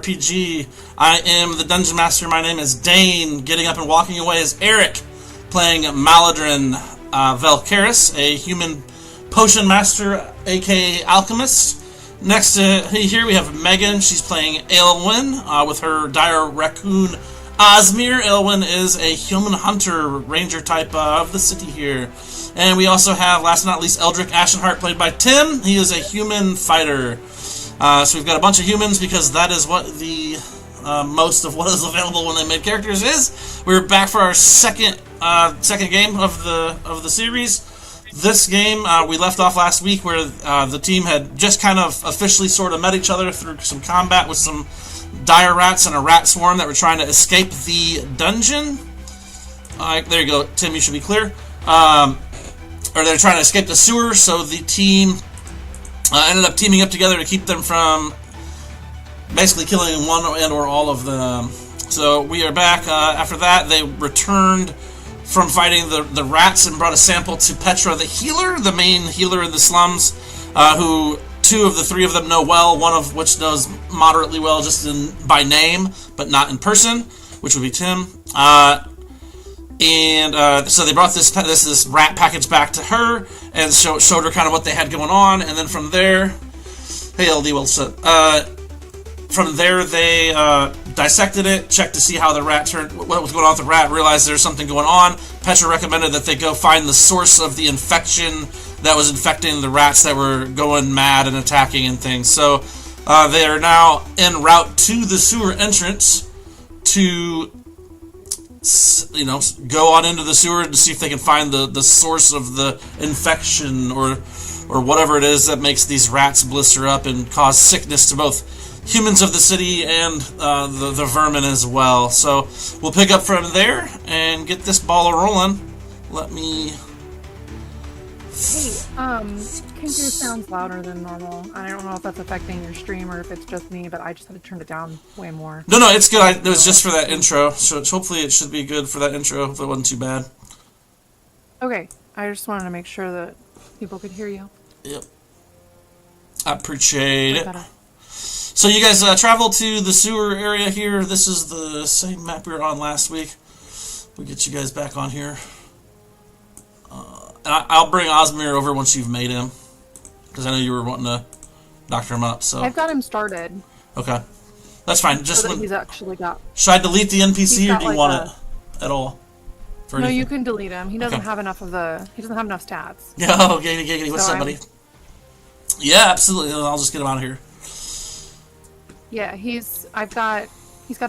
RPG. I am the Dungeon Master. My name is Dane. Getting up and walking away is Eric, playing Maladrin Velcaris, a human potion master, aka alchemist. Next to here we have Megan. She's playing Aelwyn with her dire raccoon Osmir. Aelwyn is a human hunter, ranger type of the city here. And we also have, last but not least, Eldrick Ashenheart, played by Tim. He is a human fighter. So we've got a bunch of humans because that is what the most of what is available when they made characters is. We're back for our second game of the series. This game we left off last week where the team had just kind of officially sort of met each other through some combat with some dire rats and a rat swarm that were trying to escape the dungeon. There you go, Tim. You should be clear. Or they're trying to escape the sewer, so the team ended up teaming up together to keep them from basically killing one and or all of them. So we are back. After that, they returned from fighting the rats and brought a sample to Petra the healer, the main healer in the slums, who two of the three of them know well, one of which knows moderately well just by name, but not in person, which would be Tim. So they brought this rat package back to her and showed her kind of what they had going on, and then from there, hey LD, well said. From there they dissected it, checked to see how the rat what was going on with the rat, realized there's something going on. Petra recommended that they go find the source of the infection that was infecting the rats that were going mad and attacking and things. So they are now en route to the sewer entrance to go on into the sewer to see if they can find the source of the infection or whatever it is that makes these rats blister up and cause sickness to both humans of the city and the vermin as well. So we'll pick up from there and get this ball rolling. Let me... Hey, Kinker sounds louder than normal. I don't know if that's affecting your stream or if it's just me, but I just had to turn it down way more. No, it's good. It was just for that intro, so hopefully it should be good for that intro if it wasn't too bad. Okay, I just wanted to make sure that people could hear you. Yep. I appreciate it. So you guys travel to the sewer area here. This is the same map we were on last week. We'll get you guys back on here. I'll bring Osmir over once you've made him, because I know you were wanting to doctor him up. So I've got him started. Okay, that's fine. Just so that he's actually got. Should I delete the NPC or do you want it at all? No, anything? You can delete him. He doesn't have enough of the. He doesn't have enough stats. Yeah, giggity with somebody. Yeah, absolutely. I'll just get him out of here. Yeah, he's got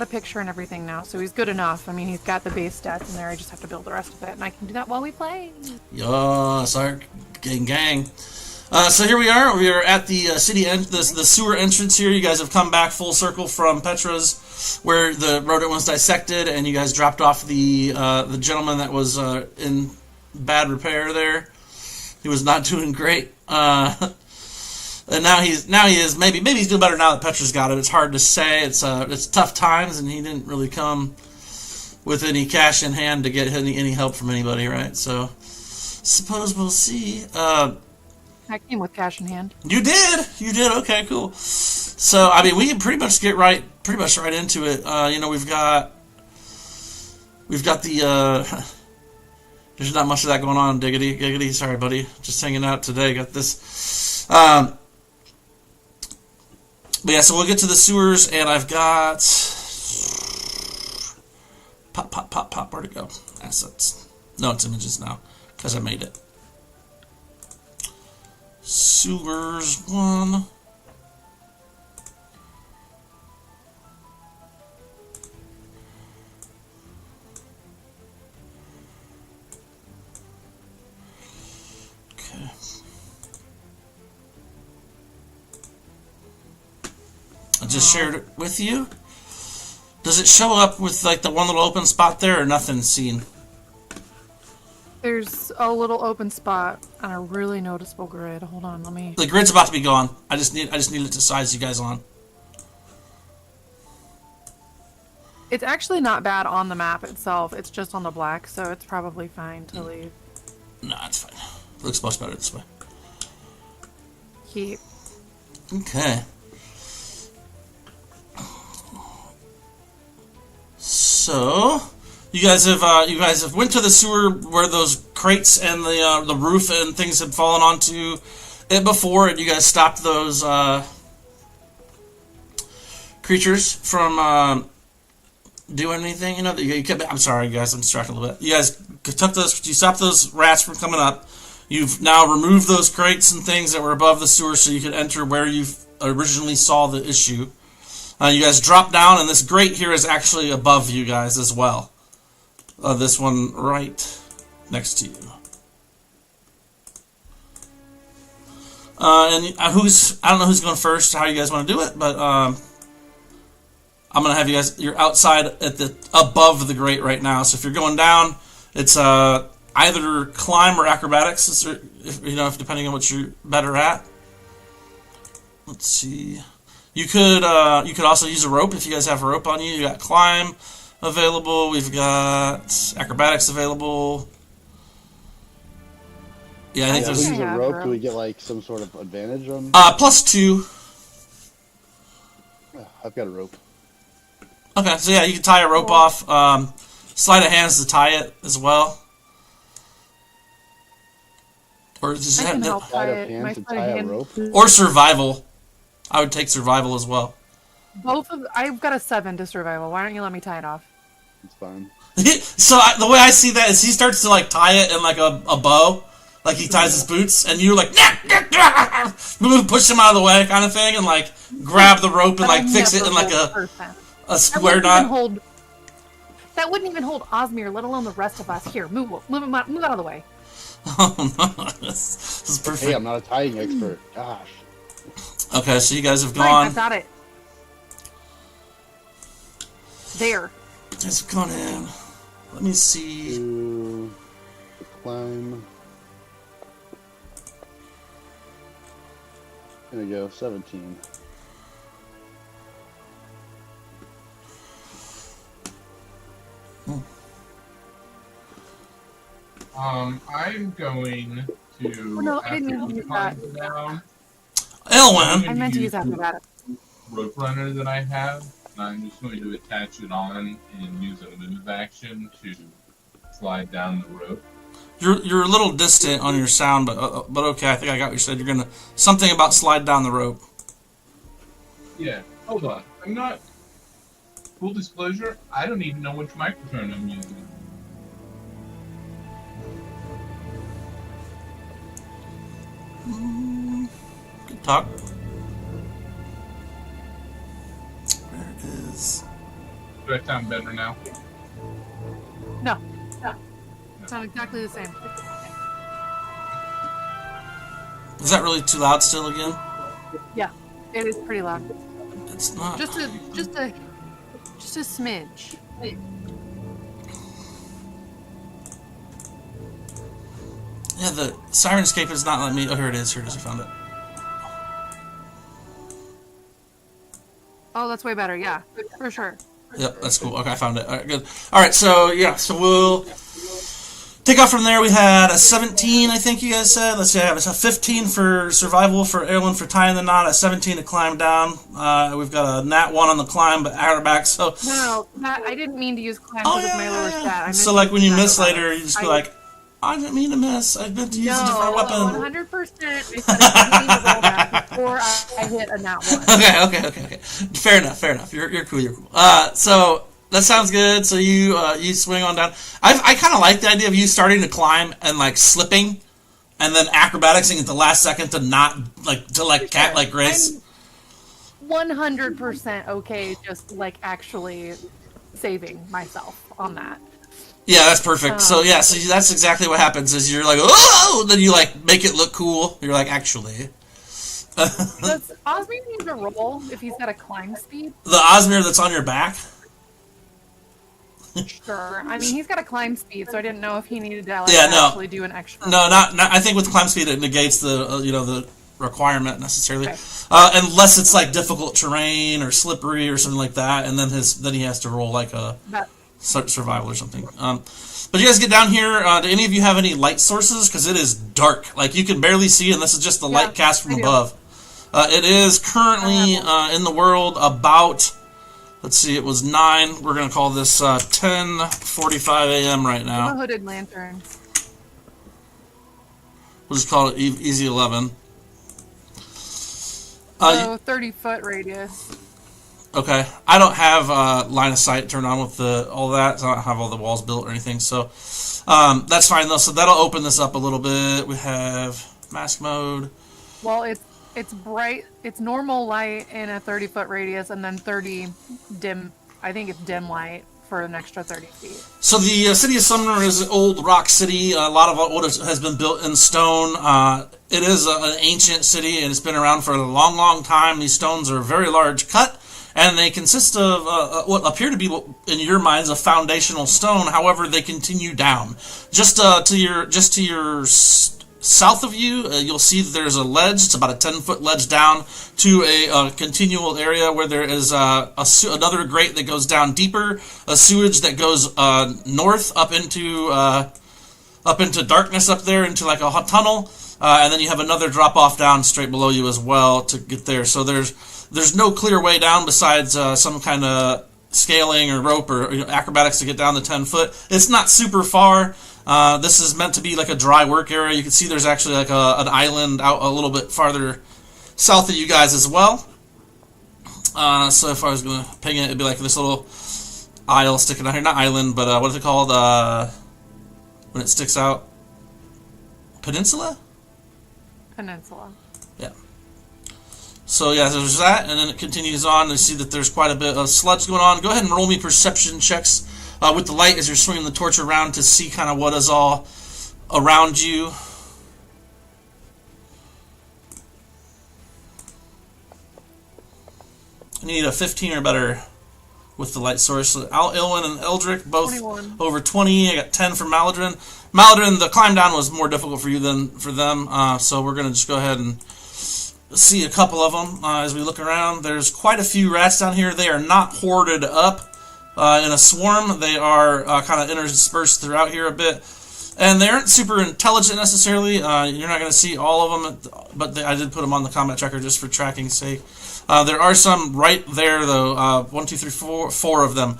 a picture and everything now, so he's good enough. I mean, he's got the base stats in there. I just have to build the rest of it, and I can do that while we play. Sorry, gang. So here we are. We are at the the sewer entrance here. You guys have come back full circle from Petra's, where the rodent was dissected, and you guys dropped off the gentleman that was in bad repair there. He was not doing great. And now he is maybe he's doing better now that Petra's got it. It's hard to say. It's tough times, and he didn't really come with any cash in hand to get any help from anybody, right? So suppose we'll see. I came with cash in hand. You did. Okay, cool. So I mean, we can pretty much get right into it. We've got the. There's not much of that going on, Giggity. Sorry, buddy. Just hanging out today. Got this. But yeah, so we'll get to the sewers, and I've got pop. Where'd it go? Assets. No, it's images now because I made it. Sewers 1. Okay. I just shared it with you. Does it show up with like the one little open spot there, or nothing seen? There's a little open spot on a really noticeable grid. Hold on, let me. The grid's about to be gone. I just need it to size you guys on. It's actually not bad on the map itself. It's just on the black, so it's probably fine to leave. No, it's fine. It looks much better this way. Keep. Okay. So, you guys have went to the sewer where those crates and the roof and things had fallen onto it before, and you guys stopped those creatures from doing anything. You know, you kept. I'm sorry, guys. I'm distracted a little bit. You guys you stopped those rats from coming up. You've now removed those crates and things that were above the sewer so you could enter where you originally saw the issue. You guys drop down, and this grate here is actually above you guys as well. This one right next to you. I don't know who's going first, how you guys want to do it, but I'm going to have you guys, you're outside above the grate right now, so if you're going down, it's either climb or acrobatics, depending on what you're better at. Let's see. You could also use a rope if you guys have a rope on you. You got climb available. We've got acrobatics available. Yeah, I think there's. If we use a rope, do we get like some sort of advantage on? +2. I've got a rope. Okay, so yeah, you can tie a rope off. Sleight of hands to tie it as well. Or just I can help tie it. Hand to tie a rope. Or survival. I would take survival as well. I've got a 7 to survival. Why don't you let me tie it off? It's fine. So the way I see that is he starts to like tie it in like a bow, like he ties his boots, and you're like push him out of the way kind of thing, and like grab the rope and like fix it in like a square knot. That wouldn't even hold Osmir, let alone the rest of us. Here, move out of the way. Oh no, this is perfect. Hey, I'm not a tying expert. Gosh. Okay, so you guys have Fine, gone. I've got it. There. You guys have gone in. Let me see. To climb. There we go, 17. I'm going to. Oh, no, I didn't mean to use that. Down, Elwyn. I meant to use acrobatics. Rope runner that I have. And I'm just going to attach it on and use a move action to slide down the rope. You're a little distant on your sound, but okay. I think I got what you said. You're gonna something about slide down the rope. Yeah. Hold on. I'm not. Full disclosure. I don't even know which microphone I'm using. Good talk. Where is? Do I sound better now? No. Sound exactly the same. Is that really too loud still again? Yeah, it is pretty loud. It's not. Just a smidge. Yeah, the Siren Escape is not letting me. Oh, here it is. Here it is. I found it. Oh, that's way better. Yeah, for sure. Yep, that's cool. Okay, I found it. All right, good. All right, so yeah, so we'll take off from there. We had a 17, I think you guys said. Let's see, I have a 15 for survival for Erlen for tying the knot, a 17 to climb down. We've got a nat 1 on the climb, but acrobatics. So No, I didn't mean to use climb because of my lower stat. I meant so to like use when you nat miss acrobatics. later, you just be like, I didn't mean to miss. I meant to use a different weapon. 100%. I said I didn't mean to roll that before I hit a nat 1. Okay. Fair enough. You're cool. So that sounds good. So you swing on down. I kind of like the idea of you starting to climb and like slipping, and then acrobaticsing at the last second to not cat like Grace. I'm 100% okay, just like actually saving myself on that. Yeah, that's perfect. So that's exactly what happens. Is you're like, oh, then you like make it look cool. You're like, actually. Does Osmir need to roll if he's got a climb speed? The Osmir that's on your back. Sure. I mean, he's got a climb speed, so I didn't know if he needed to actually do an extra. No, not. I think with climb speed it negates the the requirement necessarily, unless it's like difficult terrain or slippery or something like that, and then he has to roll like a survival or something. But you guys get down here. Do any of you have any light sources? Because it is dark. Like you can barely see, and this is just the light cast from above. It is currently in the world about Let's see, it was 9. We're going to call this 10:45 a.m. right I'm now. a hooded lantern. We'll just call it easy 11. So 30-foot radius. Okay. I don't have line of sight turned on with all that, so I don't have all the walls built or anything. So that's fine, though. So that'll open this up a little bit. We have mask mode. Well, it's bright. It's normal light in a 30-foot radius, and then 30 dim. I think it's dim light for an extra 30 feet. So the city of Sumnyr is an old rock city. A lot of what has been built in stone. It is an ancient city, and it's been around for a long, long time. These stones are very large cut, and they consist of what appear to be, in your minds, a foundational stone. However, they continue down. Just to your south of you, you'll see that there's a ledge. It's about a 10-foot ledge down to a continual area where there is another grate that goes down deeper, a sewage that goes north up into darkness up there, into like a tunnel, and then you have another drop off down straight below you as well to get there. So there's no clear way down besides some kind of scaling or rope or acrobatics to get down the 10 foot. It's not super far. This is meant to be like a dry work area. You can see there's actually like an island out a little bit farther south of you guys as well. So if I was going to ping it, it'd be like this little isle sticking out here. Not island, but what is it called when it sticks out? Peninsula? Peninsula. Yeah. So yeah, there's that, and then it continues on. You see that there's quite a bit of sludge going on. Go ahead and roll me perception checks with the light as you're swinging the torch around to see kind of what is all around you. I need a 15 or better with the light source. So Ilwin and Eldrick both 21. Over 20. I got 10 for Maladrin. Maladrin, the climb down was more difficult for you than for them, so we're going to just go ahead and see a couple of them as we look around. There's quite a few rats down here. They are not hoarded up in a swarm. They are kind of interspersed throughout here a bit. And they aren't super intelligent necessarily. You're not going to see all of them, but I did put them on the combat tracker just for tracking's sake. There are some right there, though. 1, 2, 3, 4 of them.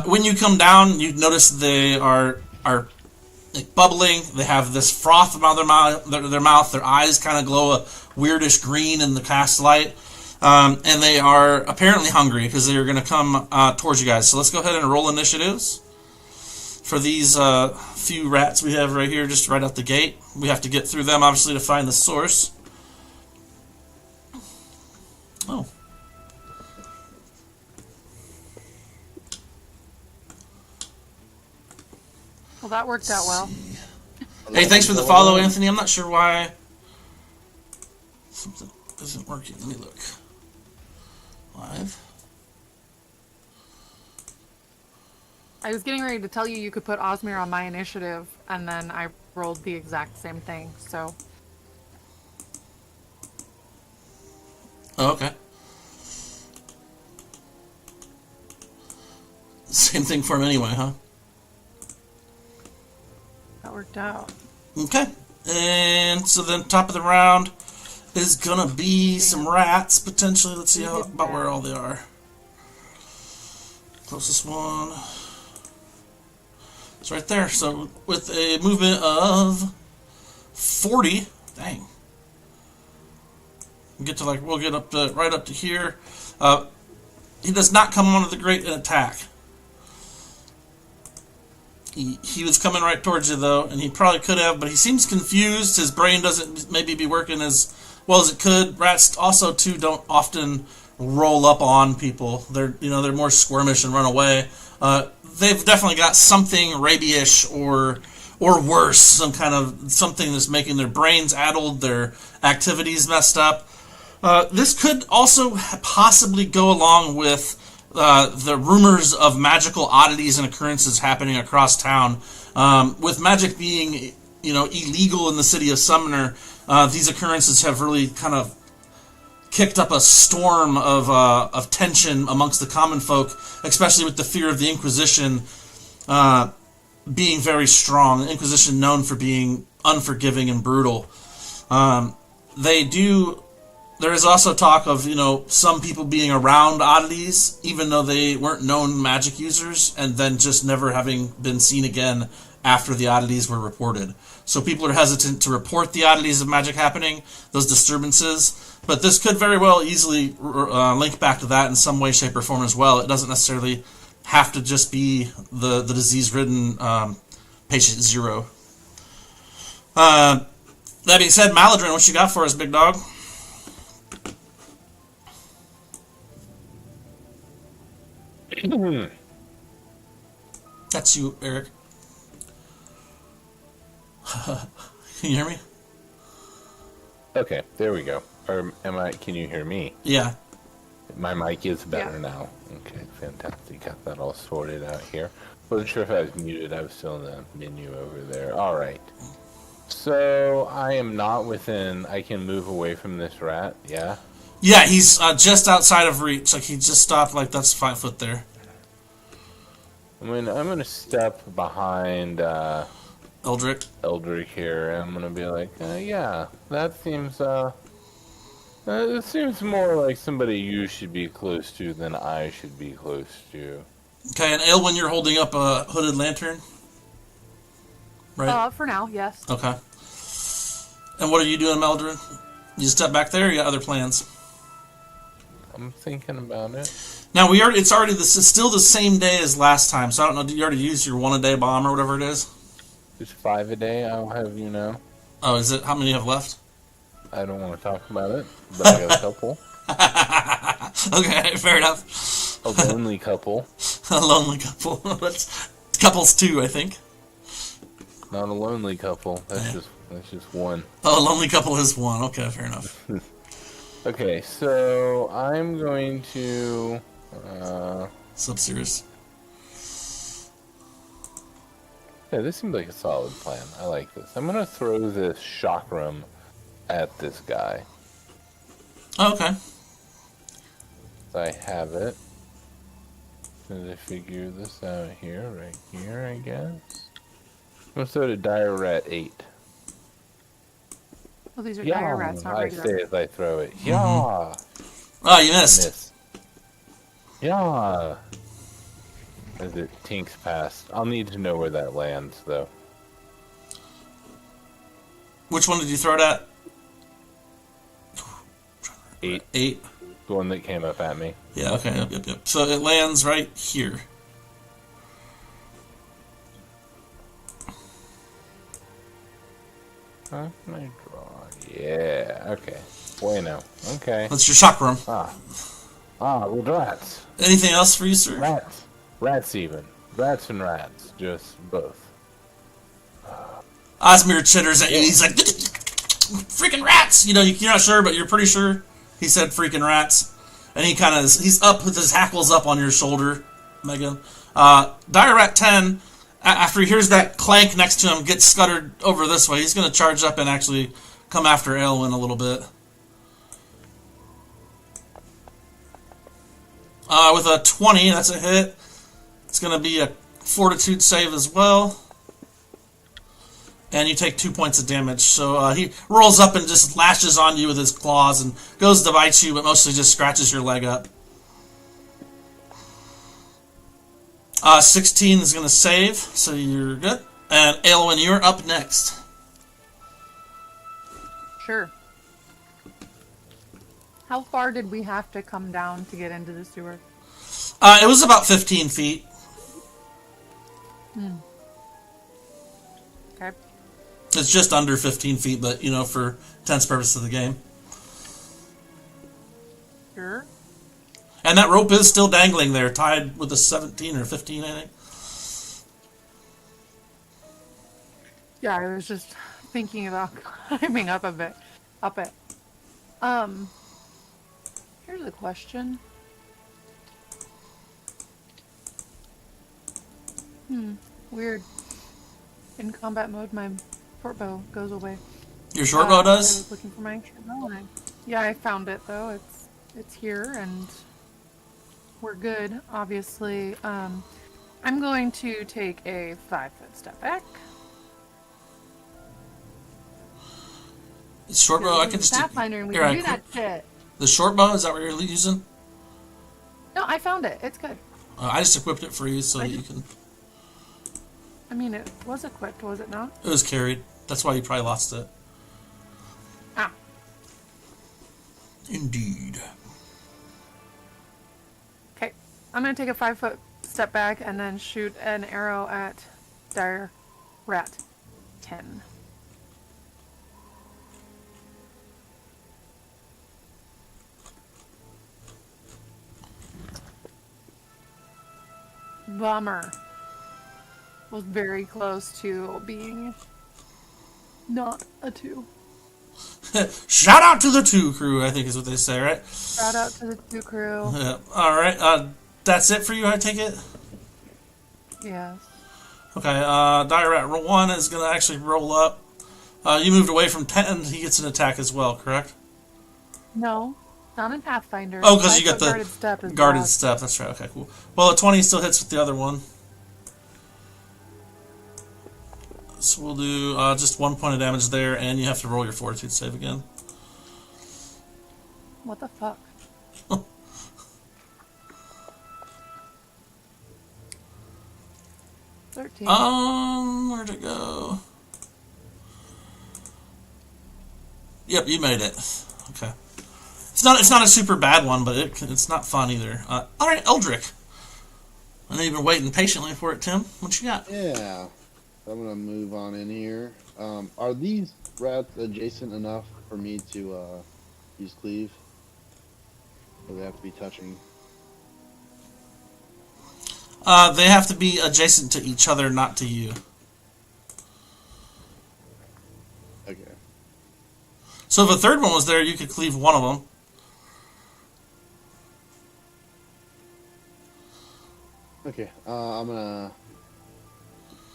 When you come down, you notice they are like bubbling. They have this froth around their mouth. Their eyes kind of glow a weirdish green in the cast light. And they are apparently hungry because they're going to come towards you guys. So let's go ahead and roll initiatives for these few rats we have right here, just right out the gate. We have to get through them, obviously, to find the source. Oh. Well, that worked out well. Hey, thanks for the follow, Anthony. I'm not sure why something isn't working. Let me look. Live. I was getting ready to tell you could put Osmir on my initiative, and then I rolled the exact same thing, so... Oh, okay. Same thing for him anyway, huh? That worked out. Okay. And so then top of the round is gonna be some rats, potentially. Let's see about where all they are. Closest one. It's right there. So with a movement of 40, dang. We'll get up to right up to here. He does not come onto the grate and attack. He was coming right towards you though, and he probably could have, but he seems confused. His brain doesn't maybe be working as well as it could. Rats also too don't often roll up on people. They're more squirmish and run away. They've definitely got something rabyish or worse, something that's making their brains addled, their activities messed up. This could also possibly go along with the rumors of magical oddities and occurrences happening across town. With magic being, illegal in the city of Sumnyr, these occurrences have really kind of kicked up a storm of tension amongst the common folk, especially with the fear of the Inquisition being very strong. The Inquisition known for being unforgiving and brutal. They do There is also talk of, some people being around oddities, even though they weren't known magic users, and then just never having been seen again after the oddities were reported. So people are hesitant to report the oddities of magic happening, those disturbances, but this could very well easily link back to that in some way, shape, or form as well. It doesn't necessarily have to just be the disease-ridden patient 0. That being said, Maladrin, what you got for us, big dog? That's you, Eric. Can you hear me? Okay, there we go. Or can you hear me? Yeah. My mic is better Yeah. now. Okay, fantastic. Got that all sorted out here. Wasn't sure if I was muted. I was still in the menu over there. All right. So I am not within. I can move away from this rat. Yeah. Yeah, he's just outside of reach. Like, he just stopped, that's 5 foot there. I'm gonna step behind Eldrick. Eldrick here, and I'm gonna be like, yeah, that seems it seems more like somebody you should be close to than I should be close to. Okay, and Aelwyn, you're holding up a hooded lantern? Right? For now, yes. Okay. And what are you doing, Meldrin? You step back there, or you got other plans? I'm thinking about it. Now, it's still the same day as last time, so I don't know, did you already use your 1-a-day bomb or whatever it is? Just 5 a day, I'll have you know. Oh, is it? How many you have left? I don't want to talk about it, but I got a couple. Okay, fair enough. A lonely couple. A lonely couple. That's couples 2, I think. Not a lonely couple. That's just one. Oh, a lonely couple is 1. Okay, fair enough. Okay, so I'm going to Sub-serious. yeah, this seems like a solid plan. I like this. I'm gonna throw this chakram at this guy. Oh, okay. So I have it. As I figure this out here, right here, I guess. I'm gonna throw the dire rat 8. Well, these are dire rats, not I regular. say as I throw it. Yeah. Oh, you missed. Miss. Yeah. As it tinks past. I'll need to know where that lands, though. Which one did you throw it at? 8. 8. The one that came up at me. Yeah, okay, yep. So it lands right here. Huh? My draw. Yeah. Okay. Bueno. Okay. That's your chakram. Well, rats. Anything else for you, sir? Rats. Rats even. Rats and rats. Just both. Osmir chitters at you. He's like, freaking rats! You're not sure, but you're pretty sure he said freaking rats. And he's up with his hackles up on your shoulder, Megan. Dire Rat 10, after he hears that clank next to him, gets scuttered over this way. He's going to charge up and actually come after Aelwyn a little bit. With a 20, that's a hit. It's going to be a fortitude save as well. And you take 2 points of damage. So he rolls up and just lashes on you with his claws and goes to bite you, but mostly just scratches your leg up. 16 is going to save, so you're good. And Aelwyn, you're up next. Sure. How far did we have to come down to get into the sewer? It was about 15 feet. Okay. It's just under 15 feet, but, for tense purposes of the game. Sure. And that rope is still dangling there, tied with a 17 or 15, I think. Yeah, I was just thinking about climbing up it. Here's a question. Weird. In combat mode, my short bow goes away. Your short bow I does? was looking for my short bow. Yeah, I found it though. It's here and we're good. Obviously, I'm going to take a 5-foot step back. Short bow, I can just Pathfinder, and we Here, can I do that quit- shit. The short bow, is that what you're using? No, I found it. It's good. I just equipped it for you so that you can... I mean, it was equipped, was it not? It was carried. That's why you probably lost it. Ah. Indeed. Okay. I'm going to take a 5-foot step back and then shoot an arrow at Dire Rat 10. Bummer. Was very close to being not a 2. Shout out to the 2 crew, I think is what they say, right? Shout out to the 2 crew. Yeah. Alright, that's it for you, I take it? Yes. Okay, Dire Rat 1 is going to actually roll up. You moved away from 10, he gets an attack as well, correct? No, not in Pathfinder. Oh, because you got 5-foot the guarded step. Is guarded bad. step, that's right, okay, cool. Well, a 20 still hits with the other one. So we'll do just 1 point of damage there, and you have to roll your fortitude save again. What the fuck? 13. Where'd it go? Yep, you made it. Okay. It's not a super bad one, but it's not fun either. All right, Eldrick. I know you've been waiting patiently for it, Tim. What you got? Yeah. I'm gonna move on in here. Are these rats adjacent enough for me to use cleave? Or do they have to be touching? They have to be adjacent to each other, not to you. Okay. So if a third one was there, you could cleave one of them. Okay. I'm gonna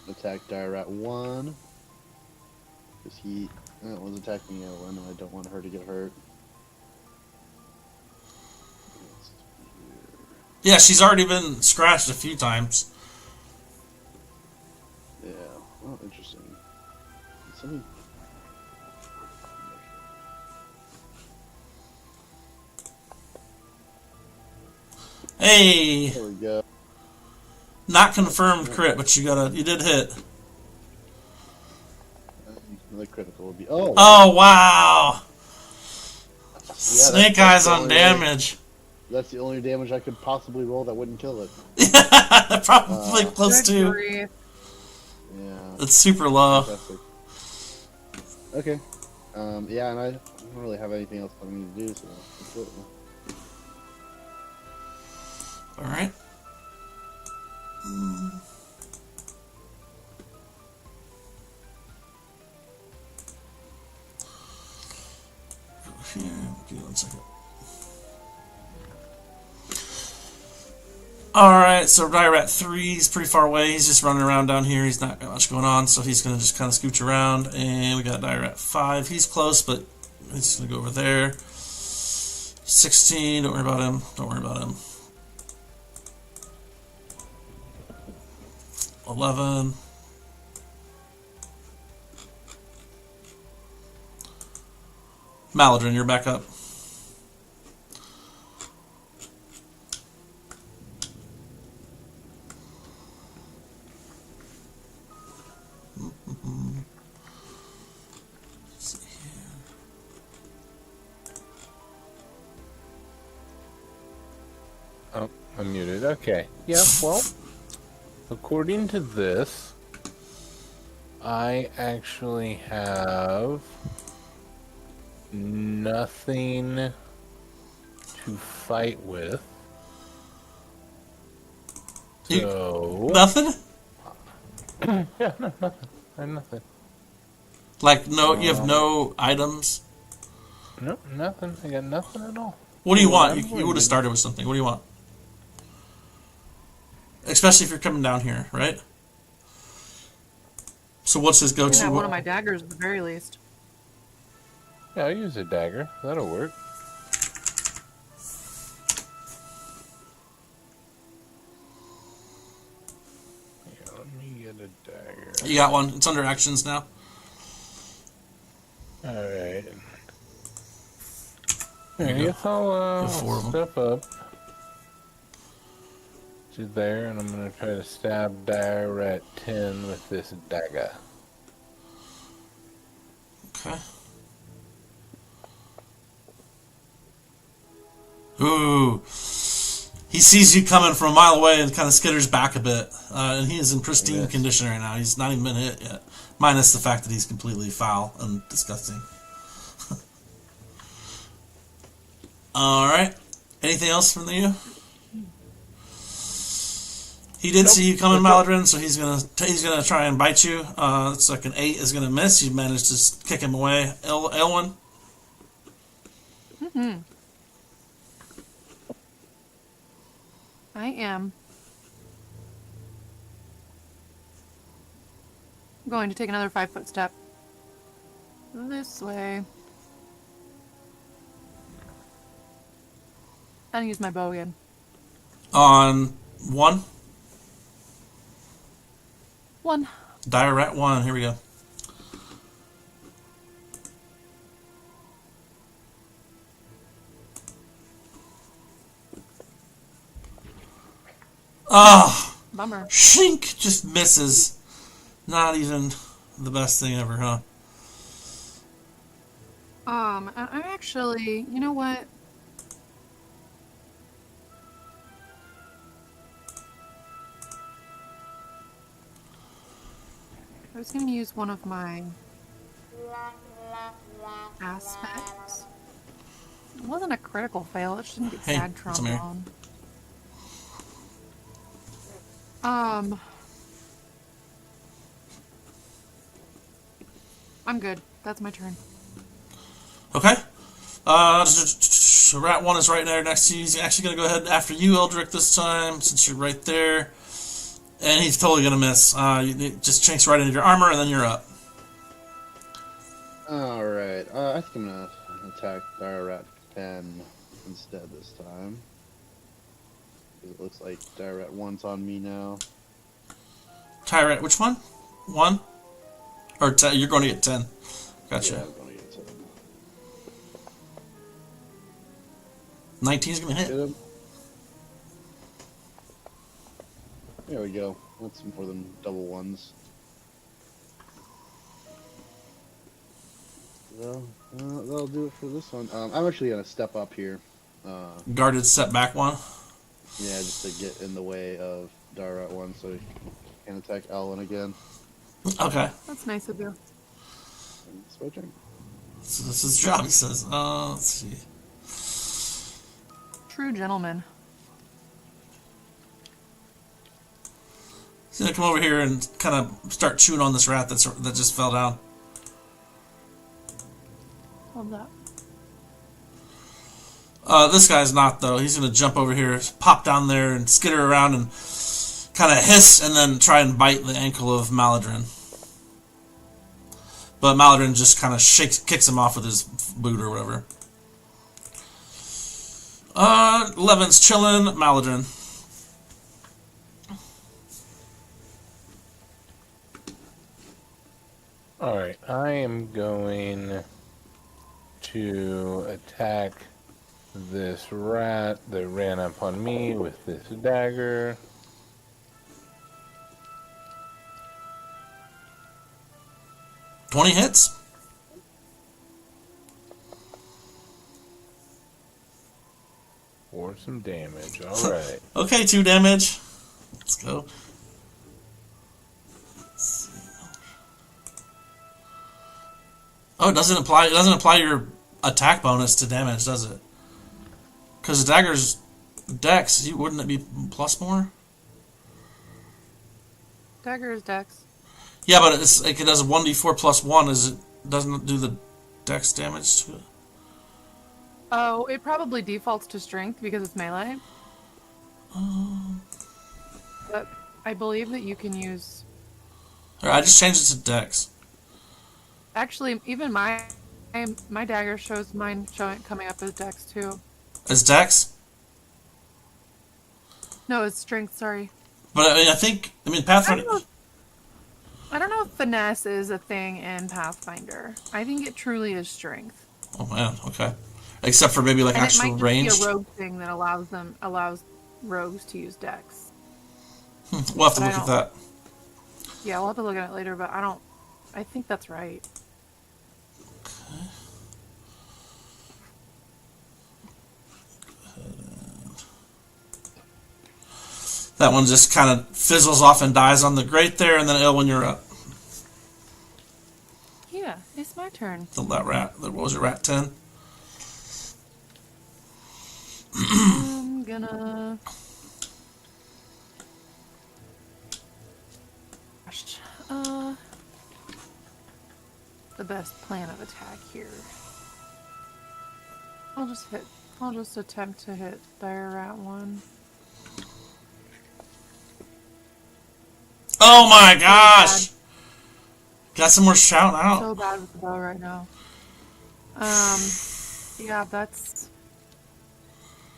attack Dire Rat 1. Because he was attacking Ellen, and I don't want her to get hurt. Yeah, she's already been scratched a few times. Yeah. Oh, interesting. Somebody... Hey, There we go. not confirmed crit, but you did hit. The critical would be... Oh! Oh wow! Yeah, Snake that's eyes the on only damage. That's the only damage I could possibly roll that wouldn't kill it. Probably close Good to. grief. Yeah. It's super low. Fantastic. Okay. Yeah, and I don't really have anything else I need to do, so that's it. All right. Here, give me 1 second. Alright, so Dire Rat 3, he's pretty far away. He's just running around down here. He's not got much going on, so he's going to just kind of scooch around. And we got Dire Rat 5. He's close, but he's just going to go over there. 16, don't worry about him. Don't worry about him. 11. Maladrin, you're back up. Let's see here. Oh, I'm muted. Okay. Yeah, well, according to this, I actually have nothing to fight with. So... Nothing? Yeah, no, nothing. I have nothing. Like, no, you have no items? No, nothing. I got nothing at all. What do you want? I'm You would have started with something. What do you want? Especially if you're coming down here, right? So what's his I go-to? have one of my daggers at the very least. Yeah, I'll use a dagger. That'll work. Yeah, let me get a dagger. You got one. It's under actions now. Alright. I guess I'll four of 'em. step up to there, and I'm gonna try to stab Dire at 10 with this dagger. Okay. Ooh. He sees you coming from a mile away and kind of skitters back a bit. And he is in pristine Yes. condition right now. He's not even been hit yet. Minus the fact that he's completely foul and disgusting. Alright. Anything else from you? He did see you coming, Maladrin, so he's gonna try and bite you. It's like an 8 is gonna miss. You managed to kick him away. Elwyn? I am going to take another 5-foot step this way and use my bow again. On 1? 1. Dire at 1. Here we go. Oh, Bummer. shink! Just misses. Not even the best thing ever, huh? I'm actually, you know what? I was going to use one of my aspects. It wasn't a critical fail. It shouldn't get Hey, sad Sumnyr. trombone. I'm good. That's my turn. Okay. Rat 1 is right there next to you. He's actually going to go ahead after you, Eldrick, this time, since you're right there. And he's totally going to miss. It just chinks right into your armor, and then you're up. Alright, I think I'm gonna attack Dire Rat 10 instead this time. It looks like Dire Rat 1's on me now. Tyrant, which one? 1? Or you're going to get 10. Gotcha. Yeah, I'm gonna get 10. 19's going to Hit hit. him. There we go. That's more than double ones. Well, that'll do it for this one. I'm actually gonna step up here. Guarded step back 1. Yeah, just to get in the way of Dire Rat 1 so he can attack Alwyn again. Okay. That's nice of you. And it's my turn. So this is his job, he says. Let's see. True gentleman. He's going to come over here and kind of start chewing on this rat that just fell down. Love that. This guy's not, though. He's going to jump over here, pop down there, and skitter around and kind of hiss and then try and bite the ankle of Maladrin. But Maladrin just kind of kicks him off with his boot or whatever. 11's chilling. Maladrin. Alright, I am going to attack this rat that ran up on me with this dagger. $20 hits. For some damage. Alright. Okay, 2 damage. Let's go. Let's see. Oh, it doesn't apply your attack bonus to damage, does it? Because the dagger's dex, wouldn't it be plus more? Dagger is dex. Yeah, but it's like it does a 1d4 plus 1. Doesn't do the dex damage to it? Oh, it probably defaults to strength because it's melee. But I believe that you can use... Alright, I just changed it to dex. Actually, even my dagger shows mine coming up as dex too. As dex? No, it's strength, sorry. But I mean, Pathfinder... I don't know if finesse is a thing in Pathfinder. I think it truly is strength. Oh man, okay. except for maybe like And actual it might range. just be a rogue thing that allows rogues to use Dex. We'll have to But look at that. Yeah, we'll have to look at it later, but I think that's right. That one just kind of fizzles off and dies on the grate there, and then Elwyn, you're up. Yeah, it's my turn. That rat. What was it, rat 10? I'm gonna. Gosh, the best plan of attack here. I'll just attempt to hit Dire Rat 1. Oh my gosh! Got some more shouting out. So bad with the bow right now. Yeah, that's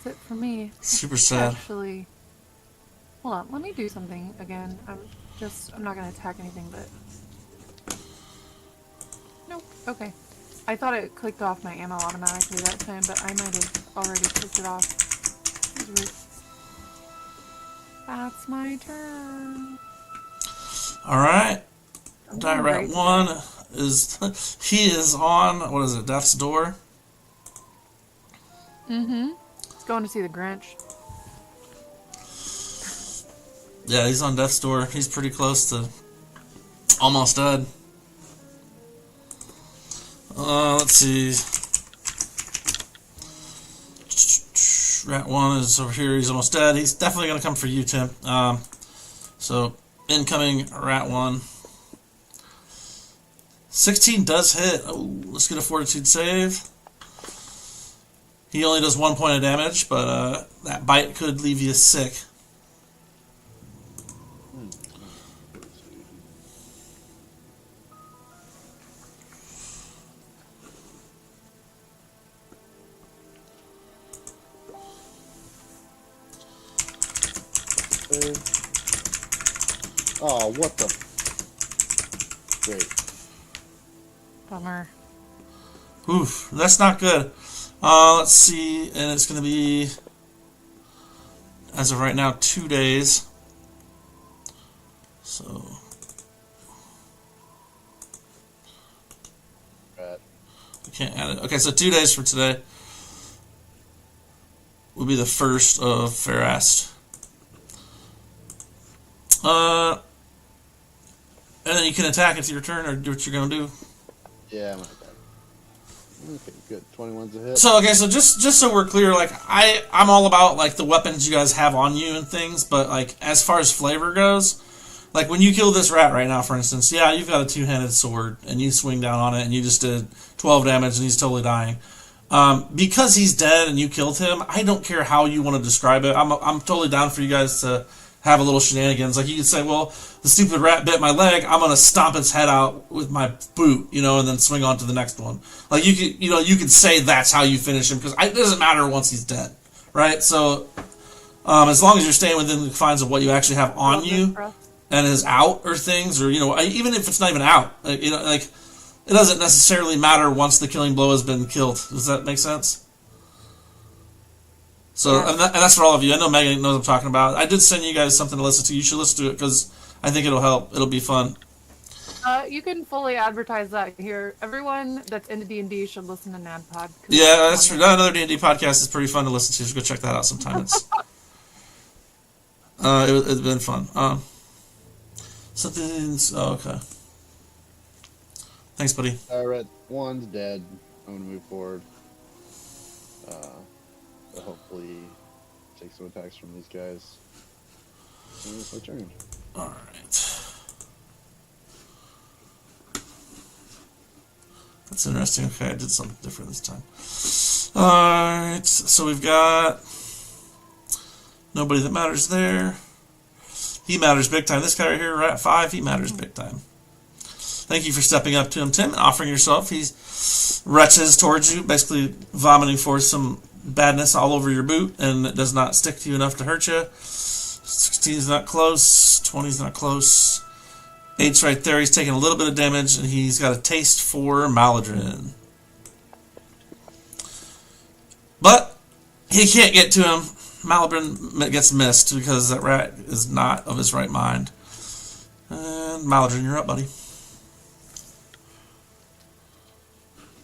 it for me. Super sad. Actually, hold on. Let me do something again. I'm not gonna attack anything, but nope. Okay. I thought it clicked off my ammo automatically that time, but I might have already clicked it off. That's my turn. Alright. I'm doing Direct great 1 is... he is on... What is it? Death's Door? Mm-hmm. It's going to see the Grinch. Yeah, he's on Death's Door. He's pretty close to... almost dead. Let's see. Rat 1 is over here. He's almost dead. He's definitely going to come for you, Tim. So, incoming Rat 1. 16 does hit. Oh, let's get a Fortitude save. He only does 1 point of damage, but that bite could leave you sick. Oh, what the? Great. Bummer. Oof, that's not good. Let's see, and it's going to be, as of right now, 2 days. So, Right. we can't add it. Okay, so 2 days for today will be the 1st of Farast. And then you can attack if it's your turn, or do what you're going to do. Yeah, I'm gonna attack. Okay, good. 21's a hit. So okay, so just so we're clear, like I'm all about like the weapons you guys have on you and things, but like as far as flavor goes, like when you kill this rat right now, for instance, yeah, you've got a 2-handed sword and you swing down on it and you just did 12 damage and he's totally dying. Because he's dead and you killed him, I don't care how you want to describe it. I'm totally down for you guys to have a little shenanigans. Like you could say, well, the stupid rat bit my leg, I'm gonna stomp its head out with my boot, and then swing on to the next one. Like you could say that's how you finish him, because it doesn't matter once he's dead, right? So as long as you're staying within the confines of what you actually have on you and is out or things, or even if it's not even out, like it doesn't necessarily matter once the killing blow has been killed. Does that make sense? So, Yeah. and that's for all of you. I know Megan knows what I'm talking about. I did send you guys something to listen to. You should listen to it because I think it'll help. It'll be fun. You can fully advertise that here. Everyone that's into D&D should listen to NADPod. 'cause Yeah, it's that's true. funny. Another D&D podcast is pretty fun to listen to. So go check that out sometime. It's been fun. Something's... Oh, okay. Thanks, buddy. Rat 1's dead. I'm gonna move forward. So hopefully take some attacks from these guys. And it's my turn. Alright. That's interesting. Okay, I did something different this time. Alright, so we've got nobody that matters there. He matters big time. This guy right here, Rat 5, he matters big time. Thank you for stepping up to him, Tim, and offering yourself. He retches towards you, basically vomiting forth some badness all over your boot, and it does not stick to you enough to hurt you. 16 is not close. 20 is not close. 8's right there. He's taking a little bit of damage, and he's got a taste for Maladrin. But he can't get to him. Malodrin gets missed because that rat is not of his right mind. And Malodrin, you're up, buddy.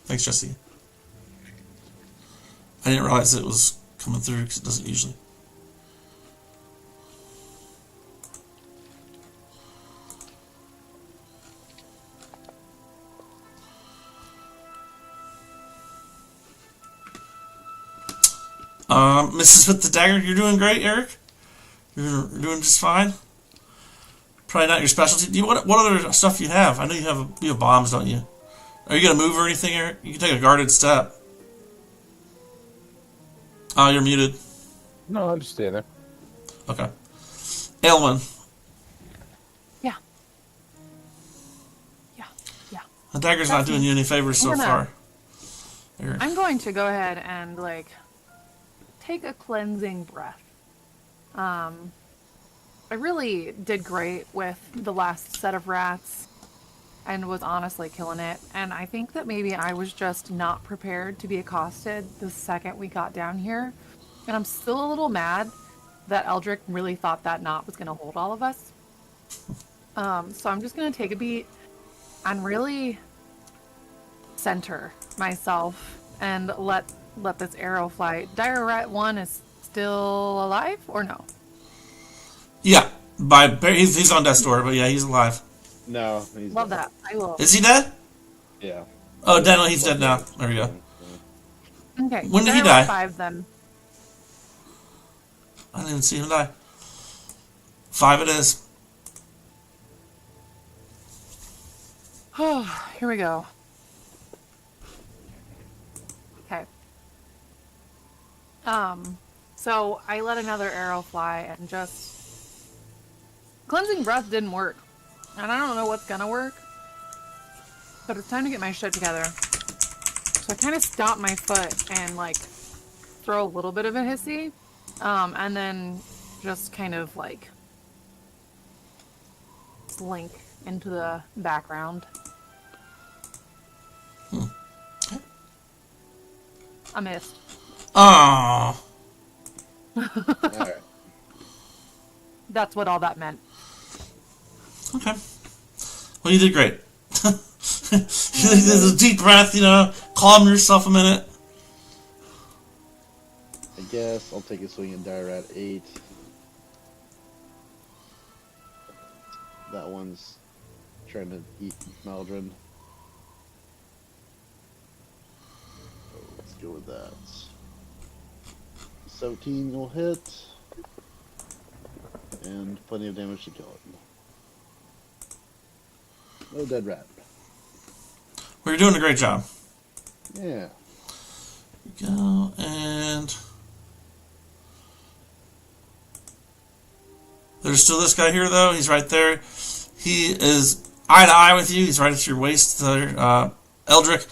Thanks, Jesse. I didn't realize it was coming through because it doesn't usually. Mrs. with the dagger, you're doing great, Eric. You're doing just fine. Probably not your specialty. What other stuff you have? I know you have bombs, don't you? Are you gonna move or anything, Eric? You can take a guarded step. Oh, you're muted. No, I'm just staying there. Okay. Aylwin. Yeah. The dagger's not doing you any favors so far. Eric. I'm going to go ahead and take a cleansing breath. I really did great with the last set of rats and was honestly killing it. And I think that maybe I was just not prepared to be accosted the second we got down here. And I'm still a little mad that Eldrick really thought that knot was going to hold all of us. So I'm just going to take a beat and really center myself and let this arrow fly. Dire Rat 1 is still alive or no? Yeah. He's on death's door, but yeah, he's alive. No, he's Love dead. that. I will. Is he dead? Yeah. Oh, dead. He's dead now. There we go. Okay. When did he Dire Rat die? 5 then. I didn't even see him die. 5 it is. Here we go. Okay. So I let another arrow fly and just... Cleansing breath didn't work. And I don't know what's gonna work. But it's time to get my shit together. So I kind of stomp my foot and throw a little bit of a hissy. And then just kind of slink into the background. I missed. Aww. Alright. That's what all that meant. Okay. Well, you did great. There's a deep breath, calm yourself a minute. I guess I'll take a swing at Dire Rat 8. That one's trying to eat Maldron. So let's go with that. 17 will hit. And plenty of damage to kill it. No dead rat. Well, you're doing a great job. Yeah. Go and there's still this guy here though. He's right there. He is eye to eye with you. He's right at your waist there. Eldrick,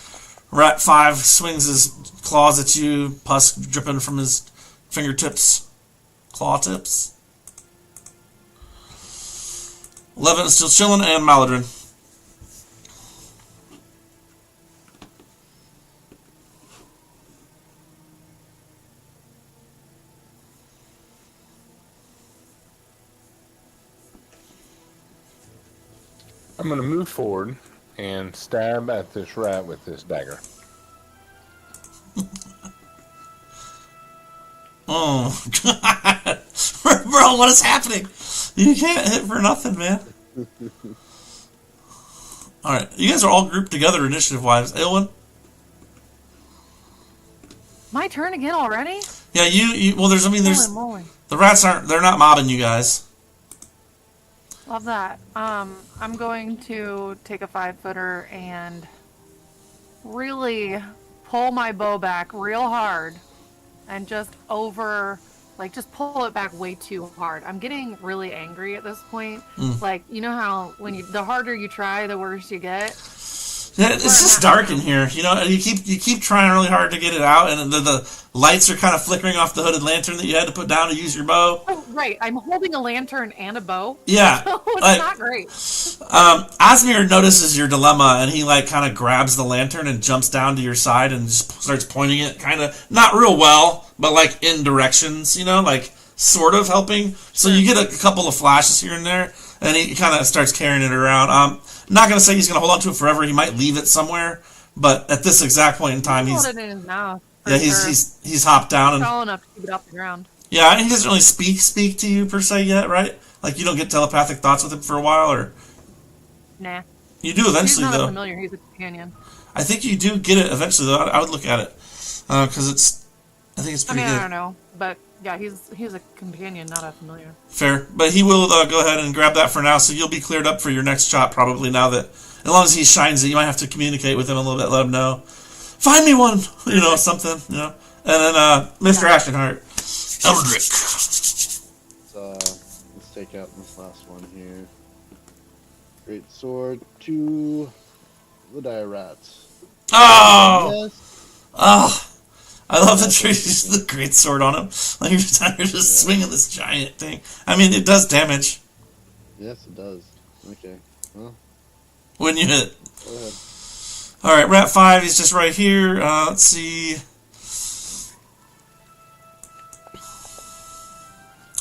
Rat 5 swings his claws at you, pus dripping from his fingertips, claw tips. 11 is still chilling, and Malodrin. I'm going to move forward and stab at this rat with this dagger. Oh, God. Bro, what is happening? You can't hit for nothing, man. Alright, you guys are all grouped together initiative-wise. Aylwin? My turn again already? Yeah, there's Holy moly. the rats they're not mobbing you guys. Love that. I'm going to take a 5-footer and really pull my bow back real hard and just just pull it back way too hard. I'm getting really angry at this point. You know how the harder you try, the worse you get? Yeah, it's just dark in here. You keep trying really hard to get it out, and the lights are kind of flickering off the hooded lantern that you had to put down to use your bow. Oh, right. I'm holding a lantern and a bow. Yeah. So it's not great. Osmir notices your dilemma, and he like kind of grabs the lantern and jumps down to your side and just starts pointing it, kind of not real well, but like in directions, you know, like sort of helping. So you get a couple of flashes here and there, and he kind of starts carrying it around. Not gonna say he's gonna hold on to it forever. He might leave it somewhere, but at this exact point in time, Hold it in his mouth. Yeah, he's hopped down and tall enough to keep it off the ground. Yeah, and he doesn't really speak to you per se yet, right? Like you don't get telepathic thoughts with him for a while, or Nah. you do eventually He's not though. a familiar. He's a companion. I think you do get it eventually though. I would look at it because I think it's pretty good. I don't know, but yeah, he's a companion, not a familiar. Fair, but he will go ahead and grab that for now, so you'll be cleared up for your next shot probably. Now that as long as he shines it, you might have to communicate with him a little bit, let him know. Find me one, you know, something, you know. And then Mr. Ashtonheart, Eldrick. Let's take out this last one here. Great sword to the dire rats. Oh, Yes. oh, I love the tree. The great sword on him. Like every time you're just swinging this giant thing. I mean, it does damage Yes, it does. Okay. Well, when you hit. go ahead. All right, Rat 5. He's just right here. Let's see.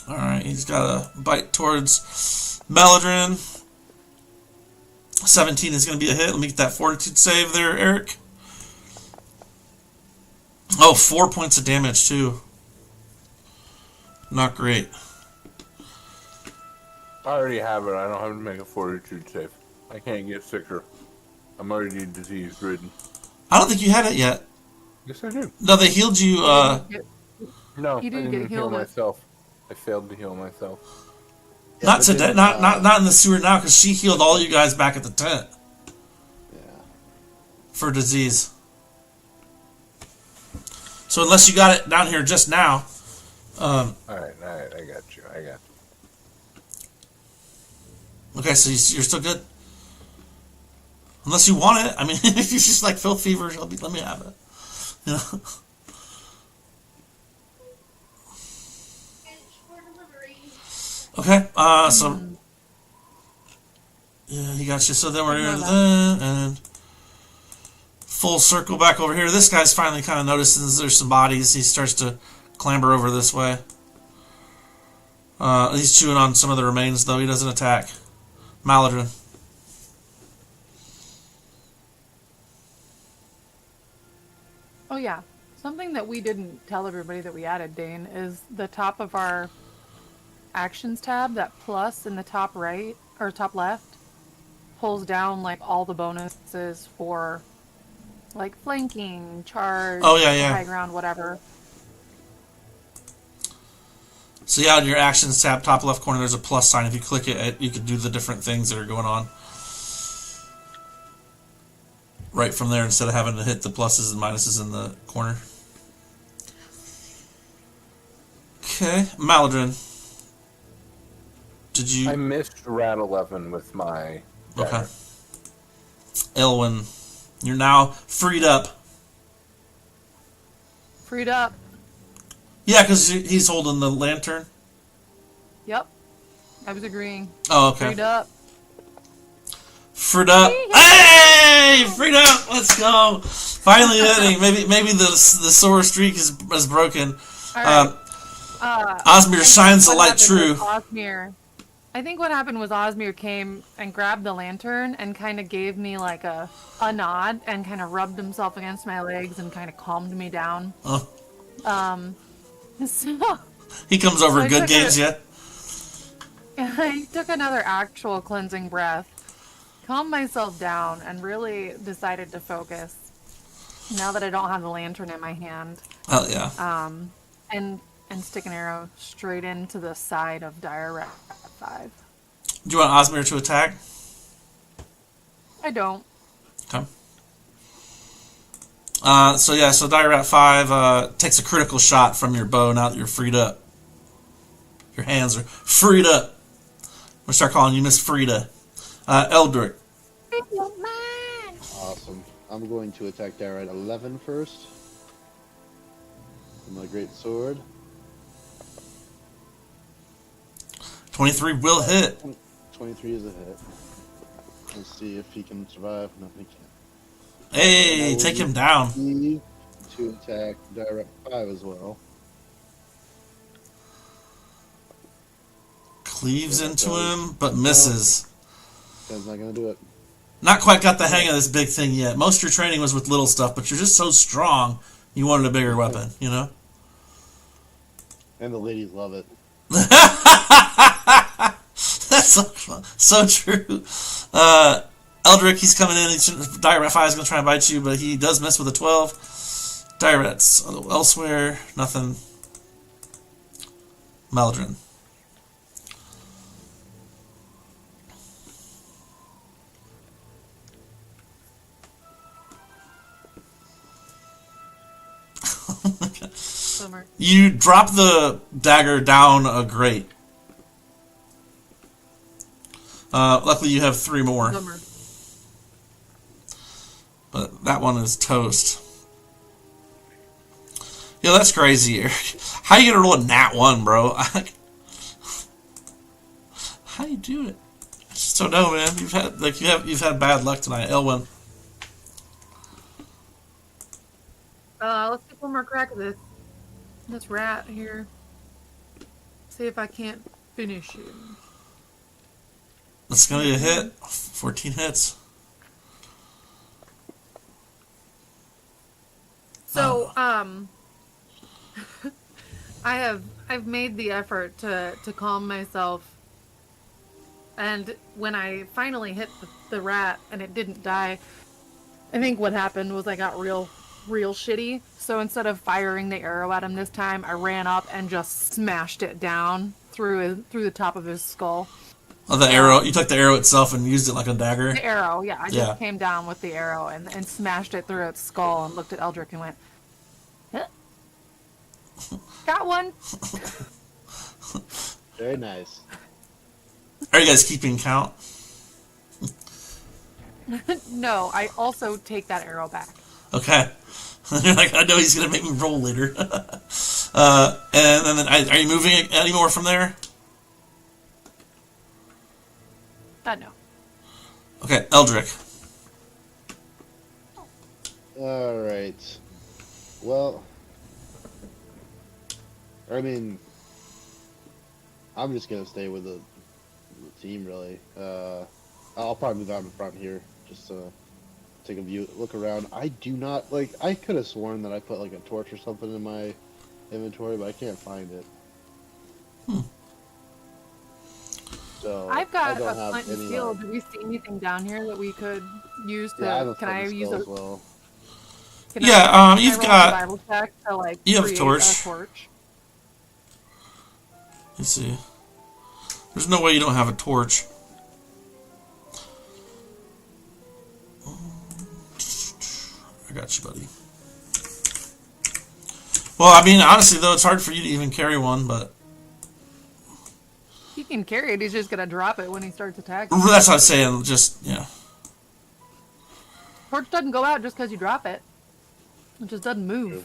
All right, he's got a bite towards Meladrin. 17 is going to be a hit. Let me get that fortitude save there, Eric. Oh, 4 points of damage, too. Not great. I already have it. I don't have to make a fortitude save. I can't get sicker. I'm already disease ridden. I don't think you had it yet. Yes, I do. No, they healed you. No, You I didn't didn't get heal healed. myself. I failed to heal myself. Not but today. then, Not in the sewer now, because she healed all you guys back at the tent Yeah. for disease. So unless you got it down here just now, All right, I got you. okay, so you're still good. Unless you want it. I mean, if you're just like Phil Fever, let me have it. You know? Okay, so yeah, he got you. So then we're doing that, and full circle back over here. This guy's finally kind of noticing there's some bodies. He starts to clamber over this way. He's chewing on some of the remains, though. He doesn't attack. Maladrin. Oh yeah, something that we didn't tell everybody that we added, Dane, is the top of our actions tab, that plus in the top right or top left, pulls down like all the bonuses for like flanking, charge, Oh, yeah. high ground, whatever. So yeah, in your actions tab, top left corner, there's a plus sign. If you click it, you can do the different things that are going on right from there instead of having to hit the pluses and minuses in the corner. Okay, Maladrin. Did you? I missed Rat 11 with my. Okay. Elwyn, you're now freed up. Freed up. Yeah, because he's holding the lantern. Yep. I was agreeing. Oh, okay. Freed up. Freed up. Hey! Freed up! Let's go! Finally hitting. Maybe the sore streak is broken. All right. Osmir shines the What light happened true. was Osmir. I think what happened was Osmir came and grabbed the lantern and kind of gave me like a nod and kind of rubbed himself against my legs and kind of calmed me down. Oh, So he comes over I good took games, yeah? I took another actual cleansing breath, calmed myself down, and really decided to focus. Now that I don't have the lantern in my hand, Oh, yeah. and stick an arrow straight into the side of Dire Rat 5. Do you want Osmir to attack? I don't. Okay. So Dire Rat 5 takes a critical shot from your bow now that you're freed up. Your hands are freed up. I'm going to start calling you Miss Frida. Eldrick. Awesome. I'm going to attack Dire at 11 first. With my great sword. 23 will hit. 23 is a hit. Let's see if he can survive. No, he can't. Hey, take him down. He to attack direct 5 as well. Cleaves into him, but misses. That's not gonna do it. Not quite got the hang of this big thing yet. Most of your training was with little stuff, but you're just so strong, you wanted a bigger weapon, you know? And the ladies love it. That's so true. Eldrick, he's coming in. Direct 5 is going to try and bite you, but he does miss with a 12. Directs elsewhere, nothing. Meldrin. Bummer. You drop the dagger down a grate. Luckily, you have 3 more. Bummer. But that one is toast. Yeah, that's crazy, Eric. How you gonna roll a nat 1, bro? How you do it? I just don't know, man. You've had bad luck tonight, Elwyn. Let's take one more crack at this rat here. See if I can't finish him. That's gonna be a hit. 14 hits. So, I've made the effort to calm myself, and when I finally hit the rat and it didn't die, I think what happened was I got real shitty. So instead of firing the arrow at him this time, I ran up and just smashed it down through the top of his skull. Oh, the arrow. You took the arrow itself and used it like a dagger? The arrow, yeah. I just came down with the arrow and smashed it through its skull and looked at Eldrick and went, huh? Got one. Very nice. Are you guys keeping count? No, I also take that arrow back. Okay. You're like, I know he's going to make me roll later. And then, are you moving any more from there? No. Okay, Eldrick. Alright. Well, I mean, I'm just going to stay with the team, really. I'll probably move out in front here, just to take a view, look around. I do not, like, I could have sworn that I put, like, a torch or something in my inventory, but I can't find it. So, I've got I a don't have flint and any, steel. Do we see anything down here that we could use to? Yeah, I have a can I flint and use steel a? as well. Can Yeah, I you've roll a got- survival check to, like, you have a create torch. a torch. Let's see. There's no way you don't have a torch. I got you, buddy. Well, I mean, honestly, though, it's hard for you to even carry one, but... He can carry it. He's just gonna drop it when he starts attacking. That's what I'm saying, just, yeah. Torch doesn't go out just because you drop it. It just doesn't move.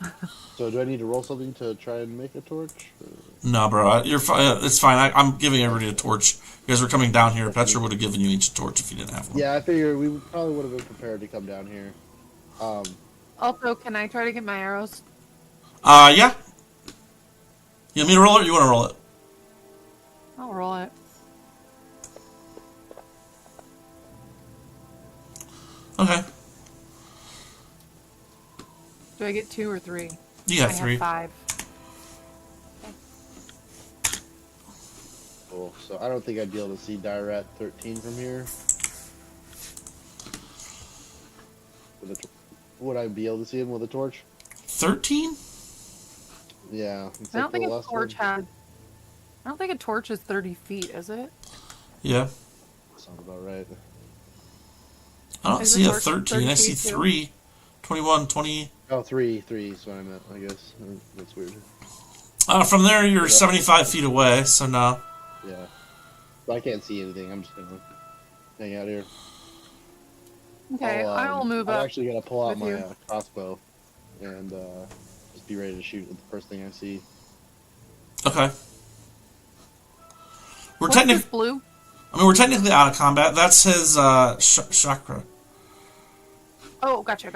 So do I need to roll something to try and make a torch? Or? No, bro, you're fine. It's fine. I'm giving everybody a torch. You guys were coming down here. Petra would have given you each a torch if you didn't have one. Yeah, I figure we probably would have been prepared to come down here. Also, can I try to get my arrows? Yeah. You want me to roll it or you want to roll it? I'll roll it. Okay. Do I get 2 or 3? You got I 3. have 5. Cool. So I don't think I'd be able to see Direct 13 from here. Would I be able to see him with a torch? 13? Yeah. I don't think a torch had. I don't think a torch is 30 feet, is it? Yeah. Sounds about right. I don't Is see the a torch 13. I 30 see feet too? 3. 21, 20. Oh, 3 is what I meant, I guess. That's weird. From there, you're 75 feet away, so no. Yeah. But I can't see anything. I'm just gonna hang out here. Okay, I will move I'm up. actually gonna pull out with my you. crossbow and just be ready to shoot at the first thing I see. Okay. We're What's technically... this blue? I mean, we're technically out of combat. That's his chakra. Oh, gotcha.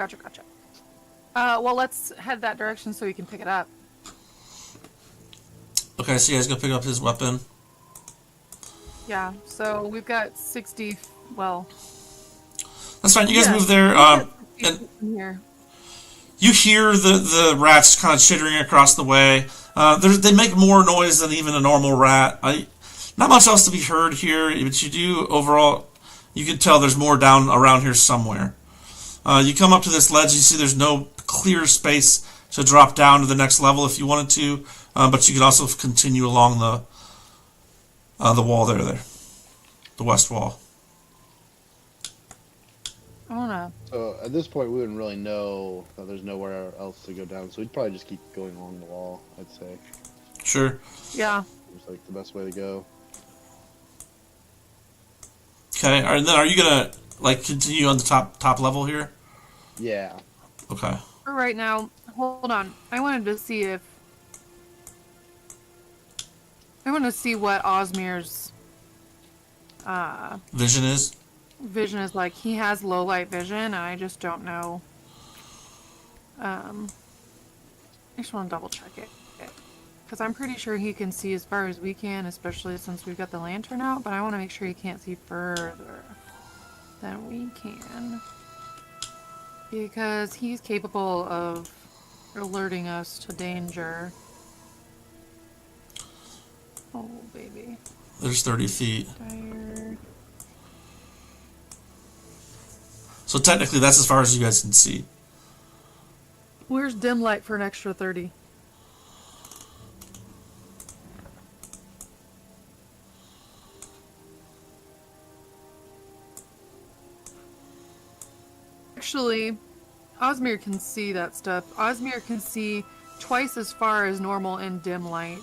Well, let's head that direction so we can pick it up. Okay, so you guys go pick up his weapon. Yeah, so we've got 60, well... That's fine. You guys yeah, move there. we've got 60 And in here. you hear the rats kind of chittering across the way. They make more noise than even a normal rat. Not much else to be heard here, but you do overall. You can tell there's more down around here somewhere. You come up to this ledge. You see there's no clear space to drop down to the next level if you wanted to, but you could also continue along the wall there, the west wall. I wanna... So at this point, we wouldn't really know that there's nowhere else to go down, so we'd probably just keep going along the wall, I'd say. Sure. Yeah. It's like the best way to go. Okay. And then are you gonna continue on the top level here? Yeah. Okay. For right now, hold on. I wanted to see if... I want to see what Osmir's Vision is. vision is like. He has low light vision, and I just don't know. I just want to double check it. Because I'm pretty sure he can see as far as we can, especially since we've got the lantern out, but I want to make sure he can't see further than we can. Because he's capable of alerting us to danger. Oh, baby. There's 30 feet. Tired. So technically, that's as far as you guys can see. Where's dim light for an extra 30? Actually, Osmir can see that stuff. Osmir can see twice as far as normal in dim light.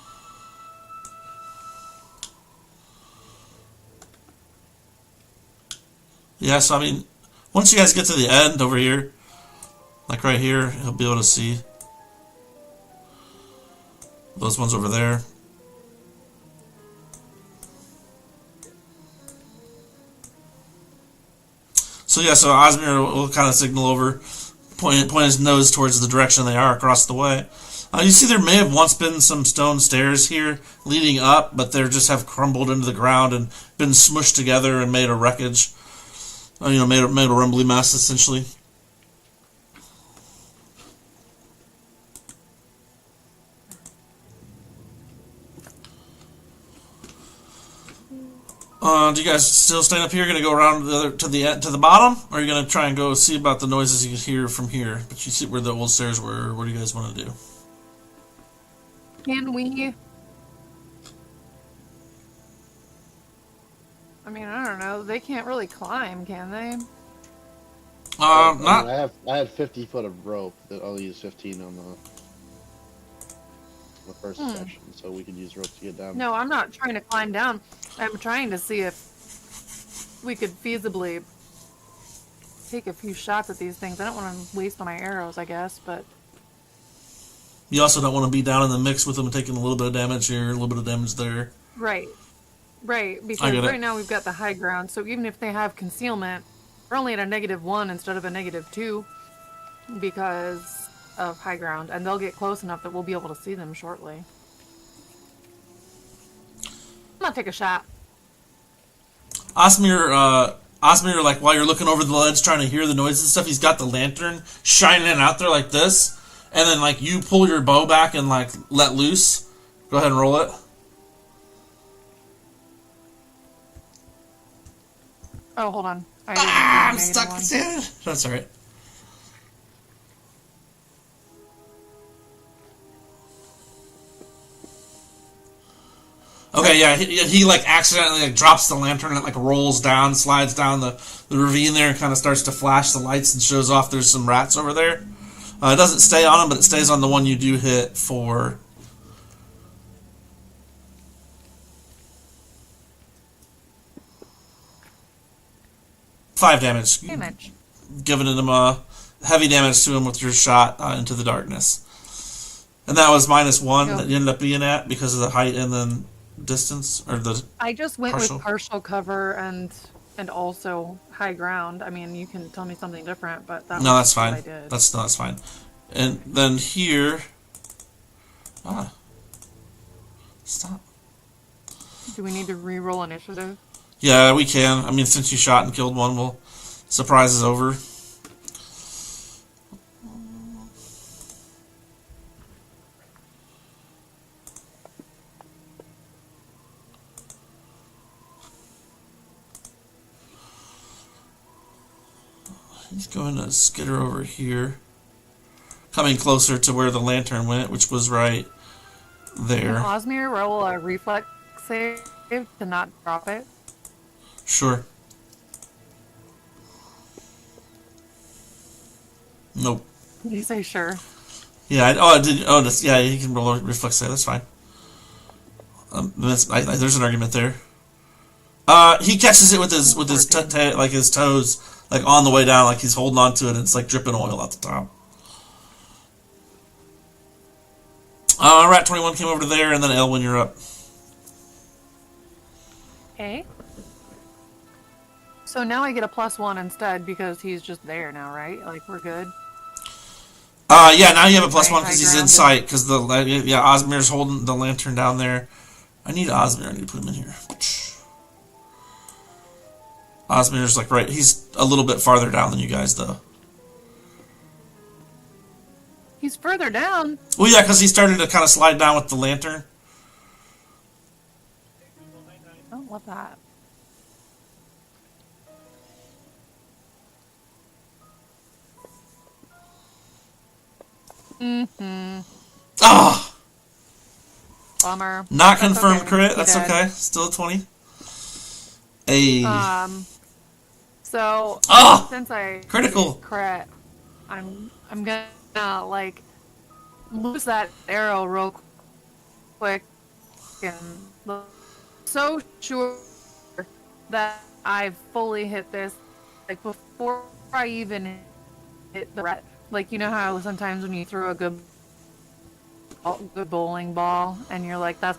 Yeah, so I mean, once you guys get to the end over here, like right here, he'll be able to see those ones over there. So yeah, so Osmir will kind of signal over, point his nose towards the direction they are across the way. You see there may have once been some stone stairs here leading up, but they just have crumbled into the ground and been smushed together and made a wreckage. Made a rumbly mess, essentially. Do you guys still staying up here? Gonna go around to the bottom, or are you gonna try and go see about the noises you can hear from here? But you see where the old stairs were. What do you guys want to do? Can we... I mean, I don't know. They can't really climb, can they? Not. I had 50 foot of rope that I'll use 15 on the first section, so we could use rope to get down. No, I'm not trying to climb down. I'm trying to see if we could feasibly take a few shots at these things. I don't want to waste my arrows, I guess, but... You also don't want to be down in the mix with them, taking a little bit of damage here, a little bit of damage there. Right. Right, because right now we've got the high ground, so even if they have concealment, we're only at a -1 instead of a -2 because of high ground, and they'll get close enough that we'll be able to see them shortly. I'm gonna take a shot. Osmir, like, while you're looking over the ledge trying to hear the noises and stuff, he's got the lantern shining out there like this, and then, like, you pull your bow back and, like, let loose. Go ahead and roll it. Oh, hold on. I'm stuck. That's alright. Okay, yeah, he like accidentally like drops the lantern and it like rolls down, slides down the ravine there and kind of starts to flash the lights and shows off there's some rats over there. It doesn't stay on him, but it stays on the one you do hit for... five damage. Giving him heavy damage to him with your shot into the darkness. And that was -1 that you ended up being at because of the height and then distance or the I just went partial? with partial cover and also high ground. I mean, you can tell me something different, but that No, was that's what fine. I did. That's fine. And then here, stop. Do we need to re-roll initiative? Yeah, we can. I mean, since you shot and killed one, well, surprise is over. He's going to skitter over here, coming closer to where the lantern went, which was right Can there. Osmir roll a reflex save to not drop it? Sure. Nope. Did you say sure? Yeah. I did. Oh, yeah. He can roll a reflex save. That's fine. There's an argument there. He catches it with his his toes, like on the way down, like he's holding on to it, and it's like dripping oil at the top. Rat 21 came over to there, and then Elwyn, you're up. Okay. So now I get a +1 instead because he's just there now, right? Like we're good. Yeah. Now you have a +1 High because he's in ground. sight. Because Osmir's holding the lantern down there. I need Osmir. I need to put him in here. Osmir's like right. He's a little bit farther down than you guys, though. He's further down. Well, yeah, because he started to kind of slide down with the lantern. I don't love that. Ah, Bummer. not That's confirmed okay. crit. He That's dead. okay. Still a 20. A So Ah! since I Critical. crit, I'm gonna like lose that arrow real quick and look so sure that I've fully hit this like before I even hit the rat. Like you know how sometimes when you throw a good bowling ball and you're like that's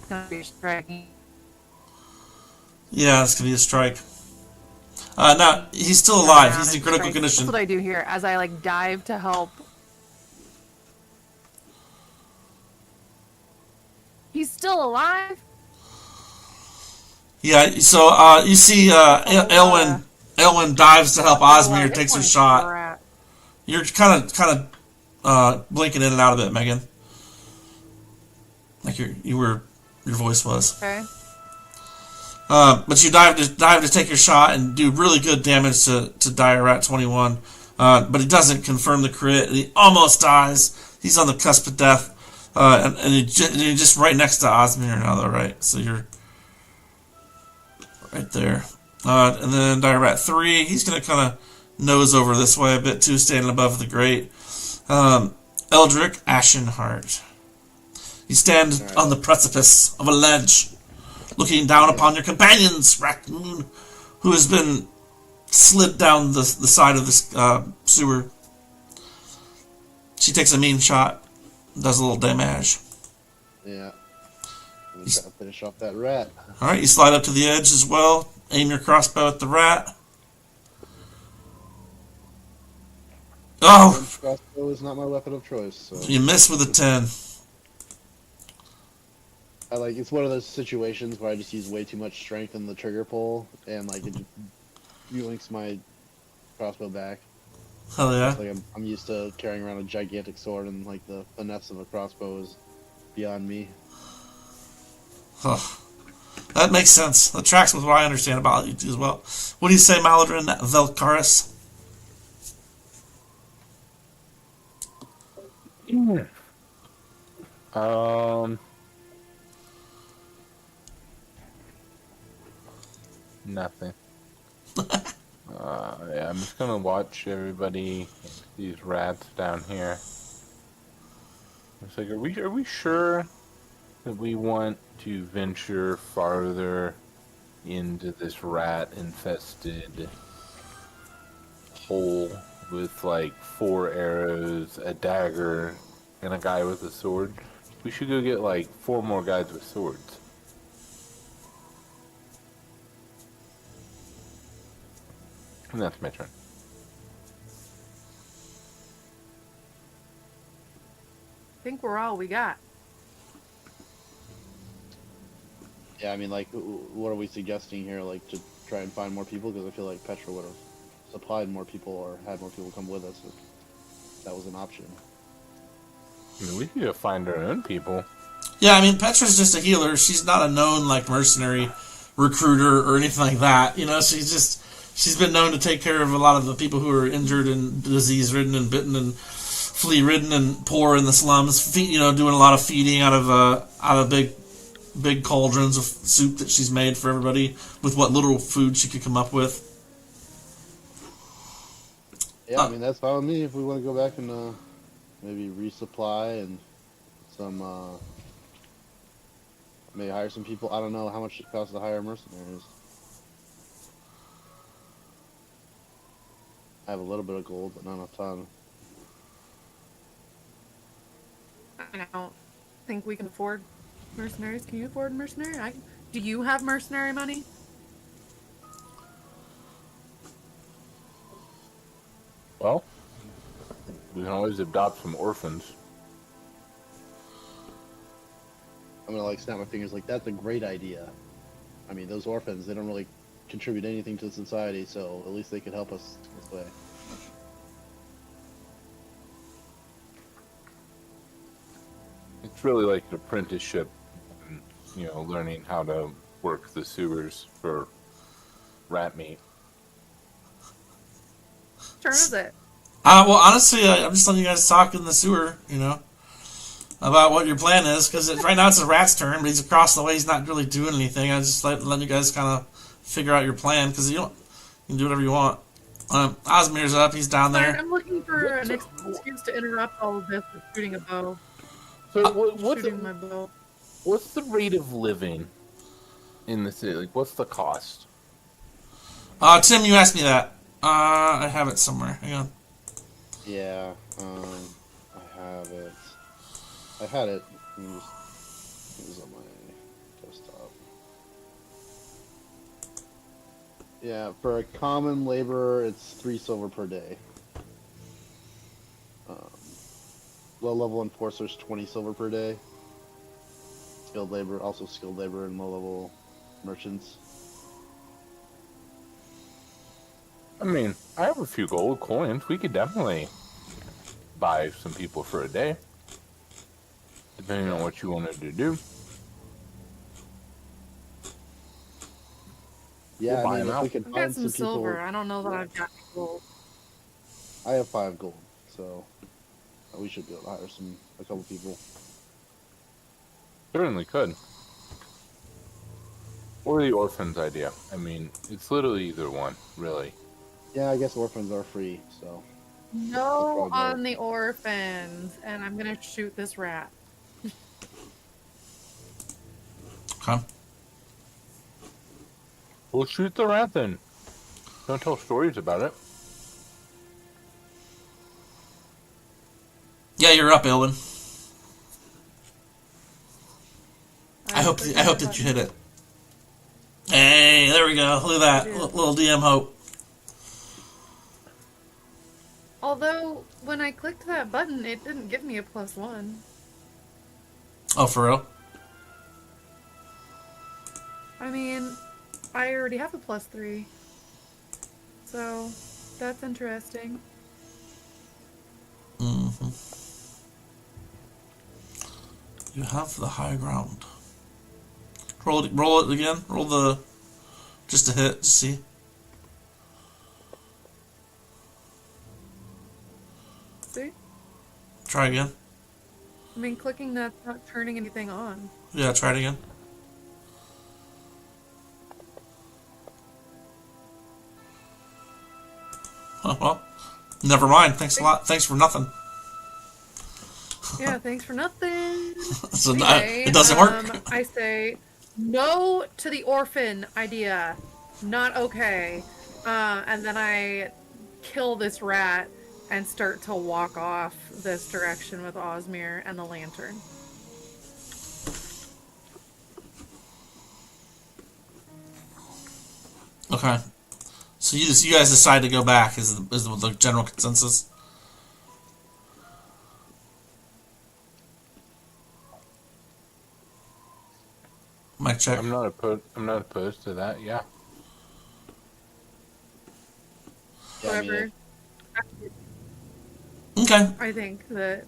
gonna be striking. Yeah, it's gonna be a strike. Now he's still alive. He's in critical That's condition. what I do here as I like dive to help. He's still alive? Yeah. So you see, Elwyn dives to help Osmir. Takes her shot. You're kind of blinking in and out a bit, Megan. Like your voice was. Okay. But you dive to take your shot and do really good damage to Dire Rat 21. But he doesn't confirm the crit. He almost dies. He's on the cusp of death. And you're just right next to Osmir now, though, right? So you're right there. And then Dire Rat 3, he's going to kind of nose over this way a bit too, standing above the grate. Eldrick Ashenheart. You stand on the precipice of a ledge, looking down upon your companions, Raccoon, who has been slid down the side of this sewer. She takes a mean shot, does a little damage. Yeah. I'm gonna try to finish off that rat. Alright, you slide up to the edge as well, aim your crossbow at the rat. Oh! Crossbow is not my weapon of choice, so You miss with a 10. it's one of those situations where I just use way too much strength in the trigger pull, and like it just yoinks my crossbow back. Hell yeah. Like I'm used to carrying around a gigantic sword, and like the finesse of a crossbow is beyond me. Oh, that makes sense. That tracks with what I understand about you as well. What do you say, Maladrin Velcaris? Nothing. Yeah, I'm just gonna watch everybody, these rats down here. It's like, are we sure that we want to venture farther into this rat-infested hole with like 4 arrows, a dagger, and a guy with a sword? We should go get like 4 more guys with swords. And that's my turn. I think we're all we got. Yeah, I mean, like, what are we suggesting here? Like, to try and find more people? Because I feel like Petra would have supplied more people or had more people come with us if that was an option. I mean, we could go find our own people. Yeah, I mean, Petra's just a healer. She's not a known, like, mercenary recruiter or anything like that. You know, she's been known to take care of a lot of the people who are injured and disease-ridden and bitten and flea-ridden and poor in the slums. Doing a lot of feeding out of big cauldrons of soup that she's made for everybody with what little food she could come up with. Yeah, I mean, that's fine with me if we want to go back and maybe resupply and some, maybe hire some people. I don't know how much it costs to hire mercenaries. I have a little bit of gold, but not a ton. I don't think we can afford mercenaries. Can you afford mercenary? Do you have mercenary money? Well, we can always adopt some orphans. I'm gonna, like, snap my fingers like, that's a great idea. I mean, those orphans, they don't really contribute anything to society, so at least they could help us this way. It's really like an apprenticeship, and, learning how to work the sewers for rat meat. Sure is it. Well, honestly, I'm just letting you guys talk in the sewer, about what your plan is, because right now it's the rat's turn, but he's across the way, he's not really doing anything. I just letting you guys kind of figure out your plan, because you can do whatever you want. Osmir's up, he's down there. I'm looking for an excuse to interrupt all of this with shooting a bow. So Shooting my bow. what's the rate of living in the city? Like, what's the cost? Tim, you asked me that. I have it somewhere. Hang on. Yeah, I have it. I had it. It was on my desktop. Yeah, for a common laborer, it's 3 silver per day. Low-level enforcers, 20 silver per day. Skilled labor, also skilled labor, and low-level merchants. I mean, I have a few gold coins. We could definitely buy some people for a day, depending on what you wanted to do. Yeah, We'll I buy mean, 'em if we out. could I've find got some some silver. people. I don't know that I've got gold. I have 5 gold, so we should be able to hire a couple people. Certainly could. Or the orphans idea. I mean, it's literally either one, really. Yeah, I guess orphans are free, so. No That's probably on the orphans, and I'm gonna shoot this rat. Okay. We'll shoot the rat then. Don't tell stories about it. Yeah, you're up, Elwin. I hope that you hit it. Hey, there we go. Look at that. Little DM hope. Although, when I clicked that button, it didn't give me a +1. Oh, for real? I mean, I already have a +3. So, that's interesting. Mm-hmm. You have the high ground. Roll it again. Roll the... Just a hit to see. See? Try again. I mean, clicking that's not turning anything on. Yeah, try it again. Oh, well, never mind. Thanks a lot. Thanks for nothing. Yeah, thanks for nothing. So Anyway, it doesn't work. I say no to the orphan idea. Not okay. And then I kill this rat and start to walk off this direction with Osmir and the lantern. Okay. So you guys decide to go back is the general consensus? Mic check. I'm not opposed to that. Yeah. Yeah, I mean, Whatever. Okay. I think that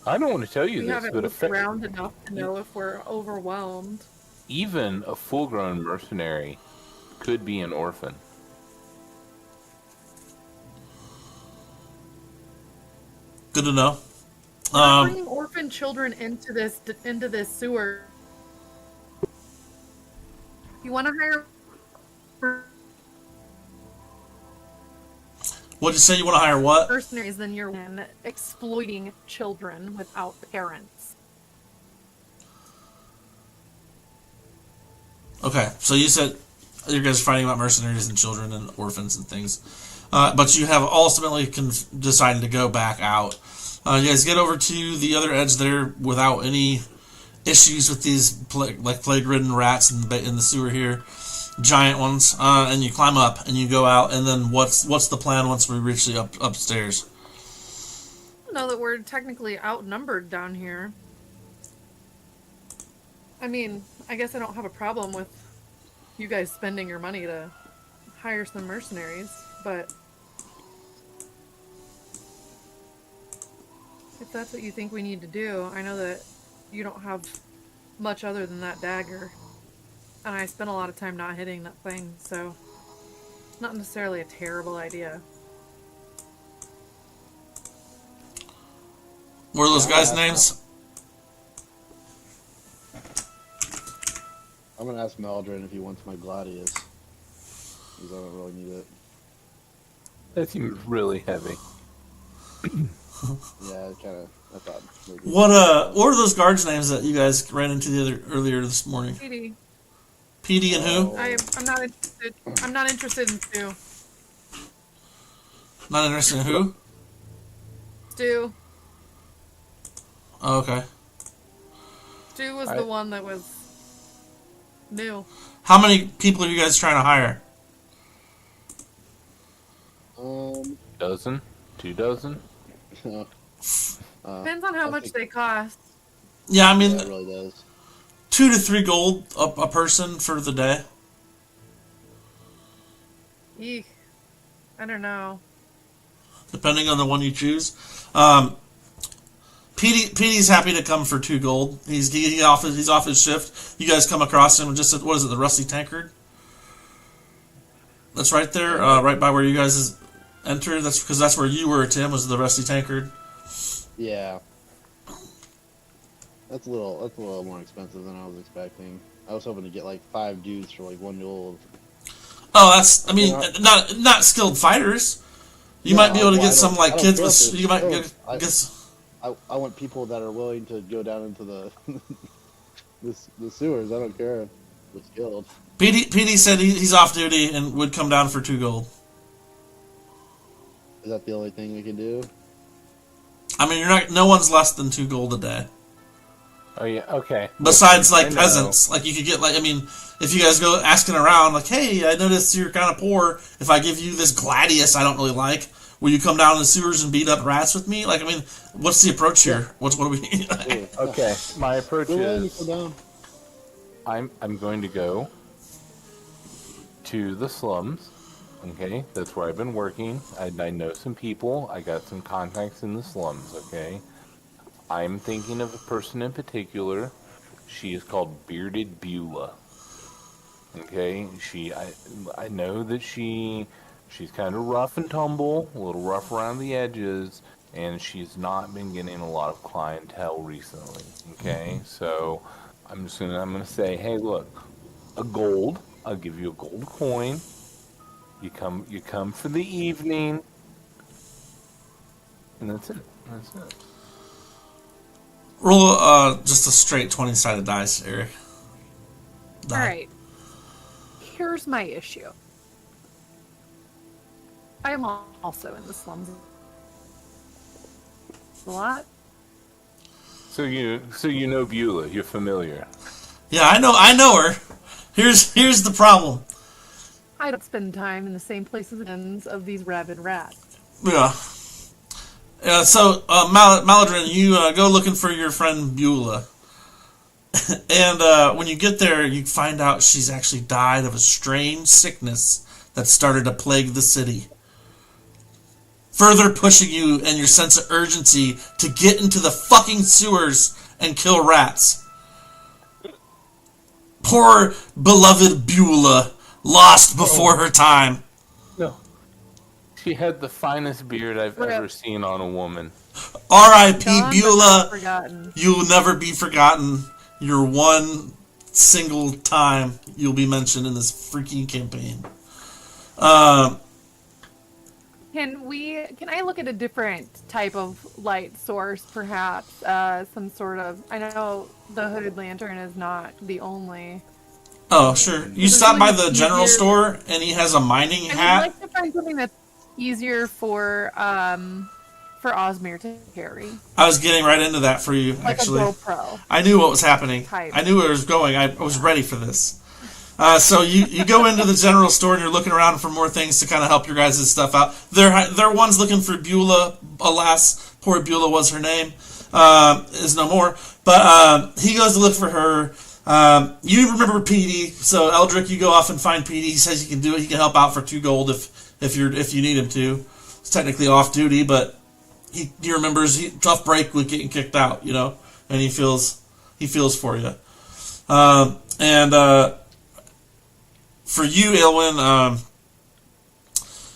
I don't want to tell you we this, haven't but looked around enough to know if we're overwhelmed. even a full-grown mercenary could be an orphan. Good to know. We're not bringing orphan children into this sewer. You want to hire? What'd you say? You want to hire what? Mercenaries, then you're exploiting children without parents. Okay, so you said you guys are fighting about mercenaries and children and orphans and things, but you have ultimately decided to go back out. You guys get over to the other edge there without any issues with these plague-ridden rats in the sewer here, giant ones, and you climb up and you go out. And then what's the plan once we reach the upstairs? I don't know that we're technically outnumbered down here. I mean, I guess I don't have a problem with you guys spending your money to hire some mercenaries, but if that's what you think we need to do, I know that you don't have much other than that dagger, and I spent a lot of time not hitting that thing, so it's not necessarily a terrible idea. What are those guys' names? I'm gonna ask Maldron if he wants my Gladius. Because I don't really need it. That seems really heavy. Yeah, I thought maybe. What are those guards' names that you guys ran into earlier this morning? Petey, PD and who? I'm not interested. I'm not interested in Stu. Not interested in who? Stu. Oh, okay. Stu was the one that was new. How many people are you guys trying to hire? Dozen? 2 dozen? Depends on how much think- they cost. Yeah, I mean, Yeah, it really does. 2 to 3 gold a person for the day. Eek. I don't know. Depending on the one you choose. PD's happy to come for 2 gold. He's off his shift. You guys come across him and just said, what is it, the Rusty Tankard? That's right there, right by where you guys entered. That's because that's where you were, Tim, was the Rusty Tankard. Yeah. That's a little more expensive than I was expecting. I was hoping to get like 5 dudes for like 1 gold. Oh, that's, I mean, not skilled fighters. You might be able to get some like kids with, you might get I want people that are willing to go down into the the sewers. I don't care if they're skilled. PD said he's off duty and would come down for 2 gold. Is that the only thing we can do? I mean, no one's less than 2 gold a day. Oh yeah, okay. Besides, I like, know. peasants. Like, you could get, like, I mean, if you guys go asking around, like, hey, I noticed you're kind of poor. If I give you this Gladius I don't really like, will you come down in the sewers and beat up rats with me? Like, I mean, what's the approach here? What do we... Ooh, Okay, my approach Go in, is go down. I'm going to go to the slums. Okay, that's where I've been working. I know some people. I got some contacts in the slums. Okay, I'm thinking of a person in particular. She is called Bearded Beulah. Okay, I know that she's kind of rough and tumble, a little rough around the edges, and she's not been getting a lot of clientele recently. Okay, so I'm gonna say, hey, look, a gold. I'll give you a gold coin. You come for the evening, and that's it. That's it. Roll just a straight 20-sided dice, Eric. Die. Alright. Here's my issue. I am also in the slums a lot. So you know Beulah. You're familiar. Yeah, I know her. Here's the problem. I don't spend time in the same places of these rabid rats. Yeah. So, Maladrin, you go looking for your friend Beulah. And when you get there, you find out she's actually died of a strange sickness that started to plague the city. Further pushing you and your sense of urgency to get into the fucking sewers and kill rats. Poor beloved Beulah, lost before her time. No. She had the finest beard I've Rip. ever seen on a woman. R.I.P. Gone, but Beulah. not forgotten. You'll never be forgotten. You're one single time you'll be mentioned in this freaking campaign. Can I look at a different type of light source, perhaps? Some sort of... I know the hooded lantern is not the only... Oh, sure. You stop by the general store, and he has a mining I'd hat. like to find something that's easier for Osmir to carry. I was getting right into that for you, Like actually. a GoPro. I knew what was happening. Type. I knew where it was going. I was ready for this. So you go into the general store and you're looking around for more things to kind of help your guys' stuff out. There one's looking for Beulah. Alas, poor Beulah was her name. Is no more. But he goes to look for her. You remember Petey, so Eldrick, you go off and find Petey. He says he can do it. He can help out for 2 gold if you need him to. It's technically off duty, but he remembers tough break with getting kicked out, and he feels for you. For you, Aylwin,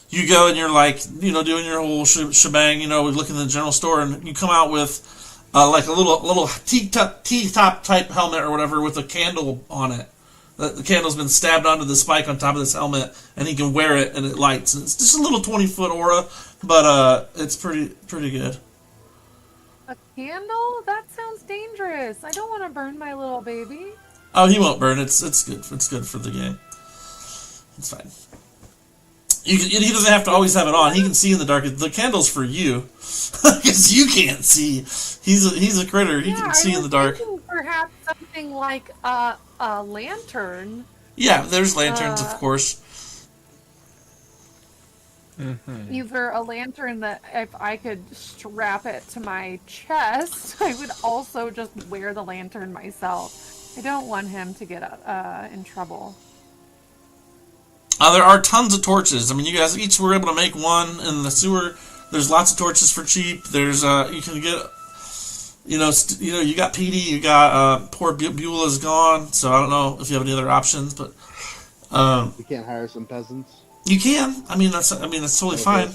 you go and you're like, doing your whole shebang, looking in the general store, and you come out with like a little T-top type helmet or whatever with a candle on it. The candle's been stabbed onto the spike on top of this helmet, and he can wear it, and it lights. And it's just a little 20-foot aura, but it's pretty good. A candle? That sounds dangerous. I don't want to burn my little baby. Oh, he won't burn. It's good. It's good for the game. It's fine. He doesn't have to always have it on. He can see in the dark. The candle's for you, because you can't see. He's a critter. He can see in the dark. Perhaps something like a lantern. Yeah, there's lanterns, of course. Mm-hmm. Either a lantern that if I could strap it to my chest, I would also just wear the lantern myself. I don't want him to get in trouble. There are tons of torches. I mean, you guys each were able to make one in the sewer. There's lots of torches for cheap. There's you can get, you got Petey. You got poor Beulah's gone. So I don't know if you have any other options, but You can't hire some peasants. you can. I mean, that's totally fine.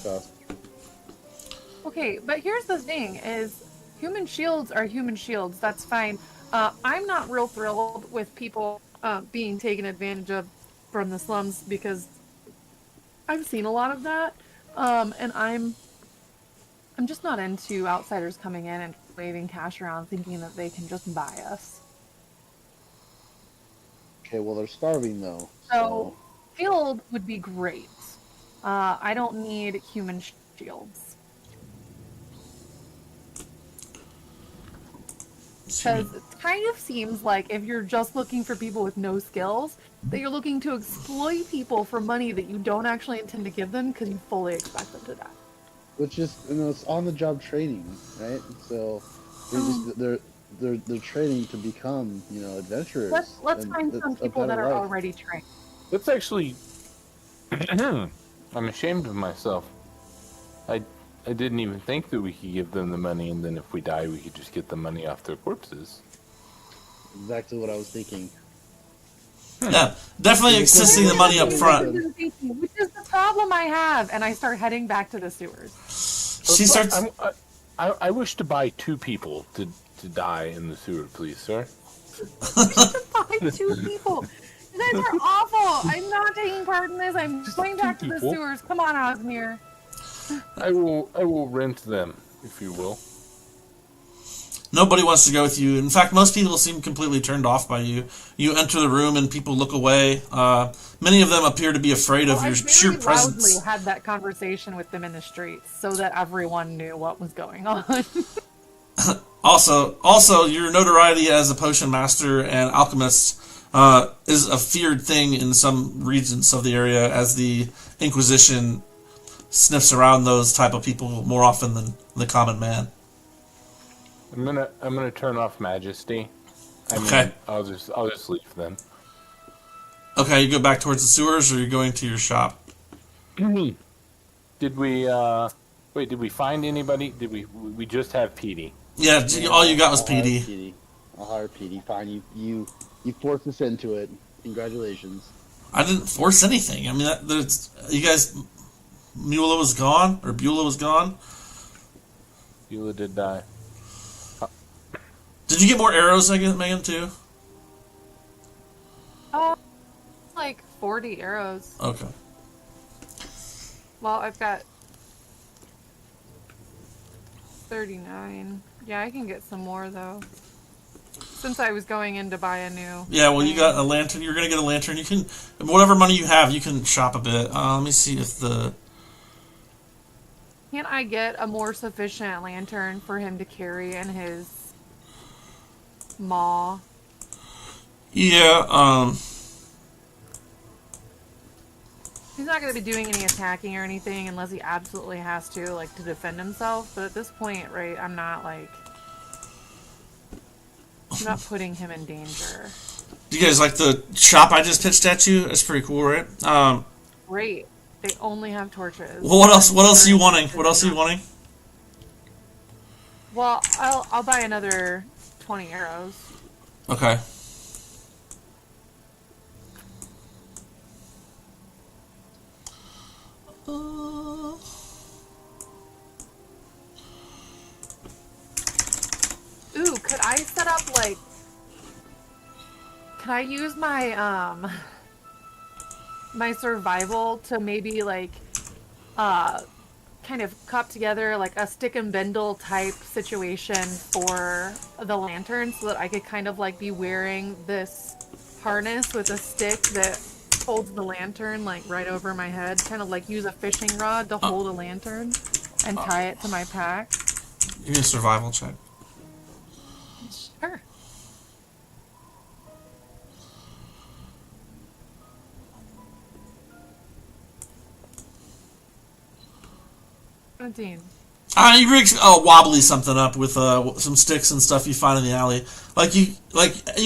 Okay, but here's the thing: is human shields are human shields. That's fine. I'm not real thrilled with people being taken advantage of from the slums because I've seen a lot of that, and I'm just not into outsiders coming in and waving cash around thinking that they can just buy us. Okay, well they're starving though. So, shield would be great. I don't need human shields. Because it kind of seems like if you're just looking for people with no skills, that you're looking to exploit people for money that you don't actually intend to give them because you fully expect them to die. Which is, it's on-the-job training, right? So they're training to become, adventurers. Let's and find some a people that better are life. already trained. That's actually... I'm ashamed of myself. I didn't even think that we could give them the money, and then if we die, we could just get the money off their corpses. Exactly what I was thinking. Yeah, definitely assisting the money up front. Which is the problem I have, and I start heading back to the sewers. She starts. I wish to buy 2 people to die in the sewer, please, sir. Buy 2 people. You guys are awful. I'm not taking part in this. I'm going back to the people. sewers. Come on, Osmir. I will rent them, if you will. Nobody wants to go with you. In fact, most people seem completely turned off by you. You enter the room and people look away. Many of them appear to be afraid of your sheer presence. I loudly had that conversation with them in the streets so that everyone knew what was going on. Also, your notoriety as a potion master and alchemist is a feared thing in some regions of the area, as the Inquisition sniffs around those type of people more often than the common man. I'm gonna turn off Majesty. Okay. I'll just leave them. Okay, you go back towards the sewers, or you're going to your shop? Did we wait? Did we find anybody? Did we just have Petey? Yeah, all you got was I'll hire PD. PD. I'll hire PD. Fine, you forced us into it. Congratulations. I didn't force anything. I mean, you guys, Beulah was gone. Beulah did die. Did you get more arrows, Megan, too? Like 40 arrows. Okay. Well, I've got 39. Yeah, I can get some more though. Since I was going in to buy a new. Yeah, well, you got a lantern. You're gonna get a lantern. You can, whatever money you have, you can shop a bit. Let me see if the. Can't I get a more sufficient lantern for him to carry in his maw? Yeah. He's not going to be doing any attacking or anything unless he absolutely has to, like, to defend himself. But at this point, right, I'm not putting him in danger. Do you guys like the shop I just pitched at you? That's pretty cool, right? Great. They only have torches. Well, what else? What else are you wanting? What else are you wanting? Well, I'll buy another 20 arrows. Okay. Ooh, could I set up, like... Can I use my, my survival to maybe, like, kind of cup together, like, a stick and bindle type situation for the lantern so that I could kind of, like, be wearing this harness with a stick that holds the lantern, like, right over my head? Kind of, like, use a fishing rod to hold a lantern and tie it to my pack? Give me a survival check. Sure. You rig wobbly something up with some sticks and stuff you find in the alley. You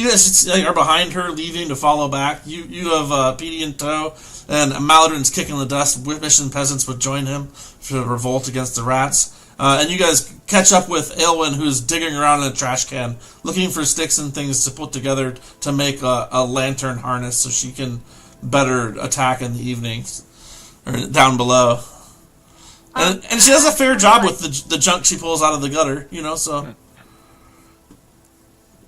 guys are behind her, leaving to follow back. You have Petey in tow, and Maladrin's kicking the dust. Mission peasants would join him to revolt against the rats. And you guys catch up with Aylwin, who's digging around in a trash can, looking for sticks and things to put together to make a lantern harness so she can better attack in the evenings, or down below. And she does a fair job with the junk she pulls out of the gutter, so...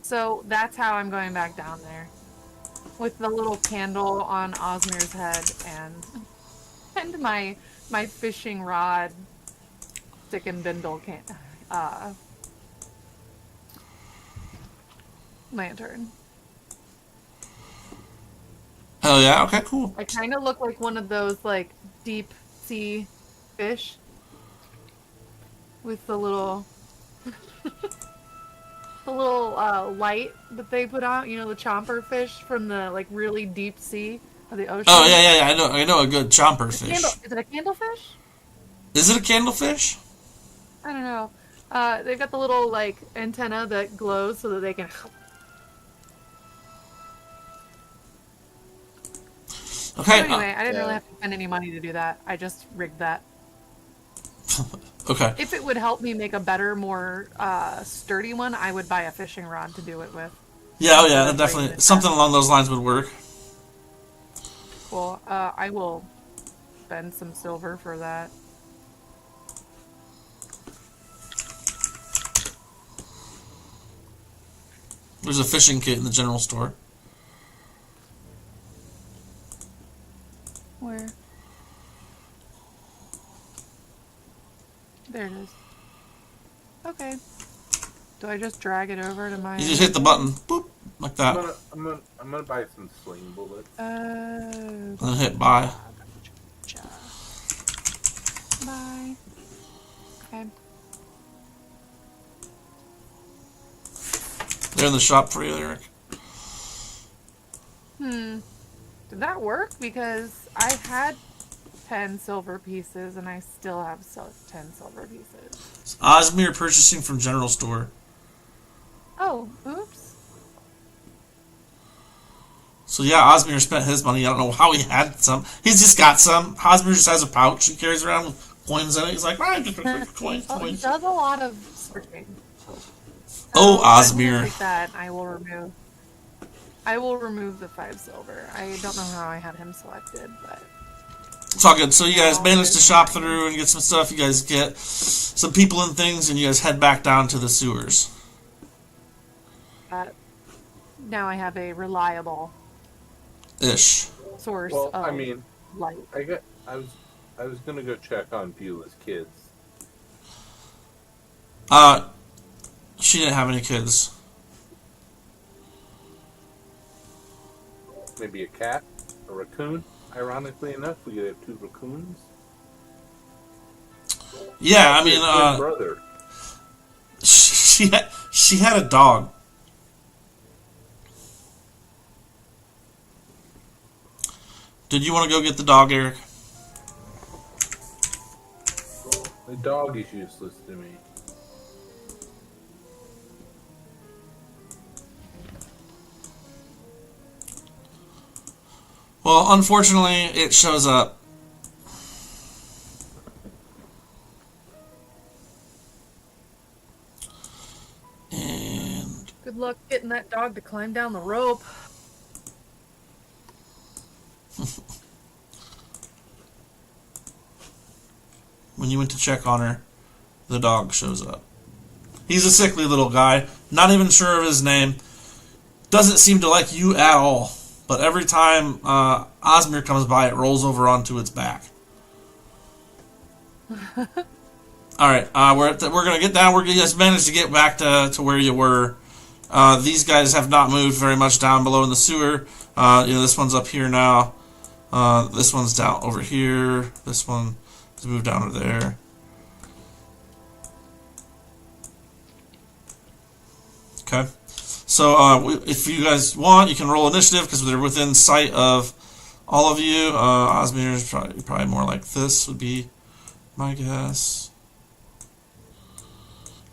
So that's how I'm going back down there. With the little candle on Osmir's head and my fishing rod stick and bindle lantern. Oh yeah, okay, cool. I kind of look like one of those, like, deep sea fish with the little light that they put out, the chomper fish from the, like, really deep sea of the ocean. Oh yeah, I know a good chomper fish. Is it a candlefish? Is it a candlefish? I don't know. They've got the little, like, antenna that glows so that they can... Okay. Anyway, I didn't really have to spend any money to do that. I just rigged that. Okay. If it would help me make a better, more sturdy one, I would buy a fishing rod to do it with. Yeah, definitely. Something along those lines would work. Well, I will spend some silver for that. There's a fishing kit in the general store. Where? There it is. Okay. Do I just drag it over to my... You just hit the button, boop, like that. I'm gonna buy some sling bullets. And hit buy. Bye. Okay. They're in the shop for you, Eric. Did that work? Because I had 10 silver pieces and I still have 10 silver pieces. Osmir purchasing from general store. Oh, oops. So yeah, Osmir spent his money. I don't know how he had some. He's just got some. Osmir just has a pouch he carries around with coins in it. He's like, I just coins, Well, he coins. does a lot of searching. Oh, I'm gonna Osmir. take that. I will remove the 5 silver. I don't know how I had him selected, but It's all good. So you guys managed to shop through and get some stuff. You guys get some people and things, and you guys head back down to the sewers. now I have a reliable Ish. source Well, of I mean, light. I was gonna go check on Beulah's kids. She didn't have any kids. Maybe a cat, a raccoon. Ironically enough, we could have 2 raccoons. Yeah, I Twin mean, brother. she had a dog. Did you want to go get the dog, Eric? The dog is useless to me. Well, unfortunately, it shows up. And Good luck getting that dog to climb down the rope. when you went to check on her, the dog shows up. He's a sickly little guy, not even sure of his name. Doesn't seem to like you at all. But every time Osmir comes by, it rolls over onto its back. All right, we're gonna get down. You guys managed to get back to where you were. These guys have not moved very much down below in the sewer. This one's up here now. This one's down over here. This one has moved down to there. Okay. So if you guys want, you can roll initiative because they're within sight of all of you. Osmir is probably more like this would be my guess.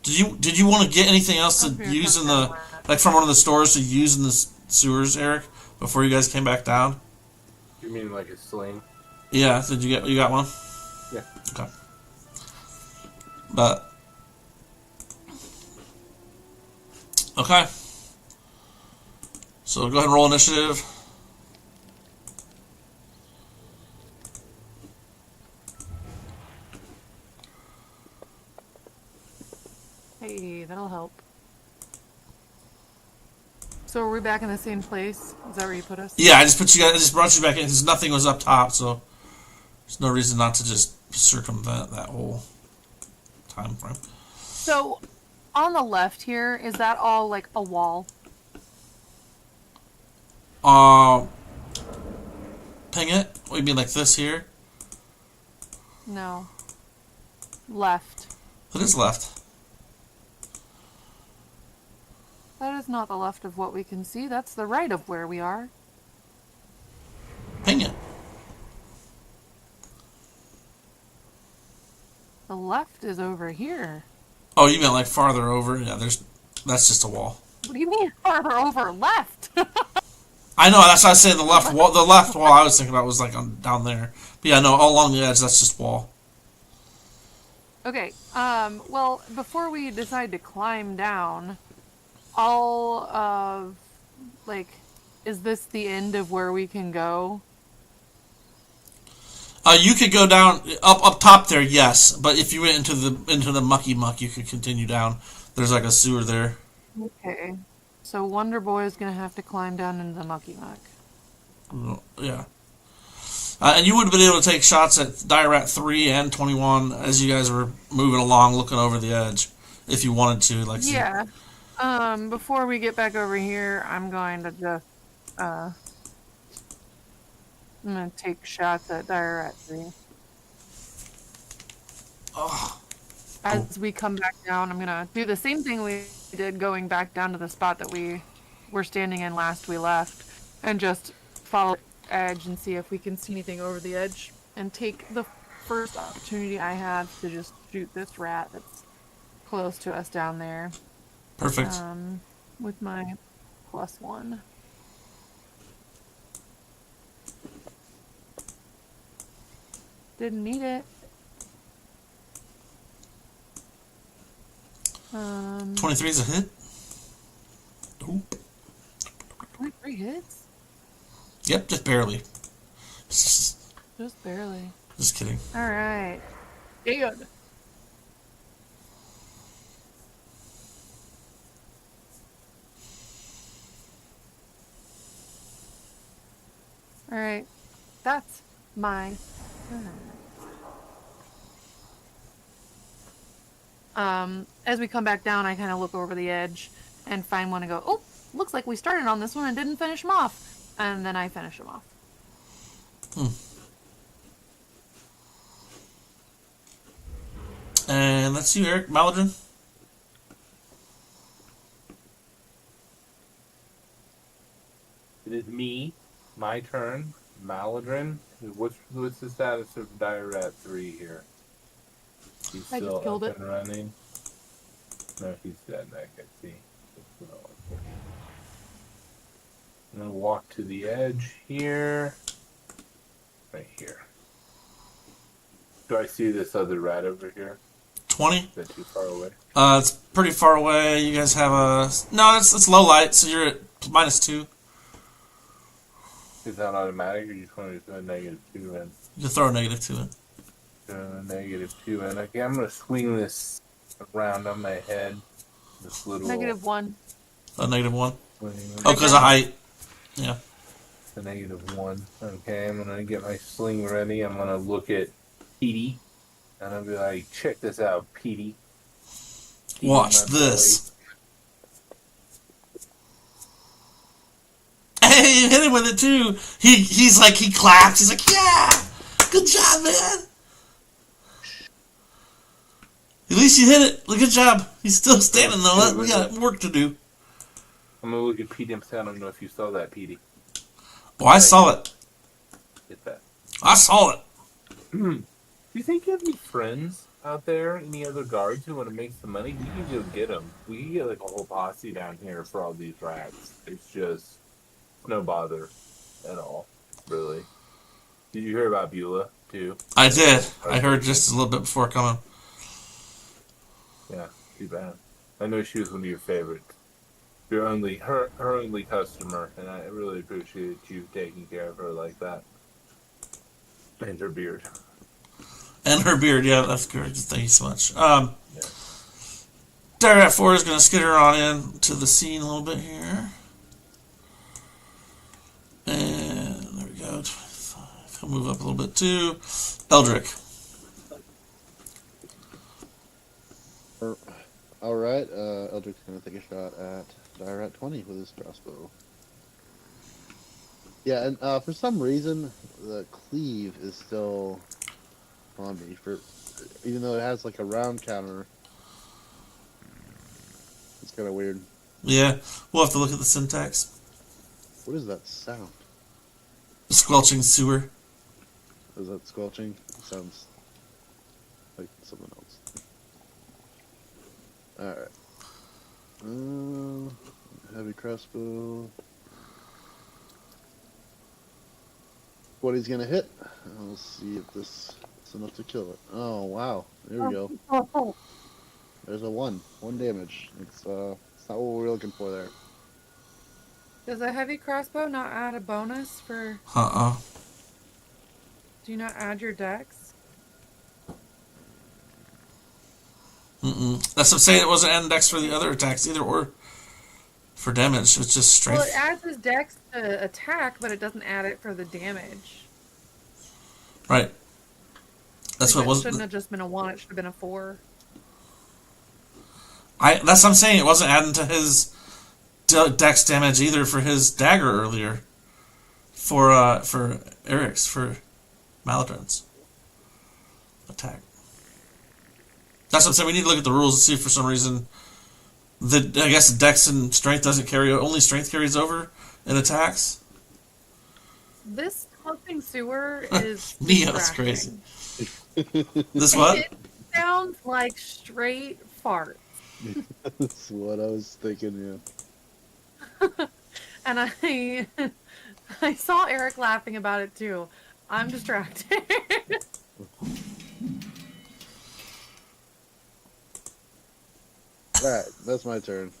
Did you want to get anything else to use in the from one of the stores to use in the sewers, Eric, before you guys came back down? You mean like a sling? Yeah. Did you got one? Yeah. Okay. But okay. So go ahead and roll initiative. Hey, that'll help. So are we back in the same place? Is that where you put us? Yeah, I just brought you back in because nothing was up top, so there's no reason not to just circumvent that whole time frame. So, on the left here, is that all like a wall? Ping it? What, you mean like this here? No. Left. It is left. That is not the left of what we can see. That's the right of where we are. Ping it. The left is over here. Oh, you meant like farther over? Yeah, that's just a wall. What do you mean farther over left? I know, that's why I say the left wall. The left wall I was thinking about was like down there. But yeah, no, all along the edge, that's just wall. Okay, well, before we decide to climb down, is this the end of where we can go? You could go down up top there, yes. But if you went into the mucky muck, you could continue down. There's like a sewer there. Okay. So Wonder Boy is gonna have to climb down into the mucky muck. Yeah. And you would have been able to take shots at Dirat 3 and 21 as you guys were moving along, looking over the edge, if you wanted to. Yeah. Before we get back over here, I'm going to just, I'm going to take shots at Dirat 3. Oh. As we come back down, I'm going to do the same thing we did going back down to the spot that we were standing in last we left. and just follow the edge and see if we can see anything over the edge, and take the first opportunity I have to just shoot this rat that's close to us down there. Perfect. With my +1. Didn't need it. 23 is a hit. Nope. 23 hits? Yep, just barely. Just Just barely. kidding. Alright. Good. Alright. That's my turn. As we come back down, I kind of look over the edge and find one and go, oh, looks like we started on this one and didn't finish him off. And then I finish him off. And that's you, Eric. Maladrin. It is me, my turn, Maladrin. What's the status of Dire Rat 3 here? He's I still just killed up it. and running. No, he's dead. I can see. I'm gonna walk to the edge here. Right here. Do I see this other rat over here? 20. Is that too far away? It's pretty far away. You guys have a... No, it's low light, so you're at -2. Is that automatic, or you just want to do a -2 in? You can throw a -2 in. -2 in. Okay, I'm gonna swing this around on my head. This little -1. A -1. swing. Oh, because of height. Yeah. The -1. Okay, I'm gonna get my sling ready. I'm gonna look at Petey, and I'll be like, "Check this out, Petey. Watch this." Hey, you hit him with it too. He's like, he claps. He's like, yeah, good job, man. At least you hit it. Good job. He's still standing though. We got work to do. I'm gonna look at Petey and say, I don't know if you saw that, Petey. Oh, I saw it. Get that. I saw it. Do you think you have any friends out there? Any other guards who want to make some money? We can go get them. We can get like a whole posse down here for all these rats. It's just no bother at all, really. Did you hear about Beulah too? I did. I heard just a little bit before coming. Yeah, too bad. I know she was one of your favorites. You're only her only customer, and I really appreciate you taking care of her like that. And her beard. And her beard, yeah, that's good. Thank you so much. Dire Rat 4 is going to skitter on in to the scene a little bit here. And there we go. 25. He'll move up a little bit too. Eldrick. Alright, Eldrick's gonna take a shot at Dire Rat 20 with his crossbow. Yeah, and for some reason, the cleave is still on me, even though it has like a round counter. It's kind of weird. Yeah, we'll have to look at the syntax. What is that sound? Squelching sewer. Is that squelching? It sounds like something else. Alright. Heavy crossbow. What he's gonna hit. Let's see if this is enough to kill it. Oh, wow. There we go. There's a 1. 1 damage. It's not what we were looking for there. Does a heavy crossbow not add a bonus for... Do you not add your dex? That's what I'm saying. It wasn't adding dex for the other attacks either, or for damage. It's just strength. Well, it adds his dex to attack, but it doesn't add it for the damage. Right. That's what it It was. shouldn't have just been a 1, it should have been a 4. That's what I'm saying. It wasn't adding to his dex damage either for his dagger earlier. For Eric's, for Maladrin's attack. That's what I'm saying. We need to look at the rules and see if for some reason I guess dex and strength doesn't carry, only strength carries over in attacks. This pumping sewer is Neo's distracting. crazy. This what? It sounds like straight fart. That's what I was thinking, And I saw Eric laughing about it too. I'm distracted. Alright, that's my turn.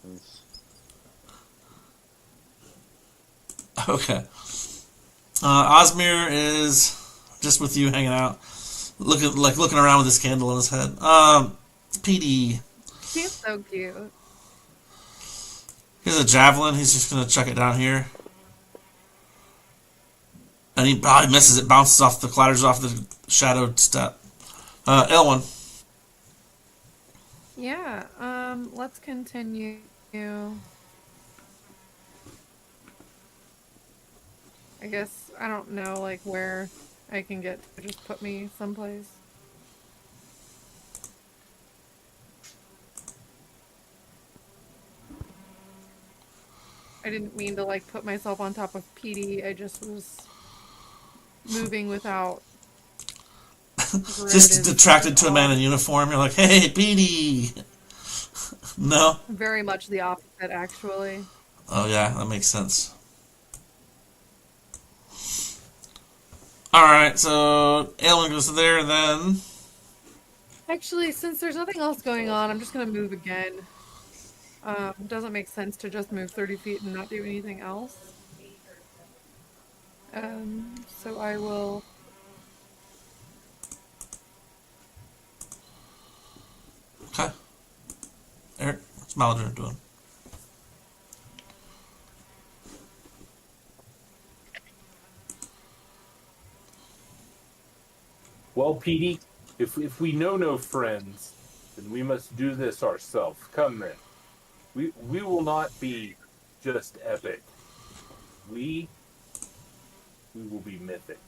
Okay. Osmir is just with you, hanging out, looking around with his candle in his head. PD. He's so cute. Here's a javelin. He's just gonna chuck it down here, and he probably misses it. Bounces off the clatters off the shadowed step. Elwyn. Yeah. Let's continue. I guess I don't know like where I can get to just put me someplace. I didn't mean to like put myself on top of PD. I just was moving without Just detracted to a man in uniform. You're like, hey, PD. No. Very much the opposite, actually. Oh yeah, that makes sense. Alright, so Aelin goes to there, and then... Actually, since there's nothing else going on, I'm just gonna move again. Doesn't make sense to just move 30 feet and not do anything else. So I will... Okay. Eric, what's Maladrin doing? Well, Petey, if we know no friends, then we must do this ourselves. Come then. We will not be just epic. We will be mythic.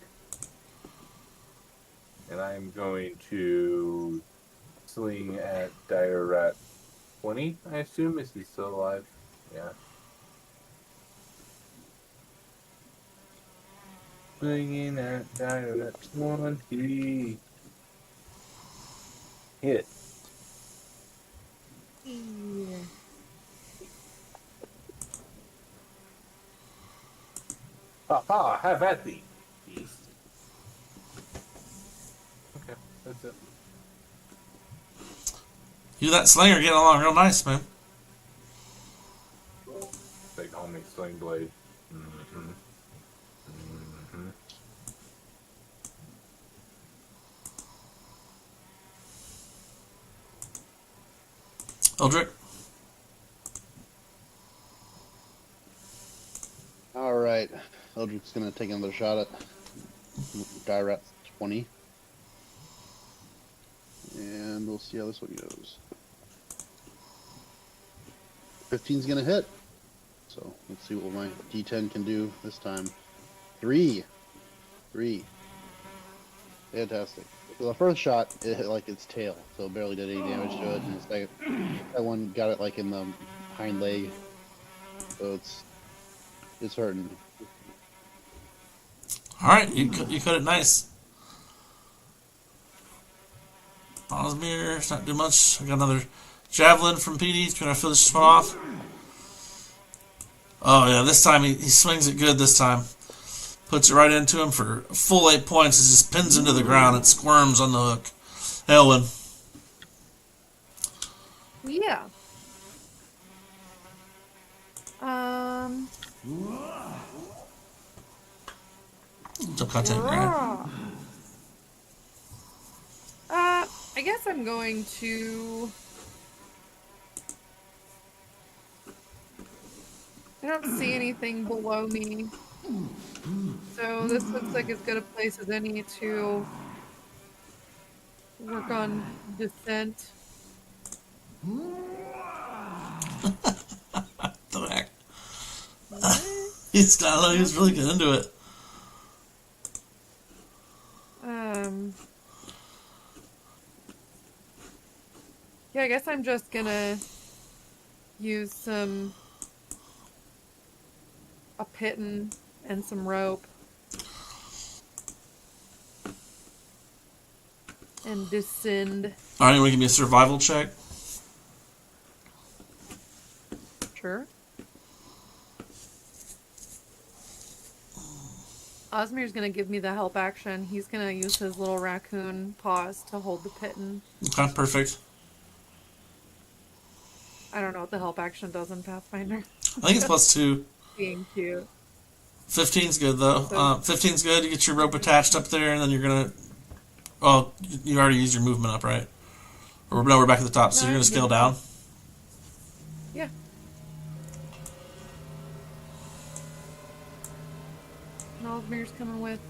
And I am going to sling at Dire Rat 20, I assume. Is he still alive? Yeah. Swinging at Dire Rat 20. Hit. Yeah. Ha ha! Have at thee, beast. Okay, that's it. You that slinger getting along real nice, man. They call me Sling Blade. Mm-hmm. Mm-hmm. Eldrick? Alright. Eldrick's gonna take another shot at Direct 20. And we'll see how this one goes. 15's gonna hit. So let's see what my D10 can do this time. 3. Fantastic. So the first shot, it hit like its tail, so it barely did any damage to it. And the second, that one got it like in the hind leg, so it's hurting. Alright, you cut it nice. Osmir, not do much. I got another javelin from PD. Trying to finish this one off. Oh yeah, this time he swings it good this time. Puts it right into him for a full 8 points. It just pins into the ground. It squirms on the hook. Elwyn. Yeah. Jump content, right? I guess I'm going to... I don't see anything below me. So this looks like as good a place as any to work on descent. The heck? He's, I don't know, he was really getting into it. Yeah, I guess I'm just gonna use a piton and some rope and descend. Alright, you want to give me a survival check? Sure. Osmir's gonna give me the help action. He's gonna use his little raccoon paws to hold the pitten. Okay, perfect. I don't know what the help action does in Pathfinder. I think it's +2. Being cute. 15's good, though. 15's good. You get your rope attached up there, and then you're going to... Oh, you already used your movement up, right? Or no, we're back at the top, so No, you're going to yeah. scale down? Yeah. And Osmir's coming with.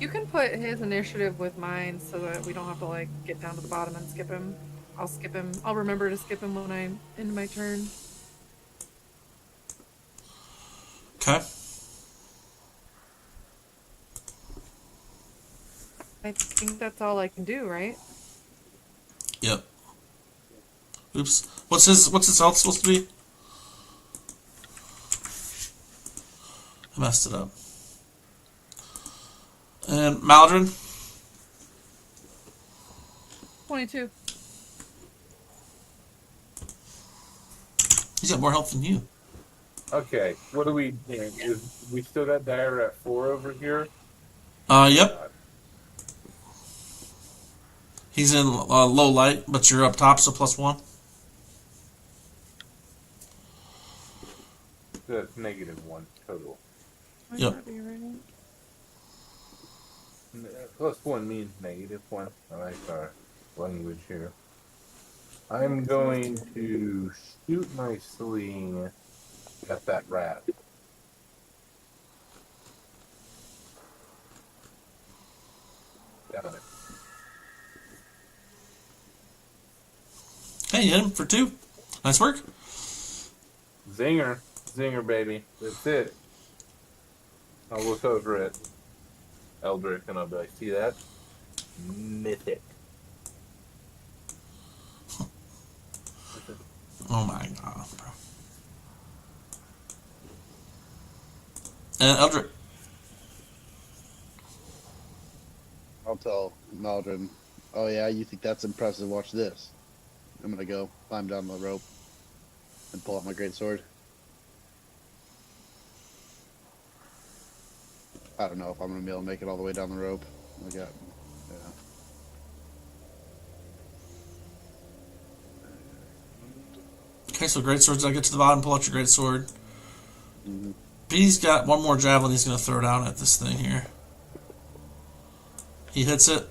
You can put his initiative with mine so that we don't have to, like, get down to the bottom and skip him. I'll skip him. I'll remember to skip him when I end my turn. Okay. I think that's all I can do, right? Yep. Oops. What's his health supposed to be? I messed it up. And Maldron? 22. He's got more health than you. Okay, what are we doing? We still got Dyer at 4 over here? Yep. He's in low light, but you're up top, so +1. That's -1 total. Might Yep. not be right. +1 means -1. I like our language here. I'm going to shoot my sling at that rat. Got it. Hey, you hit him for 2. Nice work. Zinger. Zinger, baby. That's it. I'll look over at Eldrick and I'll be like, see that? Mythic. Oh my god, bro. And Eldrick. I'll tell Maldron, oh yeah, you think that's impressive, watch this. I'm gonna go climb down the rope and pull out my greatsword. I don't know if I'm gonna be able to make it all the way down the rope. I got, yeah. Okay, so great swords. I get to the bottom, pull out your great sword. Mm-hmm. B's got one more javelin he's going to throw down at this thing here. He hits it.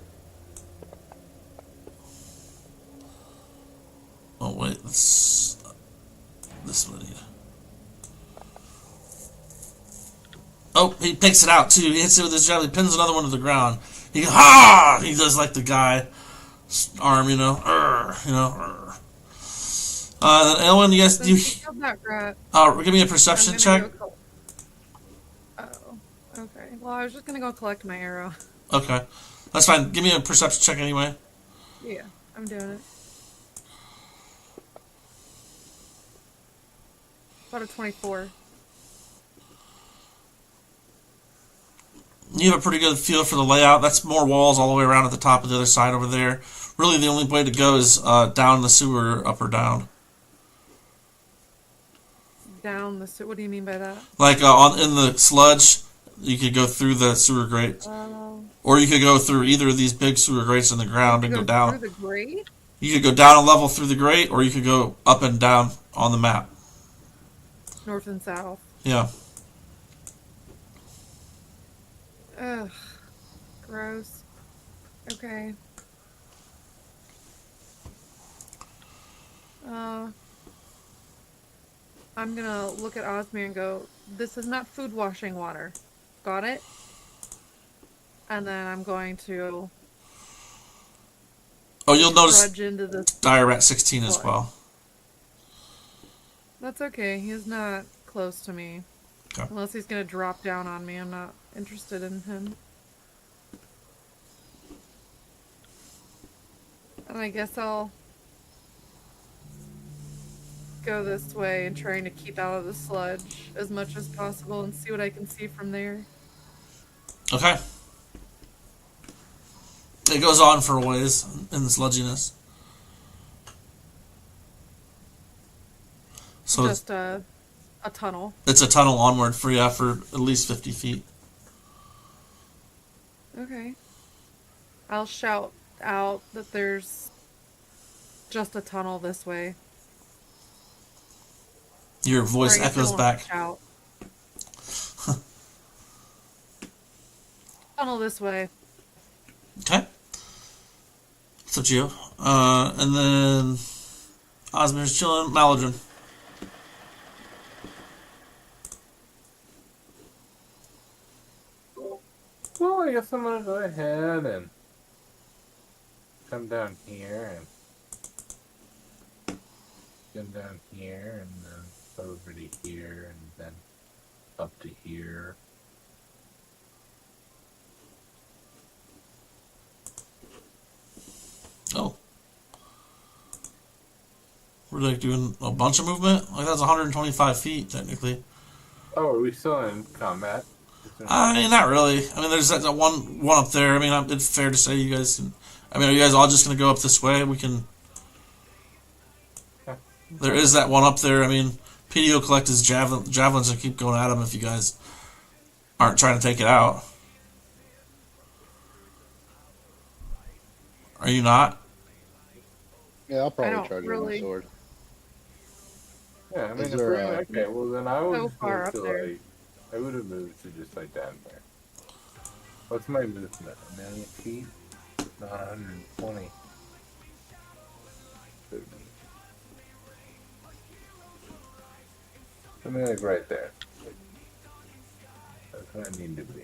Oh, wait. This is what I need. Oh, he picks it out, too. He hits it with his javelin. He pins another one to the ground. He goes, ha! He does like the guy arm, you know. Then Elwyn, you guys, So do you... she killed that rat. give me a perception I'm check. gonna go oh, okay. Well, I was just gonna go collect my arrow. Okay. That's fine. Give me a perception check anyway. Yeah, I'm doing it. About a 24. You have a pretty good feel for the layout. That's more walls all the way around at the top of the other side over there. Really, the only way to go is down the sewer, up or down. Down the what do you mean by that? Like in the sludge, you could go through the sewer grate. Or you could go through either of these big sewer grates in the ground and go down. Through the grate? You could go down a level through the grate, or you could go up and down on the map. North and south. Yeah. Ugh. Gross. Okay. I'm gonna look at Osmir and go, this is not food washing water. Got it? And then I'm going to Oh, you'll notice trudge into this. Dire at 16 as well. That's okay. He's not close to me. Okay. Unless he's gonna drop down on me. I'm not interested in him. And I guess I'll go this way and trying to keep out of the sludge as much as possible and see what I can see from there. Okay. it goes on for a ways in the sludginess. So Just a tunnel. it's a tunnel onward for at least 50 feet. Okay. I'll shout out that there's just a tunnel this way. Your voice Or I guess I echoes won't back. shout. Tunnel this way. Okay. So Geo. And then Osmir's chilling. Maladrin. Well, I guess I'm gonna go ahead and come down here and come down here and then over to here and then up to here. Oh. We're like doing a bunch of movement? Like that's 125 feet technically. Oh, are we still in combat? I mean, not really. I mean, there's that one up there. I mean, it's fair to say you guys can. I mean, are you guys all just going to go up this way? We can. There is that one up there. I mean, PD will collect his javelins and keep going at him if you guys aren't trying to take it out. Are you not? Yeah, I'll I probably don't try to get really- my sword. Yeah, I mean, Is if there, we're okay, well then I would So just far move up to there. like, I would have moved to just like down there. What's my movement? A million feet? Not 120. 30. Something like right there. That's what I need to be.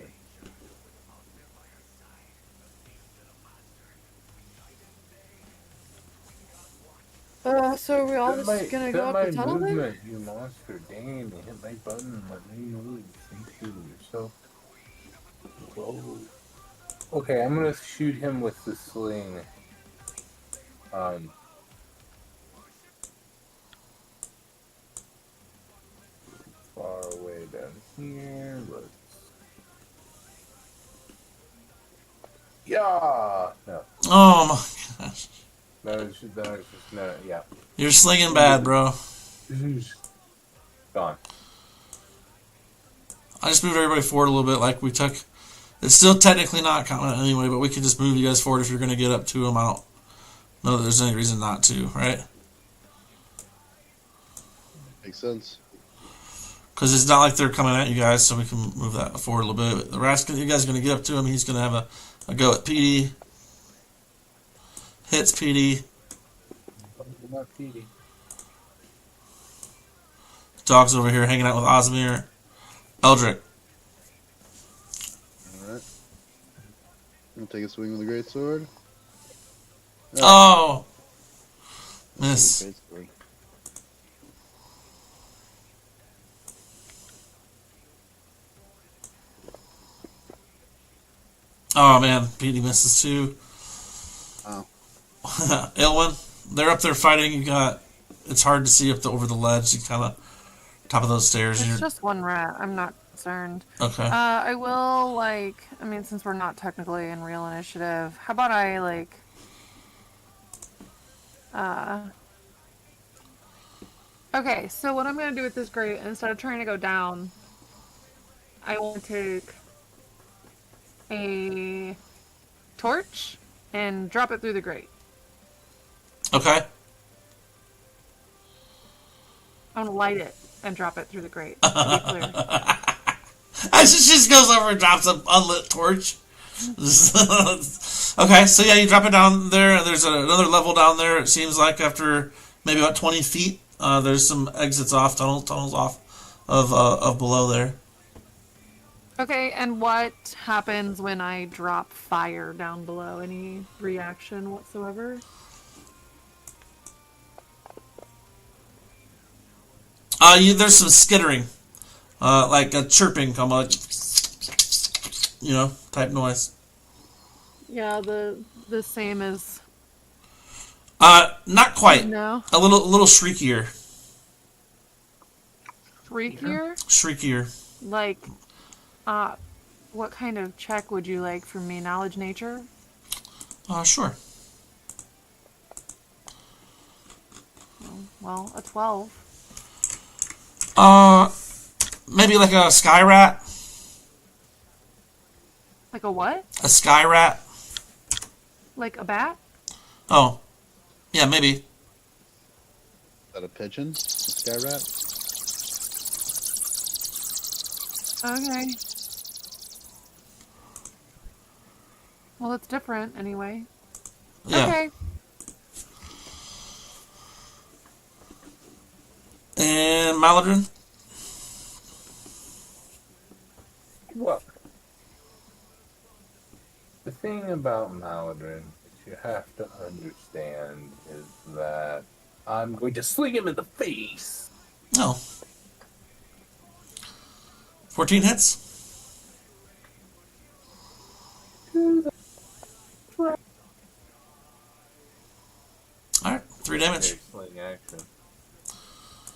So are we all Set just gonna go up the tunnel then? movement, you monster. Dang, hit my button and let me move. Thank you. You're so slow. Okay, I'm gonna shoot him with the sling. Far away down here. Let's. Yeah. No. Oh my gosh. That was just no. Yeah. You're slinging bad, bro. Gone. I just moved everybody forward a little bit like we took. It's still technically not combat anyway, but we could just move you guys forward if you're going to get up to them. I don't know that there's any reason not to, right? Makes sense. Because it's not like they're coming at you guys, so we can move that forward a little bit. But the rest, you guys are going to get up to him. He's going to have a go at PD. Hits PD. Not feeding. Dog's over here hanging out with Osmir. Eldrick. Alright. I'm gonna take a swing with the great sword. Oh! Miss. Great sword. Oh man, PD misses too. Oh. Ilwyn, they're up there fighting. You got. It's hard to see up over the ledge. You kind of top of those stairs. It's just one rat. I'm not concerned. Okay. I will, I mean, since we're not technically in real initiative, how about I, okay, so what I'm going to do with this grate, instead of trying to go down, I will take a torch and drop it through the grate. Okay. I'm going to light it and drop it through the grate, to be clear. She just goes over and drops an unlit torch. Okay, so yeah, you drop it down there. There's another level down there. It seems like after maybe about 20 feet, there's some exits off, tunnels off of below there. Okay, and what happens when I drop fire down below? Any reaction whatsoever? There's some skittering, like a chirping, come like, type noise. Yeah, the same as Not quite. no. A little shriekier. Freakier? Shriekier. Like, what kind of check would you like from me? Knowledge nature? Sure. Well, a 12. Maybe like a sky rat. Like a what? A sky rat. Like a bat? Oh, yeah, maybe. Is that a pigeon? A sky rat? Okay. Well, it's different anyway. Yeah. Okay. And Maladrin. Well, the thing about Maladrin that you have to understand is that I'm going to sling him in the face. No. 14 hits. All right, 3 damage. Okay, sling action.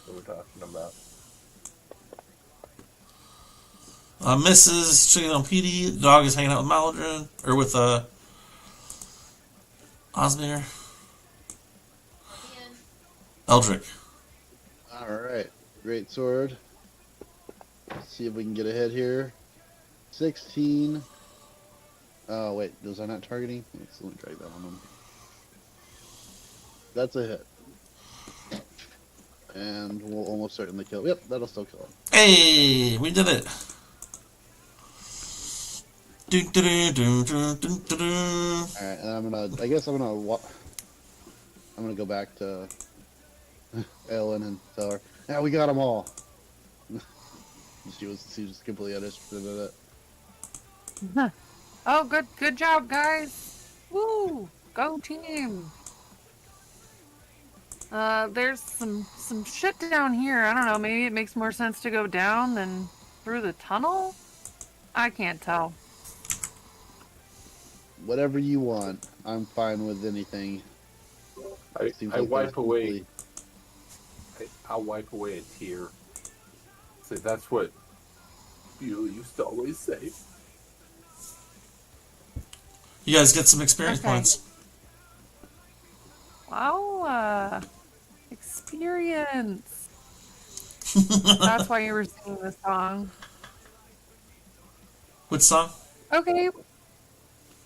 What we're talking about. Misses, checking on PD. The dog is hanging out with Maladrin, or with Osmir. Eldrick. Alright. Great sword. Let's see if we can get ahead here. 16. Oh, wait. Was I not targeting? Let's let me drag that on him. That's a hit. And we'll almost certainly kill. Yep, that'll still kill him. Hey, we did it. Alright, and I'm gonna go back to Ellen and tell her, yeah, we got them all. She was completely uninterested in it. Oh, good job, guys. Woo! Go team. There's some shit down here. I don't know, maybe it makes more sense to go down than through the tunnel? I can't tell. Whatever you want, I'm fine with anything. I Seems wipe away. completely- I'll wipe away a tear. So that's what you used to always say. You guys get some experience Okay. points. Wow, experience. That's why you were singing this song. Which song? Okay.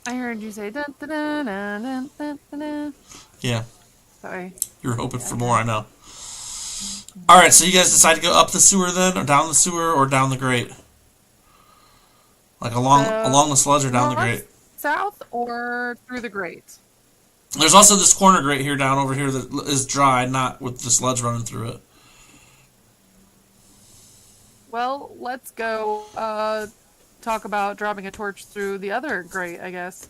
I heard you say dun dun dun dun dun dun dun dun. Yeah, Sorry. you were hoping for more, I know. Alright, so you guys decide to go up the sewer then, or down the sewer, or down the grate? Like along the sludge or down the grate? South or through the grate? There's also this corner grate here down over here that is dry, not with the sludge running through it. Well, let's go talk about dropping a torch through the other grate, I guess.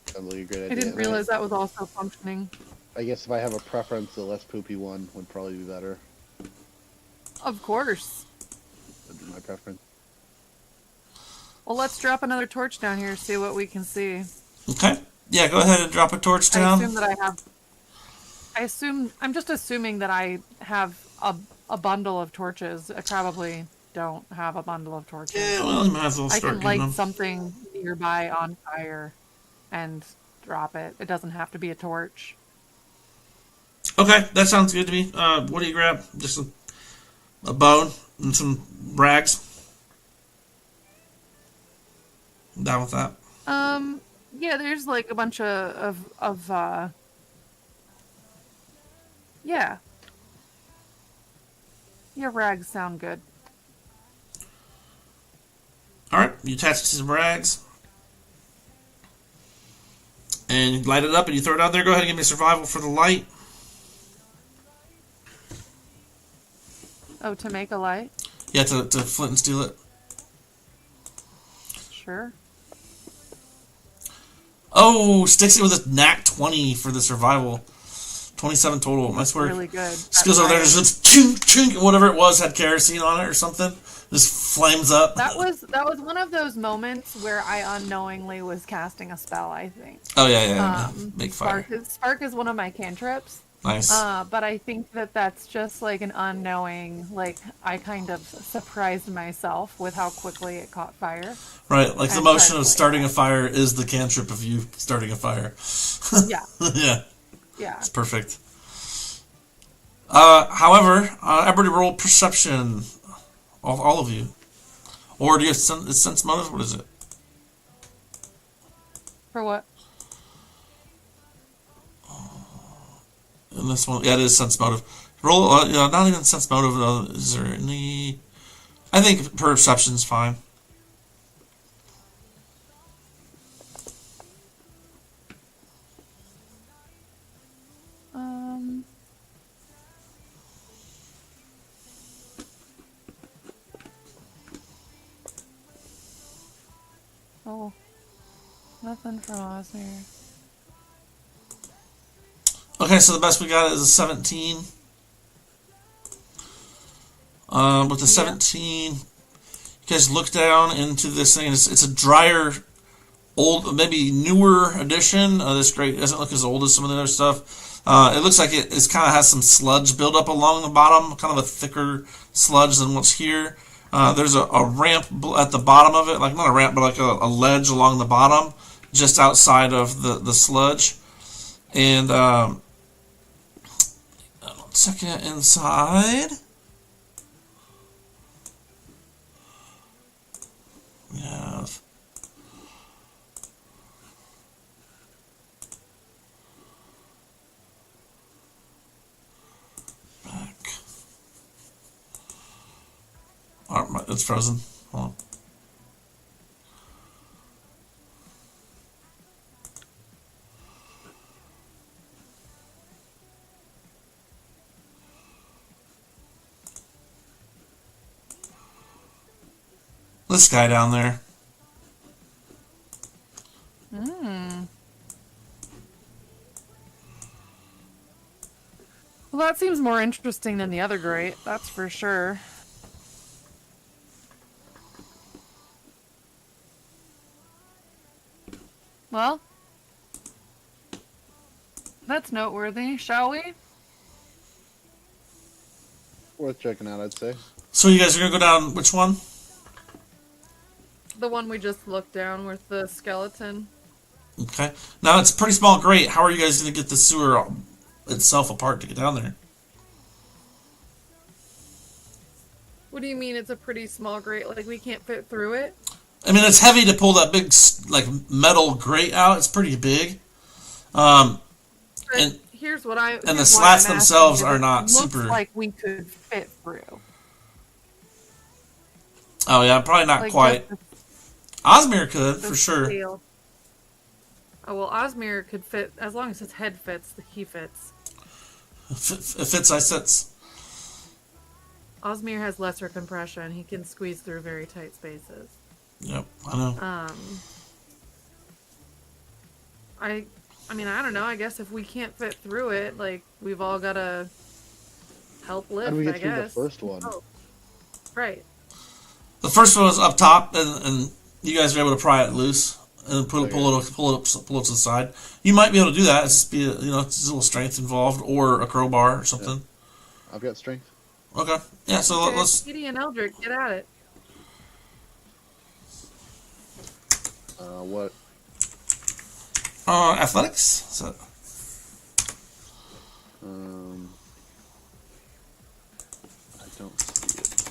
Sounds like a great idea. I didn't And realize that was also functioning. I guess if I have a preference, the less poopy one would probably be better. Of course. That'd be my preference. Well, let's drop another torch down here, see what we can see. Okay. Yeah, go ahead and drop a torch down. I'm just assuming that I have a bundle of torches. I probably don't have a bundle of torches. Yeah, well, you might as well I start can getting light them. something nearby on fire and drop it. It doesn't have to be a torch. Okay, that sounds good to me. What do you grab? Just a bone and some rags. I'm down with that. Yeah, there's like a bunch of yeah. Yeah, rags sound good. Alright, you attach it to some rags. And you light it up and you throw it out there. Go ahead and give me survival for the light. Oh, to make a light? Yeah, to flint and steel it. Sure. Oh, sticks it with a nat 20 for the survival. 27 total. Nice work. Really good. Just goes over there, just chink, chink, whatever it was, had kerosene on it or something. Just flames up. That was one of those moments where I unknowingly was casting a spell, I think. Oh, yeah. Make fire. Spark is one of my cantrips. Nice. But I think that that's just like an unknowing, like I kind of surprised myself with how quickly it caught fire. Right, like the and motion tried of to starting play a fire is the cantrip of you starting a fire. Yeah, Yeah, yeah. it's perfect. However, everybody roll perception. All of you. Or do you have sense motive? What is it? For what? In this one, yeah, it is sense motive. Roll, not even sense motive. Is there any? I think perception's fine. Oh, nothing from Osmir. Okay, so the best we got is a 17. With the 17, you guys look down into this thing. It's a drier, old, maybe newer edition. This great doesn't look as old as some of the other stuff. It looks like it's kind of has some sludge buildup along the bottom, kind of a thicker sludge than what's here. There's a ramp at the bottom of it, like not a ramp, but like a ledge along the bottom, just outside of the sludge. And second inside. We have back. Oh, it's frozen. Hold on. This guy down there. Well, that seems more interesting than the other grate, that's for sure. Well, that's noteworthy, shall we? Worth checking out, I'd say. So you guys are gonna go down which one? The one we just looked down with the skeleton. Okay. Now it's a pretty small grate. How are you guys gonna get the sewer itself apart to get down there? What do you mean it's a pretty small grate? Like we can't fit through it? I mean, it's heavy to pull that big like metal grate out. It's pretty big. And here's what I the slats themselves are not super. Looks like we could fit through. Oh yeah, probably not Like quite. Osmir could the for sure. scale. Oh well, Osmir could fit as long as his head fits. He fits. If it fits, I sits. Osmir has lesser compression. He can squeeze through very tight spaces. Yep, I know. I mean, I don't know. I guess if we can't fit through it, like we've all gotta help lift. How do we get I through guess. the first one? Oh, right. The first one was up top, and you guys are able to pry it loose and pull it up to the side. You might be able to do that. It's just it's a little strength involved, or a crowbar or something. Yeah. I've got strength. Okay. Yeah. So Okay, let's. Petey and Eldrick, get at it. What? Athletics. So. I don't see it.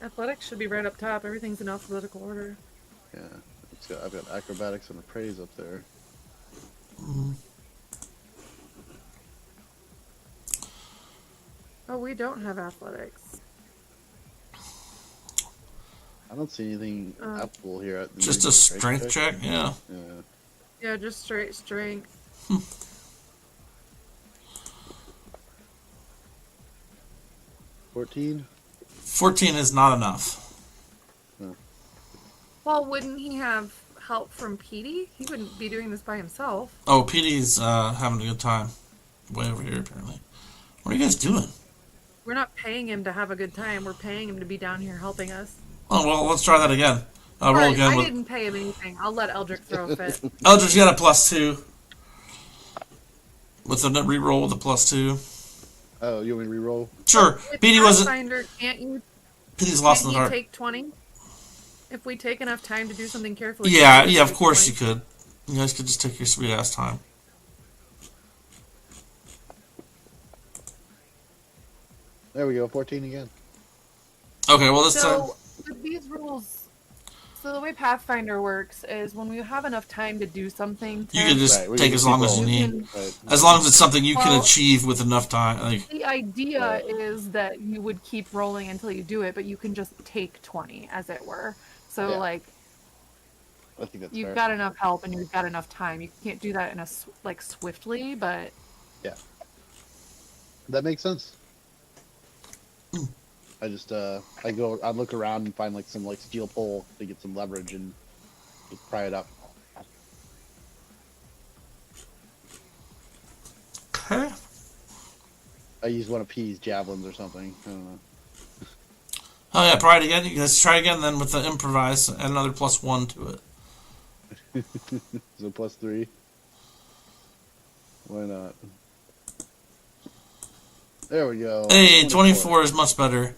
Athletics should be right up top. Everything's in alphabetical order. Yeah, I've got acrobatics and appraise up there. Oh, we don't have athletics. I don't see anything applicable here. At the Just a strength check. Yeah. Yeah. Yeah, just straight strength. 14? 14 is not enough. Well, wouldn't he have help from Petey? He wouldn't be doing this by himself. Oh, PD's having a good time. Way over here, apparently. What are you guys doing? We're not paying him to have a good time. We're paying him to be down here helping us. Oh, well, let's try that again. Roll Right, again I with... didn't pay him anything. I'll let Eldrick throw a fit. Eldridge, you got a +2. with a reroll with a +2. Oh, you want me to reroll? Sure. With Petey wasn't. Pathfinder, Petey's lost can't in the you heart. take 20? If we take enough time to do something carefully. Yeah, can't you yeah, of take course 20? you could. You guys could just take your sweet ass time. There we go, 14 again. Okay, well this time. So, with these rules, so the way Pathfinder works is when we have enough time to do something, You can just Right, we take can as keep long as you rolling. need. Right. As long as it's something you can Well- achieve with enough time. Like, the idea is that you would keep rolling until you do it, but you can just take 20, as it were. So, Yeah. like, I think that's you've fair. got enough help and you've got enough time. You can't do that in a swiftly, but That makes sense. I just I look around and find like some like steel pole to get some leverage and just pry it up. okay. I use one of P's javelins or something. I don't know. Oh yeah, try it again. You guys try again then with the improvise and another +1 to it. So +3. Why not? There we go. Hey, 24 is much better.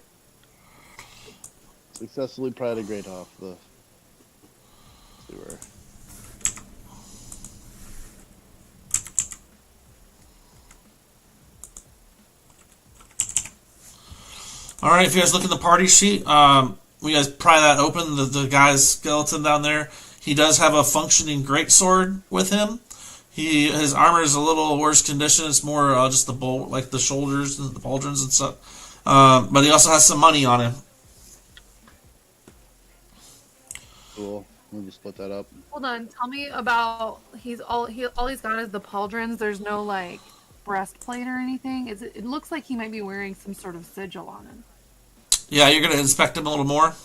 Successfully pried a grate off the sewer. All right, if you guys look at the party sheet, we guys pry that open. The guy's skeleton down there, he does have a functioning greatsword with him. His armor is a little worse condition. It's more just the like the shoulders and the pauldrons and stuff. But he also has some money on him. Cool. We'll just split that up. hold on. Tell me about all he's got is the pauldrons. There's no like breastplate or anything. It looks like he might be wearing some sort of sigil on him. Yeah, you're gonna inspect him a little more.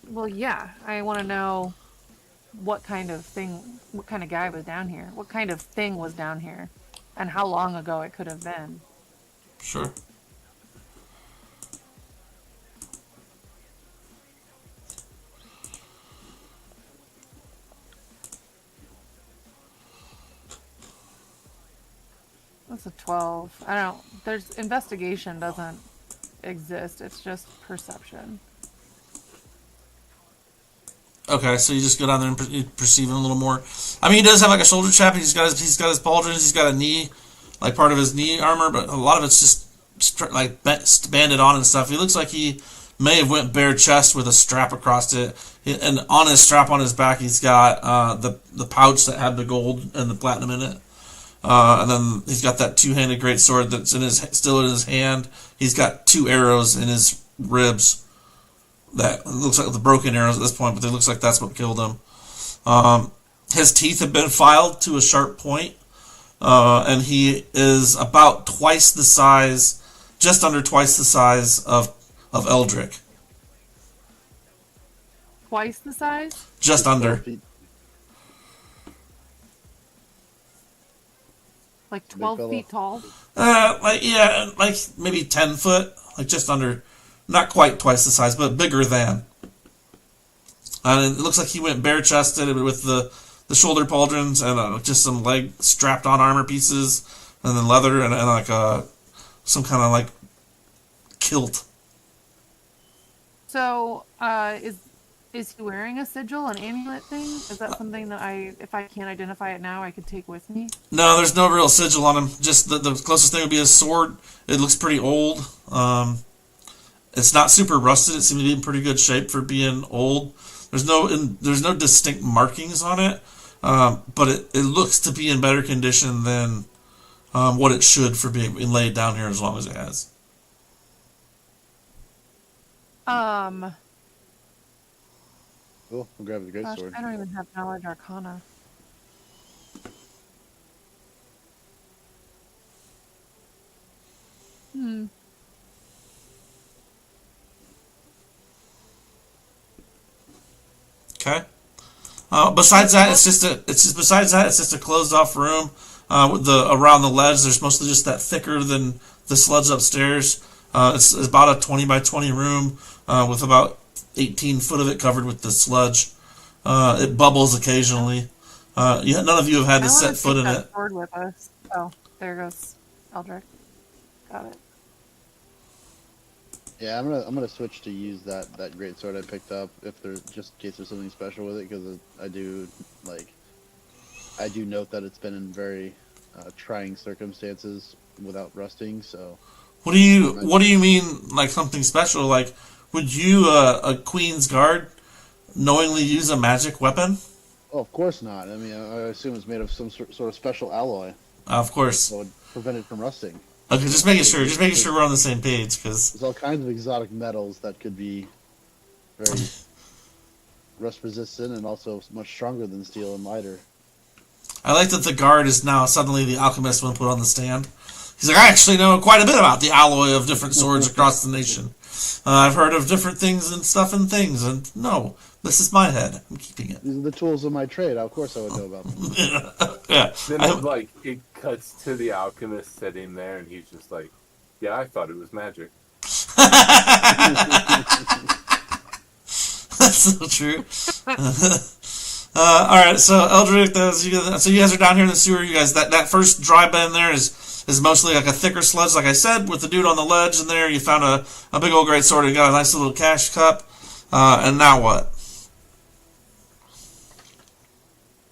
Well, yeah. I want to know what kind of guy was down here. What kind of thing was down here, and how long ago it could have been. Sure. That's a 12. I don't. There's investigation doesn't exist. It's just perception. Okay, so you just go down there and you perceive him a little more. I mean, he does have like a shoulder strap. He's got his pauldrons. He's got a knee, like part of his knee armor, but a lot of it's just like banded on and stuff. He looks like he may have went bare chest with a strap across it, and on his strap on his back, he's got the pouch that had the gold and the platinum in it. And then he's got that two-handed greatsword that's still in his hand. He's got 2 arrows in his ribs. That looks like the broken arrows at this point, but it looks like that's what killed him. His teeth have been filed to a sharp point, and he is about twice the size, just under twice the size of Eldrick. Twice the size? Just under. Like 12 fella. feet tall? Like maybe 10 foot, like just under, not quite twice the size, but bigger than. And it looks like he went bare chested with the shoulder pauldrons and just some leg strapped on armor pieces, and then leather and like some kind of like kilt. So, is he wearing a sigil, an amulet thing? Is that something that if I can't identify it now, I could take with me? No, there's no real sigil on him. Just the closest thing would be his sword. It looks pretty old. It's not super rusted. It seems to be in pretty good shape for being old. There's no distinct markings on it, but it looks to be in better condition than what it should for being laid down here as long as it has. Cool. We'll grab the great Gosh, sword. I don't even have knowledge arcana. Okay. Besides that, it's just a closed off room. With around the ledge, there's mostly just that thicker than the sludge upstairs. It's about a 20 by 20 room with about 18 foot of it covered with the sludge. It bubbles occasionally. None of you have had to set foot in it. Sword with us. Oh, there goes Eldrick. Got it. Yeah, I'm gonna switch to use that great sword I picked up if there's just in case there's something special with it, because I do note that it's been in very trying circumstances without rusting. So What do you mean, like something special? Like, would you, a Queen's Guard, knowingly use a magic weapon? oh, of course not. I mean, I assume it's made of some sort of special alloy Of course. that would prevent it from rusting. Okay, just making sure. Just making sure we're on the same page, because There's all kinds of exotic metals that could be very rust resistant and also much stronger than steel and lighter. I like that the guard is now suddenly the alchemist when put on the stand. He's like, I actually know quite a bit about the alloy of different swords across the nation. I've heard of different things and stuff and things, and no, this is my head. I'm keeping it. These are the tools of my trade. Of course I would know about them. Yeah. Then it cuts to the alchemist sitting there, and he's just like, "Yeah, I thought it was magic." That's so true. All right, so Eldrick, so you guys are down here in the sewer. You guys, that first dry bed in there is mostly like a thicker sludge, like I said, with the dude on the ledge in there. You found a big old great sword. You got a nice little cash cup. And now what?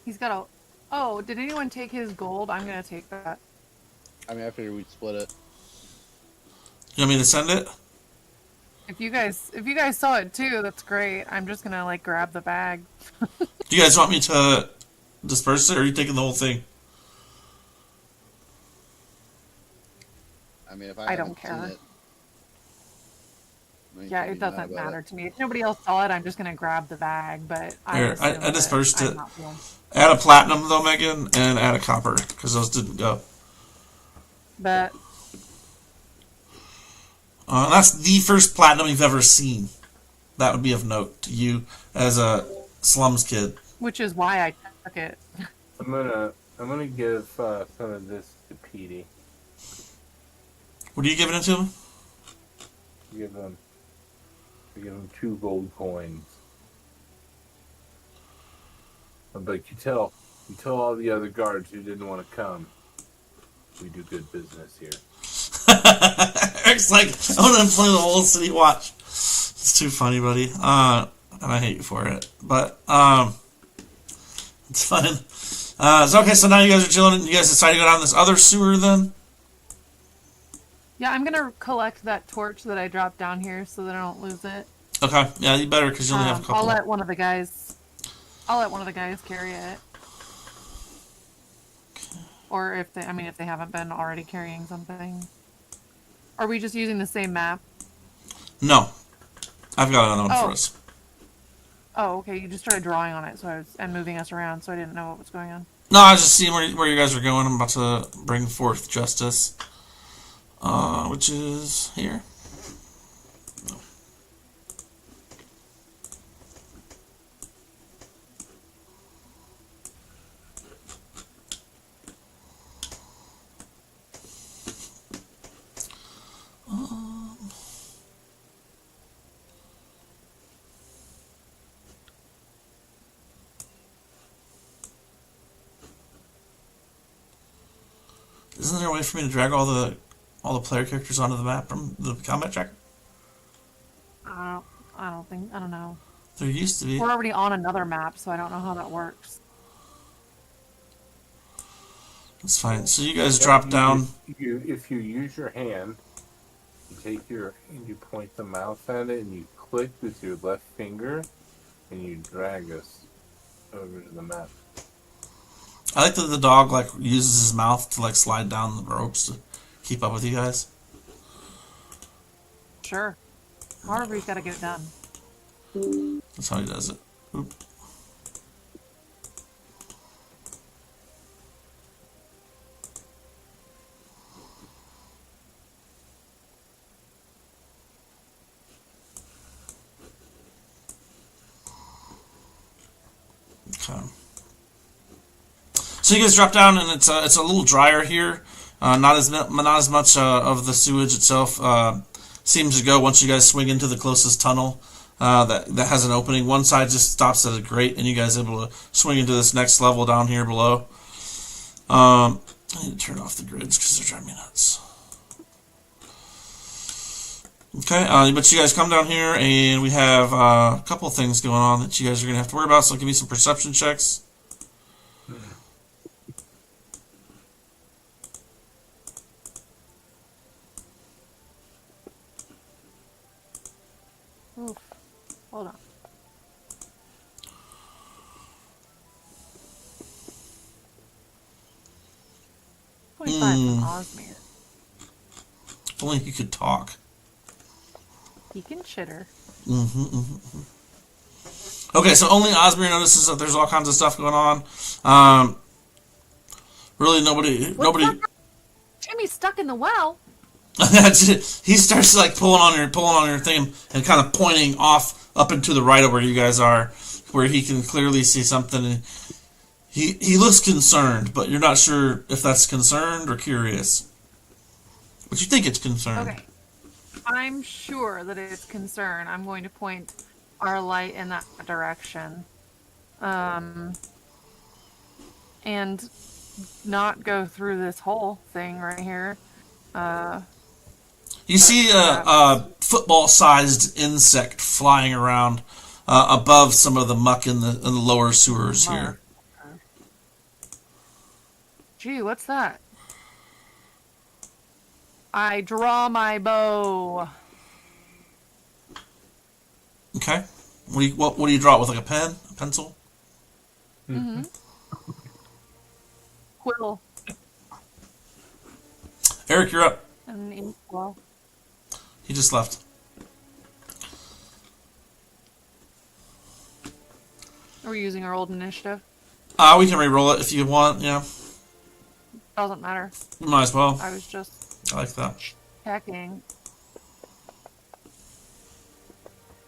He's got a... Oh, did anyone take his gold? I'm gonna take that. I mean, I figured we'd split it. You want me to send it? If you guys saw it too, that's great. I'm just gonna like grab the bag. Do you guys want me to disperse it, or are you taking the whole thing? I mean, if I don't haven't care. seen it, I ain't Yeah, gonna it be mad doesn't about matter it. to me. If nobody else saw it, I'm just gonna grab the bag. But Here, I assume that dispersed I'm it. not feeling- Add a platinum though, Megan, and add a copper, because those didn't go. But That's the first platinum you've ever seen. That would be of note to you as a slums kid. which is why I took it. I'm gonna give some of this to Petey. What are you giving it to him? Give him 2 gold coins. But you tell all the other guards who didn't want to come. We do good business here. Eric's like, I want to play the whole city watch. It's too funny, buddy. And I hate you for it. But, it's fine. So, okay, so now you guys are chilling, and you guys decide to go down this other sewer then? Yeah, I'm gonna collect that torch that I dropped down here so that I don't lose it. Okay, yeah, you better, because you only have a couple. I'll let one of the guys carry it. Or if they haven't been already carrying something. Are we just using the same map? No. I've got another one for Oh. us. Oh, okay. You just started drawing on it, and moving us around, so I didn't know what was going on. No, I was just seeing where you guys are going. I'm about to bring forth justice. Which is here. No. Isn't there a way for me to drag all the player characters onto the map from the combat tracker? I don't know. There used to be. We're already on another map, so I don't know how that works. That's fine. So you guys drop down. If you use your hand, you point the mouse at it, and you click with your left finger, and you drag us over to the map. I like that the dog uses his mouth to slide down the ropes to keep up with you guys. Sure. However, he's got to get it done. That's how he does it. Oop. Okay. So you guys drop down, and it's a little drier here. Not as much of the sewage itself seems to go once you guys swing into the closest tunnel that has an opening. One side just stops at a grate, and you guys are able to swing into this next level down here below. I need to turn off the grids because they're driving me nuts. Okay, but you guys come down here, and we have a couple of things going on that you guys are going to have to worry about, so give me some perception checks. Oof. Hold on. $25 from Osmir. If only he could talk. He can chitter. Okay, so only Osmir notices that there's all kinds of stuff going on. Really, nobody. Jimmy's stuck in the well. He starts like pulling on your thing and kind of pointing off up into the right of where you guys are, where he can clearly see something. And he looks concerned, but you're not sure if that's concerned or curious. But you think it's concerned. Okay. I'm sure that it's concern. I'm going to point our light in that direction. And not go through this whole thing right here. You see a football-sized insect flying around above some of the muck in the lower sewers here. Gee, what's that? I draw my bow. Okay. What do you draw it with? Like a pen? A pencil? Mm-hmm. Quill. Eric, you're up. And an inkwell. He just left. Are we using our old initiative? We can re-roll it if you want, yeah. Doesn't matter. You might as well. I was just I like that. checking.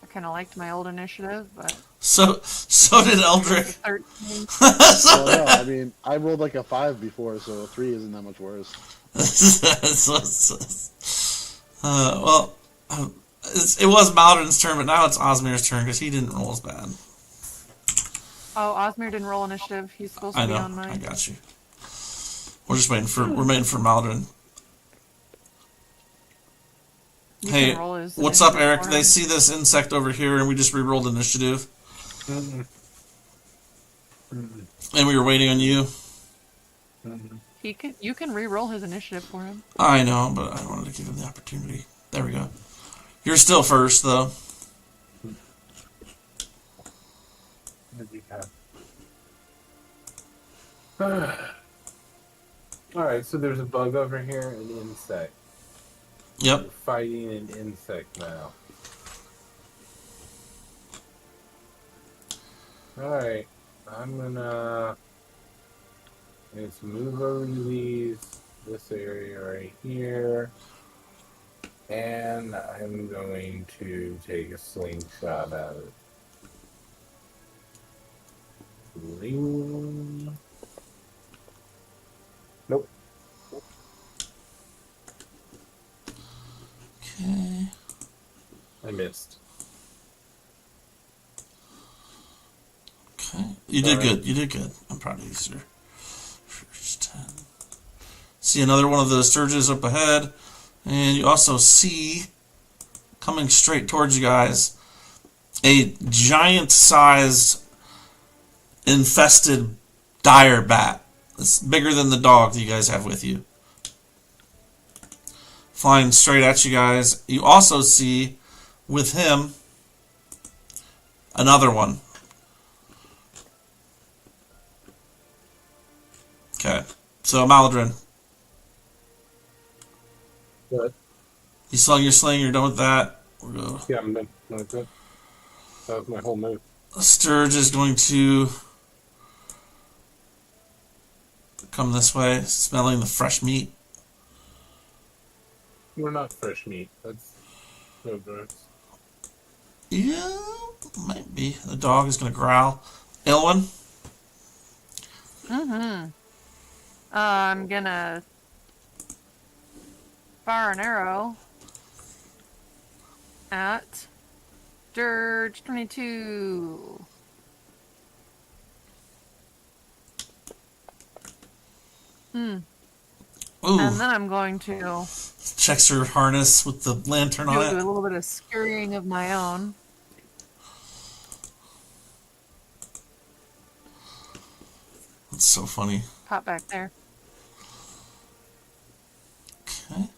I kind of liked my old initiative, but... So did Eldrick. 13. Well, no, I mean, I rolled like a 5 before, so a 3 isn't that much worse. It was Maladrin's turn, but now it's Osmir's turn because he didn't roll as bad. Oh, Osmir didn't roll initiative. He's supposed to I be know. on mine. I got you. We're waiting for Maladrin. You Hey, can roll his what's up, initiative Eric? for They him. see this insect over here, and we just re-rolled initiative, and we were waiting on you. You can re-roll his initiative for him. I know, but I wanted to give him the opportunity. There we go. You're still first, though. Alright, so there's a bug over here, an insect. Yep. We're fighting an insect now. Alright, I'm gonna let's move over to this area right here. And I'm going to take a slingshot at it. Sling. Nope. Okay. I missed. Okay. You did good. You did good. I'm proud of you, sir. First 10. See another one of the stirges up ahead. And you also see, coming straight towards you guys, a giant-sized, infested dire bat. It's bigger than the dog that you guys have with you. Flying straight at you guys. You also see, with him, another one. Okay. So, Maladrin. What? You slung your sling, you're done with that. We'll go. Yeah, I'm done. That's it. That was my whole move. Sturge is going to come this way, smelling the fresh meat. We're not fresh meat. That's so gross. Yeah, might be. The dog is going to growl. Ilwyn? Mm-hmm. I'm gonna fire an arrow at Dirge 22. Ooh. And then I'm going to Checks her harness with the lantern do on a it. little bit of scurrying of my own. That's so funny. Pop back there. Okay.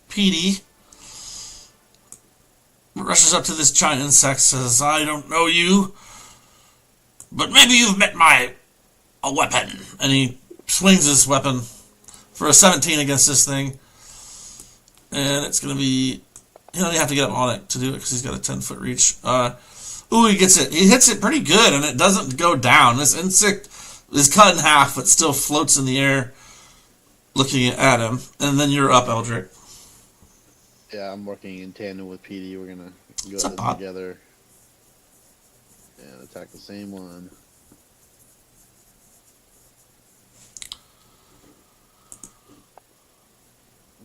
Petey rushes up to this giant insect, says, I don't know you, but maybe you've met a weapon. And he swings his weapon for a 17 against this thing. And it's going to be... He'll only have to get up on it to do it because he's got a 10-foot reach. Ooh, he gets it. He hits it pretty good, and it doesn't go down. This insect is cut in half, but still floats in the air looking at him. And then you're up, Eldrick. Yeah, I'm working in tandem with PD. We're gonna go What's up, ahead Pop? together and attack the same one.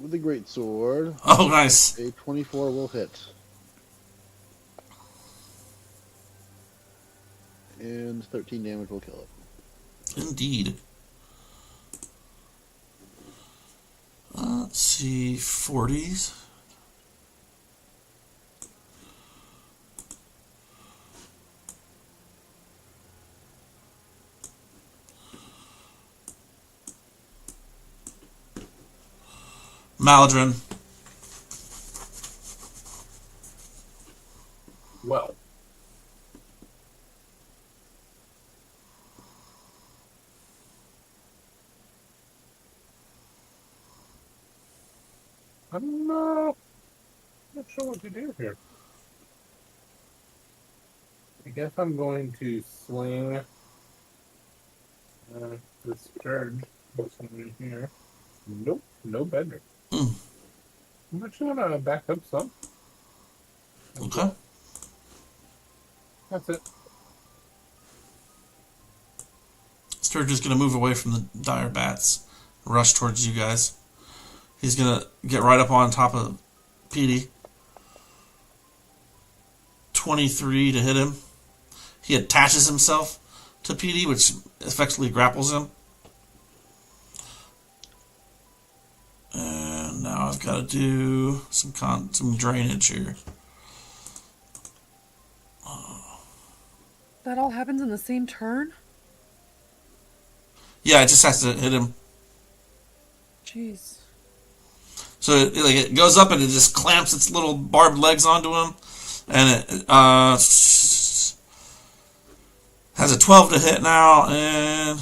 With a great sword. Oh, nice. A 24 will hit. And 13 damage will kill it. Indeed. Let's see, 40s. Maladrin. Well. I'm not sure what to do here. I guess I'm going to sling the stirge. This one right here. Nope, no better. Mm. I'm actually gonna back up some. Okay. That's it. Sturge's going to move away from the dire bats, rush towards you guys. He's going to get right up on top of Petey. 23 to hit him. He attaches himself to Petey, which effectively grapples him. And now I've got to do some drainage here. That all happens in the same turn? Yeah, it just has to hit him. Jeez. So it goes up and it just clamps its little barbed legs onto him. And it has a 12 to hit now. And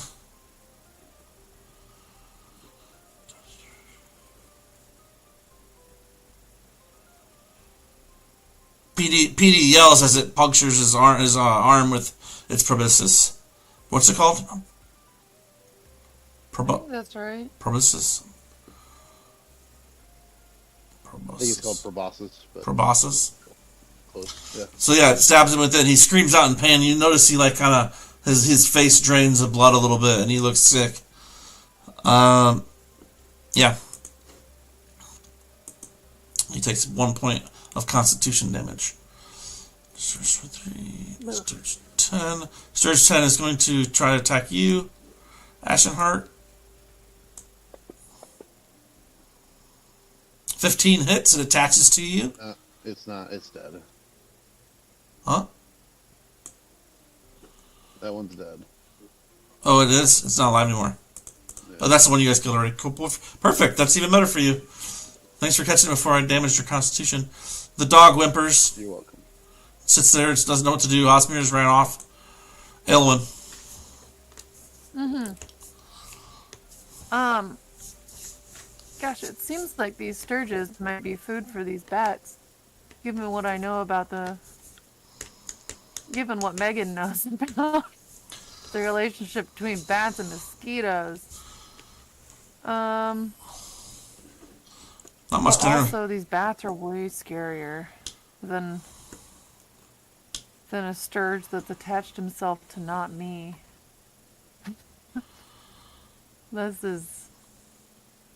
PD yells as it punctures his arm with its proboscis. What's it called? I think that's right. Proboscis. I think it's called proboscis, but Proboscis. close. Yeah. So yeah, it stabs him with it. And he screams out in pain. You notice he like kind of his face drains of blood a little bit, and he looks sick. Yeah. He takes 1 point of Constitution damage. Sturge for 3. Sturge 10. Sturge 10 is going to try to attack you, Ashenheart. 15 hits. It attaches to you. It's not. It's dead. Huh? That one's dead. Oh, it is? It's not alive anymore. Yeah. Oh, that's the one you guys killed already. Cool. Perfect. That's even better for you. Thanks for catching it before I damaged your constitution. The dog whimpers. You're welcome. Sits there. It doesn't know what to do. Osmir's ran off. Elwyn. Gosh, it seems like these stirges might be food for these bats. Given what I know about given what Megan knows about the relationship between bats and mosquitoes. Not much dinner. Also, these bats are way scarier than a stirge that's attached himself to not me. This is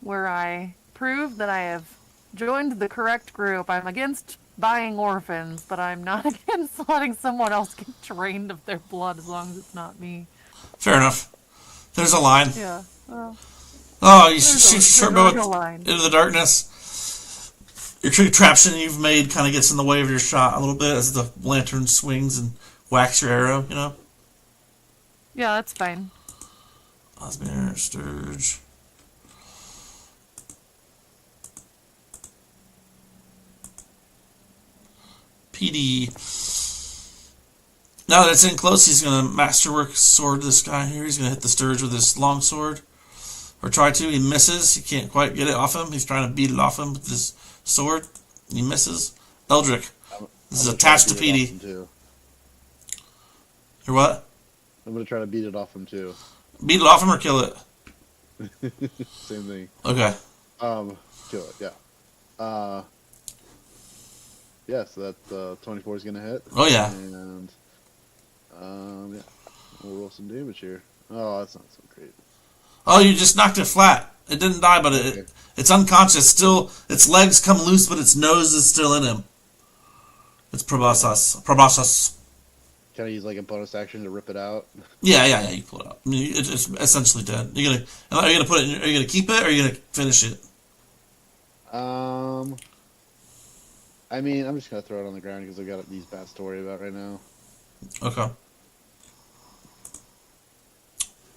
where I prove that I have joined the correct group. I'm against buying orphans, but I'm not against letting someone else get drained of their blood as long as it's not me. Fair enough. There's a line. Yeah. Well, Oh, you there's shoot a short bow line. into the darkness. Your contraption you've made kind of gets in the way of your shot a little bit as the lantern swings and whacks your arrow, you know? Yeah, that's fine. Osmir, Stirge. PD. Now that it's in close, he's going to masterwork sword this guy here. He's going to hit the Stirge with his long sword. Or try to. He misses. He can't quite get it off him. He's trying to beat it off him with his sword. He misses. Eldrick. This is attached to PD. You're what? I'm going to try to beat it off him, too. Beat it off him or kill it? Same thing. Okay. Kill it, yeah. Yeah, so that 24 is going to hit. Oh, yeah. And, yeah. We'll roll some damage here. Oh, that's not so great. Oh, you just knocked it flat. It didn't die, but it's unconscious. Still, its legs come loose, but its nose is still in him. It's proboscis. Can I use like a bonus action to rip it out? Yeah. You pull it out. I mean, it's essentially dead. Are you gonna put it? Are you gonna keep it, or are you gonna finish it? I mean, I'm just gonna throw it on the ground because I've got these bats to worry about right now. Okay.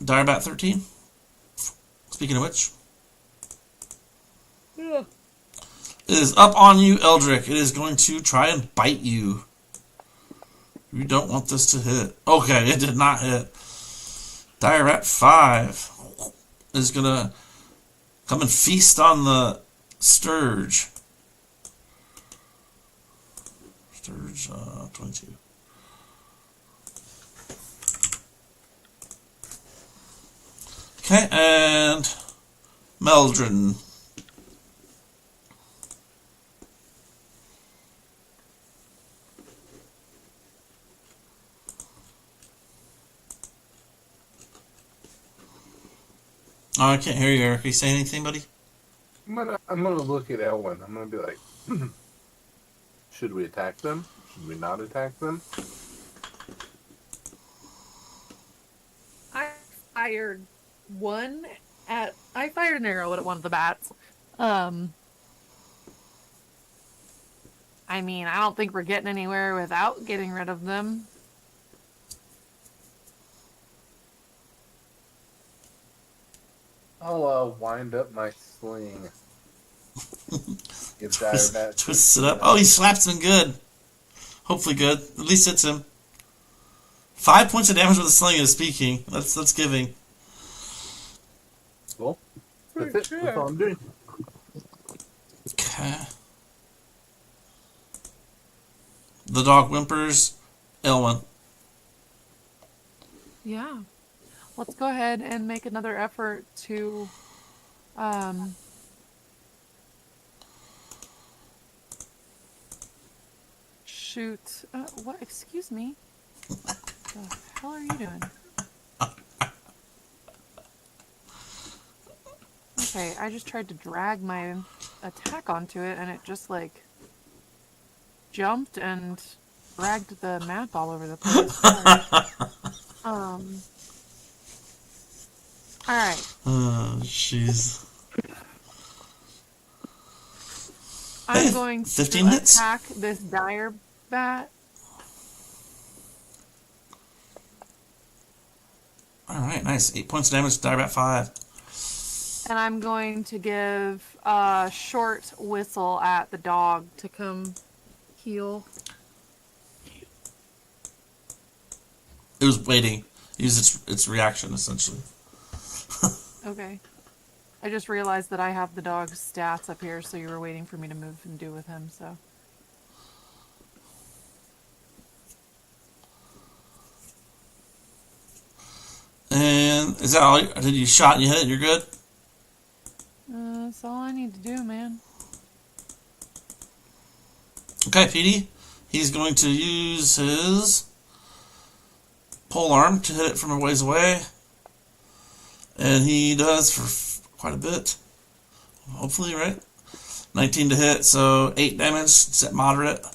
Direbat 13. Speaking of which, Yeah. it is up on you, Eldrick. It is going to try and bite you. You don't want this to hit. Okay, it did not hit. Direbat 5 is going to come and feast on the Stirge. Stirge, 22. Okay, and Meldrin. Oh, I can't hear you, Eric. Are you saying anything, buddy? I'm gonna look at Elwyn. I'm gonna be like, should we attack them? Should we not attack them? I fired I fired an arrow at one of the bats. I mean, I don't think we're getting anywhere without getting rid of them. I'll wind up my sling. Give Direbat Twists it up. Oh, he slaps him good. Hopefully good. At least hits him. 5 points of damage with a sling is speaking. That's giving. Cool. That's it. That's all I'm doing. Okay. The dog whimpers. Elwyn. Yeah. Let's go ahead and make another effort to shoot. What? Excuse me. What the hell are you doing? Okay, I just tried to drag my attack onto it, and it just like jumped and dragged the map all over the place. Sorry. Alright. Oh, jeez. I'm going to 15 hits? attack this dire bat. Alright, nice. 8 points of damage to Direbat 5. And I'm going to give a short whistle at the dog to come heal. It was waiting. Use its reaction, essentially. Okay. I just realized that I have the dog's stats up here, so you were waiting for me to move and do with him, so. And is that all? Did you shot and you hit it? You're good? That's all I need to do, man. Okay, PD. He's going to use his pole arm to hit it from a ways away. And he does for quite a bit. Hopefully, right? 19 to hit, so 8 damage. It's at moderate.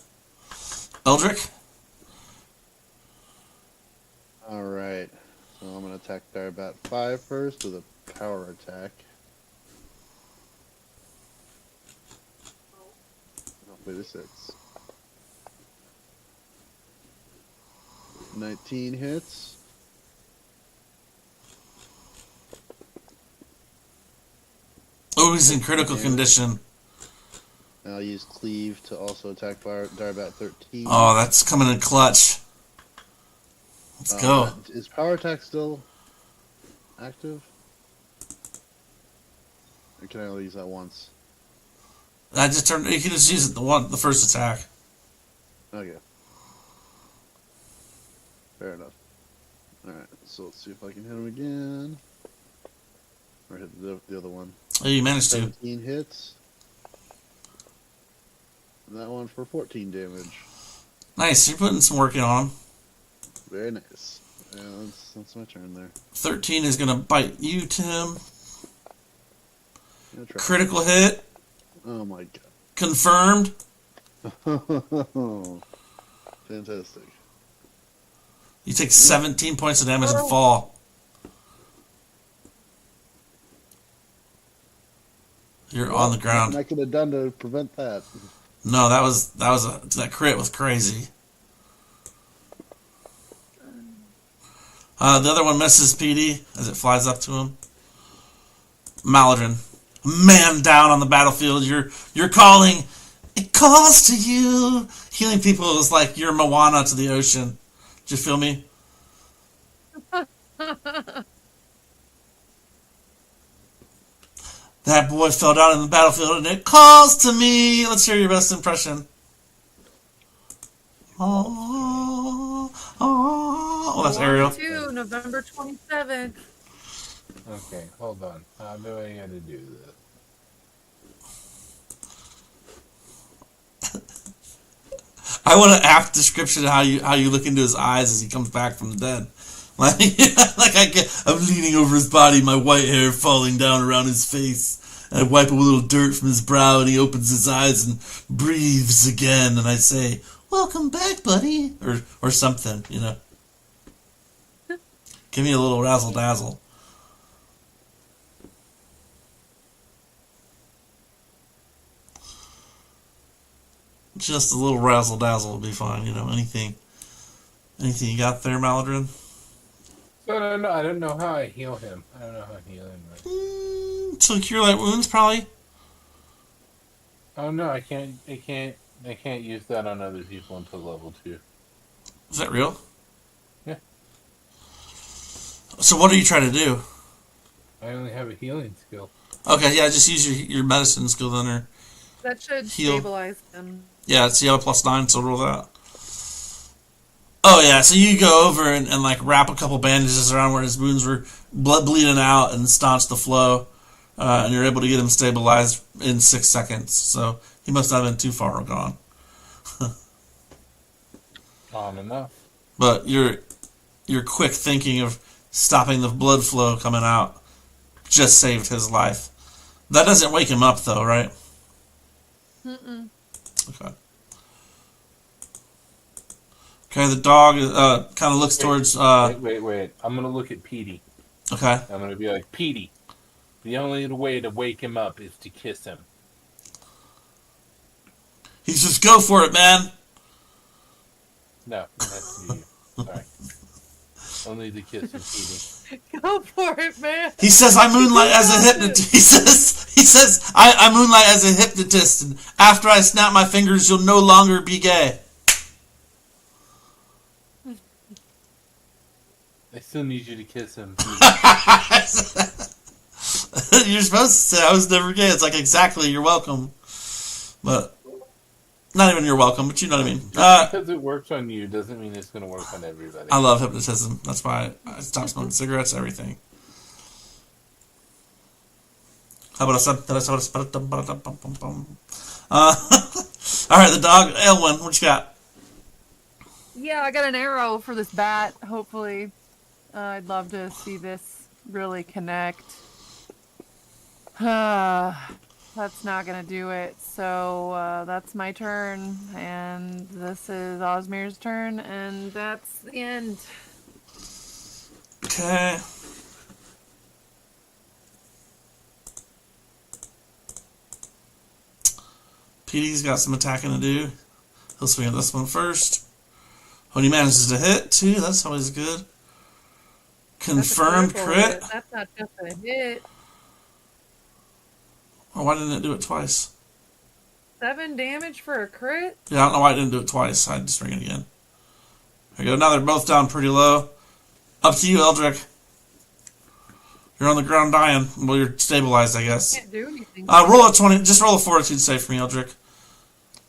Eldrick. Alright. So I'm going to attack Direbat 5 first with a power attack. Hopefully this hits. 19 hits. Oh, he's in critical condition. And I'll use Cleave to also attack Direbat 13. Oh, that's coming in clutch. Let's go. Is power attack still active? Or can I only use that once? I just turned. You can just use it the first attack. Okay. Fair enough. Alright, so let's see if I can hit him again. Or hit the other one. Oh, you managed to. 17 hits. And that one for 14 damage. Nice. You're putting some work in on him. Very nice. Yeah, that's my turn there. 13 is going to bite you, Tim. Gonna try. Critical hit. Oh my Confirmed. god. Fantastic. You take 17 points of damage and fall. You're on the ground. Nothing I could have done to prevent that. No, that crit was crazy. The other one misses PD as it flies up to him. Maladrin, man down on the battlefield. You're calling. It calls to you. Healing people is like your Moana to the ocean. Did you feel me? That boy fell down in the battlefield and it calls to me. Let's hear your best impression. Oh, that's Ariel. November 27th. Okay, hold on. How do I gotta do this? I want an apt description of how you look into his eyes as he comes back from the dead. Like I'm leaning over his body, my white hair falling down around his face. And I wipe a little dirt from his brow, and he opens his eyes and breathes again. And I say, "Welcome back, buddy," or something, you know. Give me a little razzle dazzle. Just a little razzle dazzle will be fine, you know. Anything you got there, Maladrin? I don't know how I heal him. I don't know how I heal him. Right? So cure light wounds, probably. Oh no, I can't use that on other people until level 2. Is that real? Yeah. So what are you trying to do? I only have a healing skill. Okay, yeah, just use your medicine skill then, or That should heal. stabilize them. Yeah, it's the other +9, so roll that. Oh yeah, so you go over and like wrap a couple bandages around where his wounds were bleeding out and staunch the flow, and you're able to get him stabilized in 6 seconds. So he must not have been too far gone. On enough. But your quick thinking of stopping the blood flow coming out just saved his life. That doesn't wake him up though, right? Mm-mm. Okay. Okay, the dog kind of looks towards... Wait. I'm going to look at Petey. Okay. I'm going to be like, Petey, the only way to wake him up is to kiss him. He says, go for it, man. No, that's you. Sorry. Only the kiss him, Petey. Go for it, man. He says, I moonlight as a hypnotist. He says, I moonlight as a hypnotist, and after I snap my fingers, you'll no longer be gay. I still need you to kiss him. You're supposed to say, I was never gay. It's like, exactly, you're welcome. But, not even you're welcome, but you know what I mean. Because it works on you doesn't mean it's going to work on everybody. I love hypnotism. That's why I stopped smoking cigarettes, everything. How about alright, the dog, Elwyn, what you got? Yeah, I got an arrow for this bat, hopefully. I'd love to see this really connect. Let's that's not gonna do it. So that's my turn, and this is Osmir's turn, and that's the end. Okay. PD's got some attacking to do. He'll swing at this one first. When he manages to hit, too, that's always good. Confirmed That's a crit. hit. That's not just a hit. Oh, why didn't it do it twice? 7 damage for a crit? Yeah, I don't know why I didn't do it twice. I'd just ring it again. There you go. Now they're both down pretty low. Up to you, Eldrick. You're on the ground dying. Well, you're stabilized, I guess. Can't do anything. Roll a 20. Just roll a fortitude save for me, Eldrick.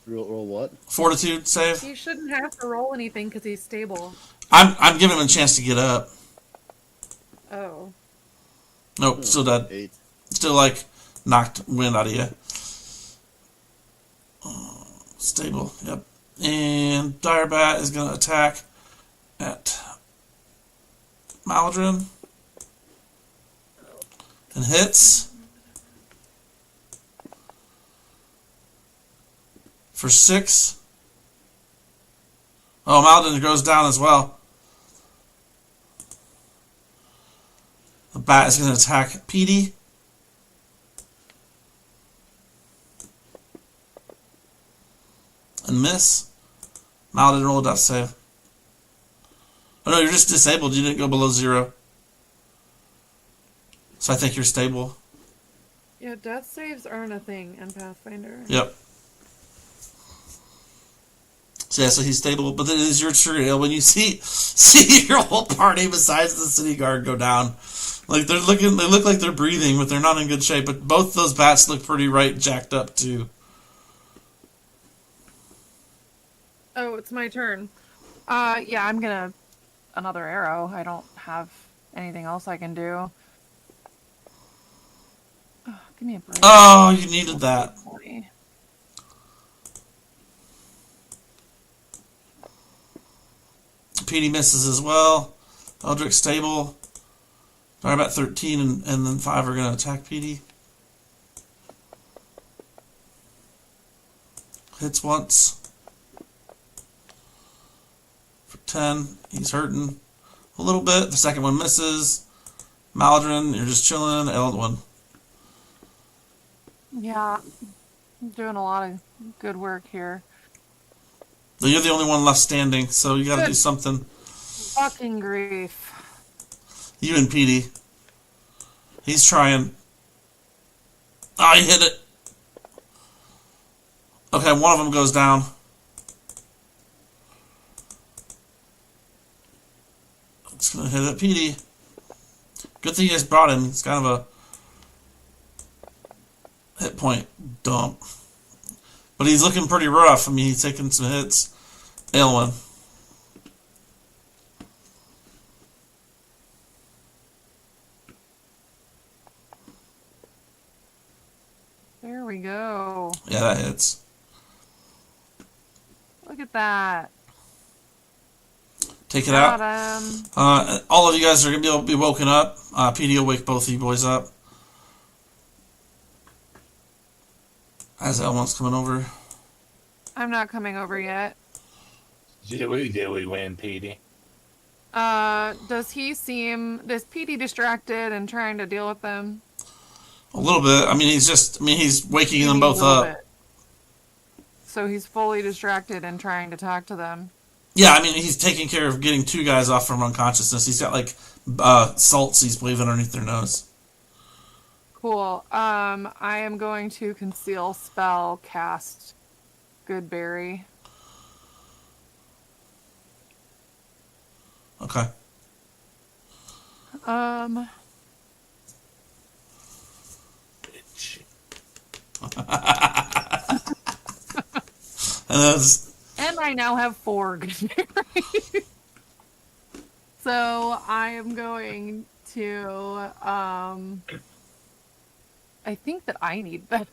Roll what? Fortitude save. He shouldn't have to roll anything because he's stable. I'm giving him a chance to get up. Oh. Nope, still dead. 8. Still, like, knocked wind out of you. Stable, yep. And Direbat is going to attack at Maladrin. And hits. For 6. Oh, Maladrin goes down as well. The bat is going to attack Petey. And miss. Maladrin roll a death save. Oh no, you're just disabled. You didn't go below 0. So I think you're stable. Yeah, death saves aren't a thing in Pathfinder. Yep. So yeah, so he's stable, but then it is your turn. When you see your whole party besides the city guard go down, like they look like they're breathing, but they're not in good shape. But both those bats look pretty jacked up too. Oh, it's my turn. Yeah, I'm gonna another arrow. I don't have anything else I can do. Oh, give me a break. Oh, you needed that. Petey misses as well. Eldrick stable. Sorry, about 13 and then 5 are going to attack Petey. Hits once. For 10. He's hurting a little bit. The second one misses. Maladrin, you're just chilling. Eldwin. Yeah, I'm doing a lot of good work here. You're the only one left standing, so you got to do something. Fucking grief. You and Petey. He's trying. Oh, he hit it. Okay, one of them goes down. It's going to hit it. Petey. Good thing you guys brought him. It's kind of a hit point dump. But he's looking pretty rough. I mean, he's taking some hits. Aylwin. There we go. Yeah, that hits. Look at that. Take it out. Got him. All of you guys are going to be able to be woken up. PD will wake both of you boys up. As Elmon's coming over. I'm not coming over yet. Did we win, Petey? Does Petey distracted and trying to deal with them? A little bit. I mean, he's waking them both up. Bit. So he's fully distracted and trying to talk to them. Yeah, I mean, he's taking care of getting 2 guys off from unconsciousness. He's got, like, salts he's waving underneath their nose. Cool. I am going to conceal spell cast Goodberry. Okay. Bitch. And I now have 4 Goodberry. So I am going to I think that I need them.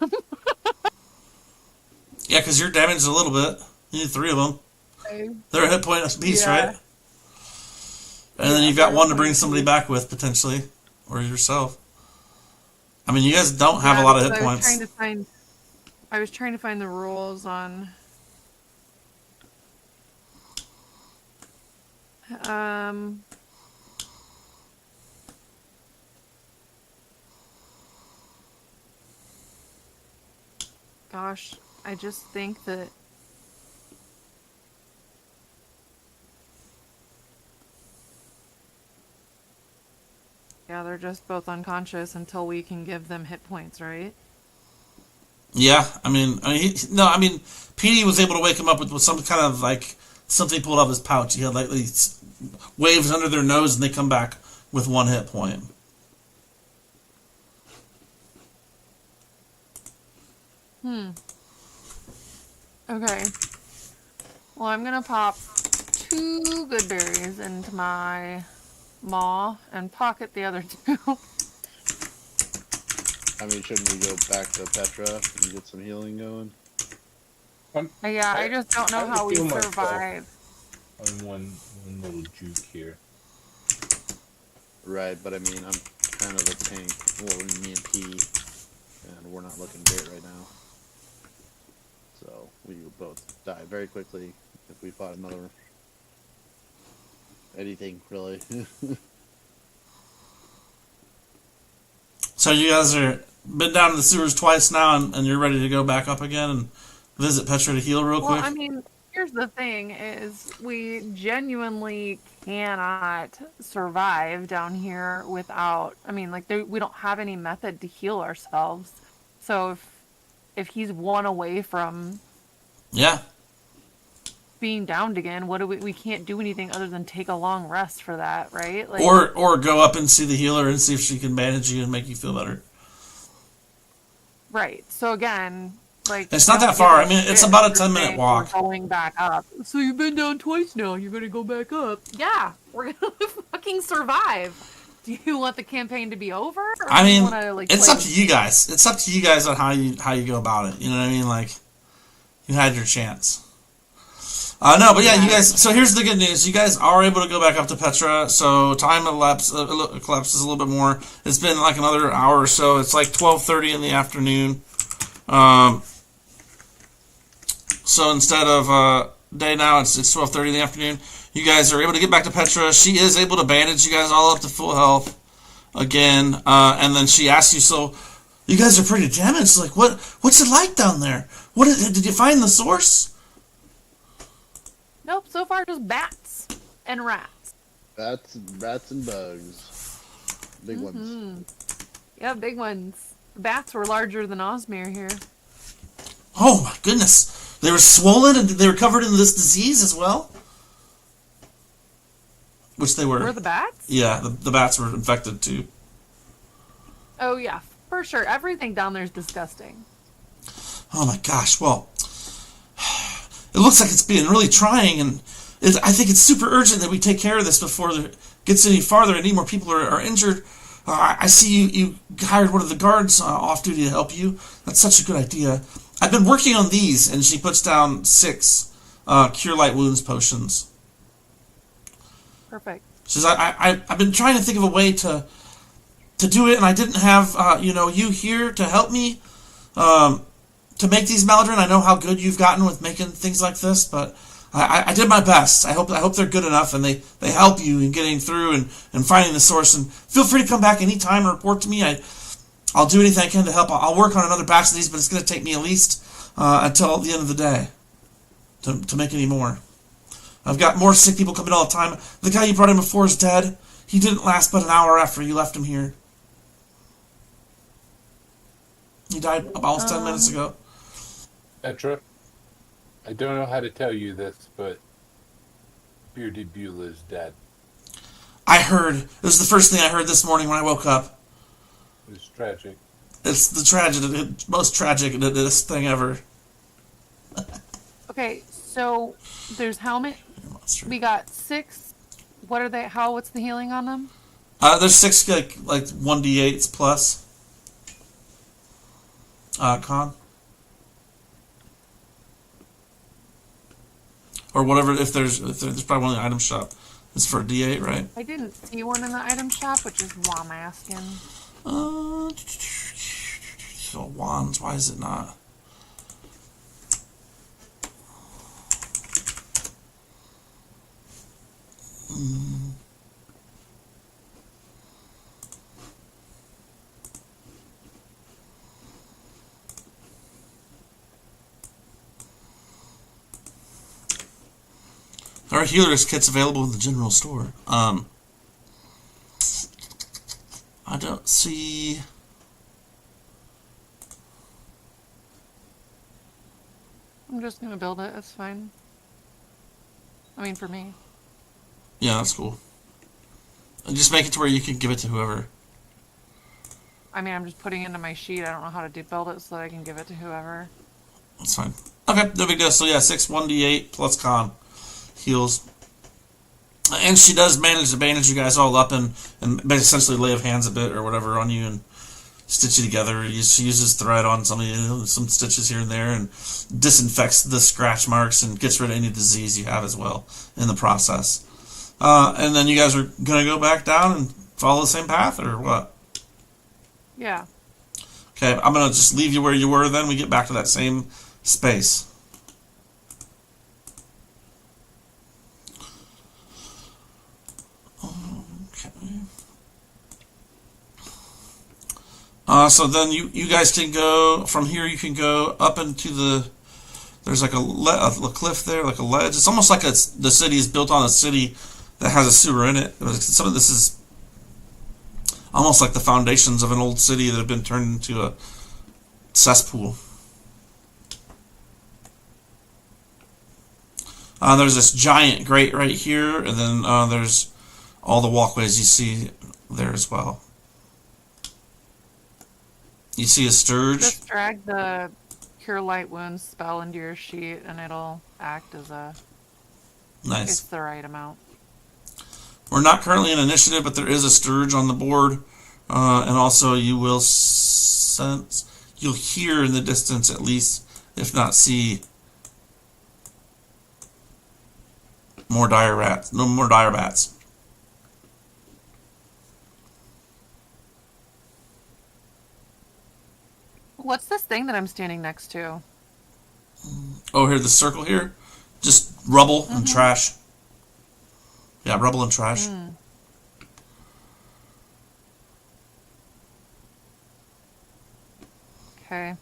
Yeah, because you're damaged a little bit. You need 3 of them. Okay. They're a hit point apiece, Yeah. right? And then you've got one to bring somebody back with, potentially. Or yourself. I mean, you guys don't have a lot of hit points. I was trying to find the rules on. Gosh, I just think that. Yeah, they're just both unconscious until we can give them hit points, right? Yeah, I mean, Petey was able to wake him up with some kind of like something pulled out of his pouch. He had like these waves under their nose, and they come back with 1 hit point. Okay. Well, I'm gonna pop 2 good berries into my maw and pocket the other 2. I mean, shouldn't we go back to Petra and get some healing going? Yeah, I just don't know how we survive. On one little juke here. Right, but I mean, I'm kind of a tank. Well, me and P, and we're not looking great right now. So we would both die very quickly if we fought another. Anything really. So you guys are been down in the sewers twice now, and you're ready to go back up again and visit Petra to heal real quick? Well, I mean, here's the thing, is we genuinely cannot survive down here without, I mean, like, we don't have any method to heal ourselves. So if he's 1 away from being downed again, what do we can't do anything other than take a long rest for that, right? Like, or go up and see the healer and see if she can manage you and make you feel better. Right. So again, like, it's not that far. I mean, it's about a 10-minute walk. Going back up. So you've been down twice now. You're gonna go back up. Yeah, we're gonna fucking survive. Do you want the campaign to be over? Or I mean, wanna, like, it's up to you guys. It's up to you guys on how you go about it. You know what I mean? Like, you had your chance. No, but yeah, you guys. So here's the good news: you guys are able to go back up to Petra. So time elapses a little bit more. It's been like another hour or so. It's like 12:30 in the afternoon. So instead of day now, it's 12:30 in the afternoon. You guys are able to get back to Petra. She is able to bandage you guys all up to full health again, and then she asks you, "So you guys are pretty damaged. Like, what's it like down there? Did you find the source?" Nope, so far just bats and rats. Rats and bugs. Big ones. Yeah, big ones. Bats were larger than Osmir here. Oh my goodness. They were swollen and they were covered in this disease as well? Which they were. Were the bats? Yeah, the bats were infected too. Oh yeah, for sure. Everything down there is disgusting. Oh my gosh, well, it looks like it's being really trying, and I think it's super urgent that we take care of this before it gets any farther and any more people are injured. I see you hired one of the guards off duty to help you. That's such a good idea. I've been working on these, and she puts down 6 Cure Light Wounds potions. Perfect. She says, I've been trying to think of a way to do it, and I didn't have you here to help me to make these Maladrin. I know how good you've gotten with making things like this, but I did my best. I hope they're good enough, and they help you in getting through and finding the source. And feel free to come back anytime and report to me. I'll do anything I can to help. I'll work on another batch of these, but it's going to take me at least until the end of the day to make any more. I've got more sick people coming all the time. The guy you brought in before is dead. He didn't last but an hour after you left him here. He died almost 10 minutes ago. Petra, I don't know how to tell you this, but Bearded Beulah is dead. I heard. It was the first thing I heard this morning when I woke up. It's tragic. It's the most tragic thing ever. Okay, so there's helmet. We got 6. What are they? What's the healing on them? There's 6 like 1d8s plus. Con. Or whatever, if there's probably one in the item shop. It's for a D8, right? I didn't see one in the item shop, which is why I'm asking. wands. Why is it not? There are healers kits available in the general store. I don't see. I'm just gonna build it. It's fine. I mean, for me. Yeah, that's cool. And just make it to where you can give it to whoever. I mean, I'm just putting it into my sheet. I don't know how to build it so that I can give it to whoever. That's fine. Okay, no big deal. So yeah, 6 1d8 plus con heals. And she does manage to bandage you guys all up and essentially lay of hands a bit or whatever on you and stitch you together. She uses thread on some of you, some stitches here and there, and disinfects the scratch marks and gets rid of any disease you have as well in the process. And then you guys are going to go back down and follow the same path, or what? Yeah. Okay, I'm going to just leave you where you were then. We get back to that same space. So then you guys can go from here. You can go up into the. There's like a cliff there, like a ledge. It's almost like the city is built on a city that has a sewer in it. Some of this is almost like the foundations of an old city that have been turned into a cesspool. There's this giant grate right here, and then there's all the walkways you see there as well. You see a stirge? Just drag the Cure Light Wounds spell into your sheet, and it'll act as a... Nice. It's the right amount. We're not currently in initiative, but there is a stirge on the board. And also you will sense... You'll hear in the distance at least, if not see... more dire rats. No more dire bats. What's this thing that I'm standing next to? Oh, here, the circle here? Just rubble and trash. Yeah, rubble and trash. Okay.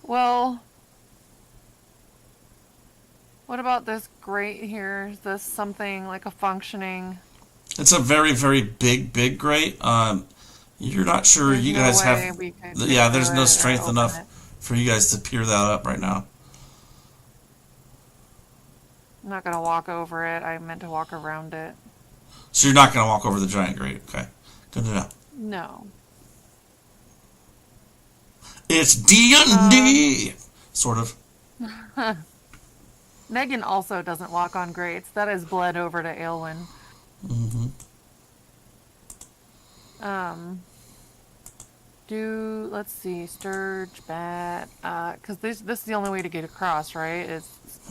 Well, what about this grate here? Is this something like a functioning... It's a very, very big grate. You're not sure There's you no guys way have... we could Yeah, get there's through no it or strength open enough it. for you guys to peer that up right now. I'm not gonna walk over it. I meant to walk around it. So you're not going to walk over the giant grate. Okay, good to know. No. It's D&D! Sort of. Megan also doesn't walk on grates. That is bled over to Aelwyn. Let's see, stirge, bat, because this is the only way to get across, right?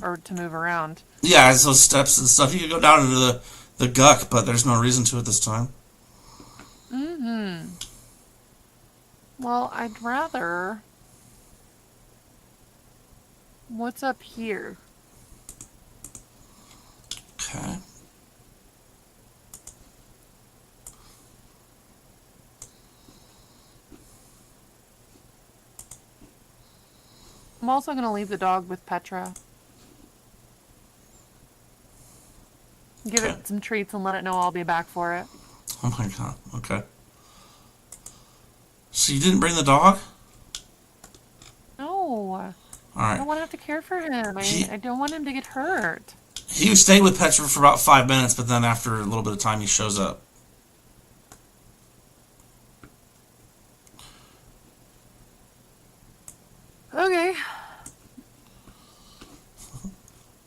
Or to move around. Yeah, it's those steps and stuff. You could go down into the guck, but there's no reason to at this time. Well, I'd rather... What's up here? Okay. I'm also going to leave the dog with Petra. Give Okay. it some treats and let it know I'll be back for it. Oh my god, okay. So you didn't bring the dog? No. I Alright. don't want to have to care for him. I don't want him to get hurt. He stayed with Petra for about 5 minutes, but then after a little bit of time he shows up. Okay.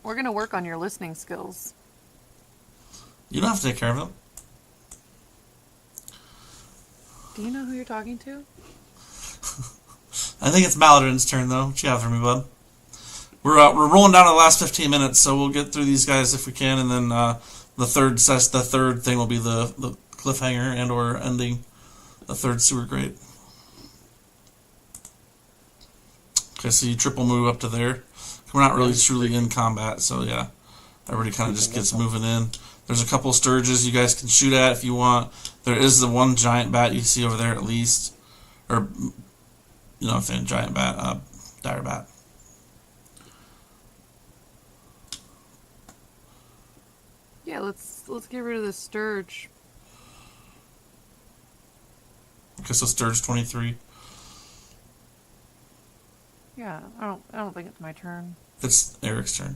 We're going to work on your listening skills. You don't have to take care of him. Do you know who you're talking to? I think it's Maladrin's turn, though. What you have for me, bud? We're rolling down to the last 15 minutes, so we'll get through these guys if we can, and then the third thing will be the cliffhanger and or ending. the third sewer grate. Okay, so you triple move up to there. We're not really truly in combat, so yeah. Everybody kind of just gets moving in. There's a couple stirges you guys can shoot at if you want. There is the one giant bat you see over there at least. Or, you know what I'm saying, giant bat, dire bat. Yeah, let's get rid of the stirge. Okay, so stirge 23. Yeah, I don't think it's my turn. It's Eric's turn.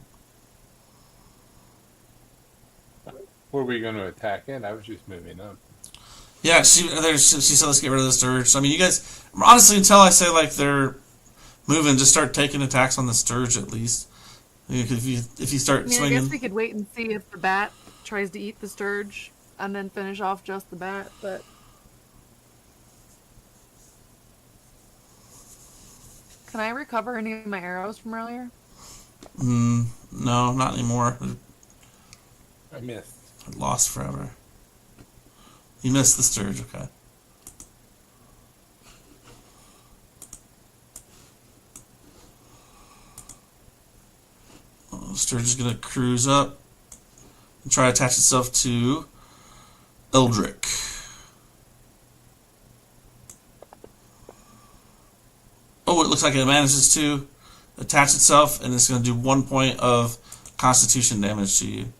Were we going to attack it? I was just moving up. Yeah, she said let's get rid of the stirge. So, I mean, you guys, honestly, until I say like they're moving, just start taking attacks on the stirge at least. If you start swinging. I guess we could wait and see if the bat tries to eat the stirge and then finish off just the bat, but. Can I recover any of my arrows from earlier? No, not anymore. I missed. Lost forever. You missed the stirge, okay. The stirge is going to cruise up and try to attach itself to Eldrick. Oh, it looks like it manages to attach itself, and it's going to do 1 point of Constitution damage to you.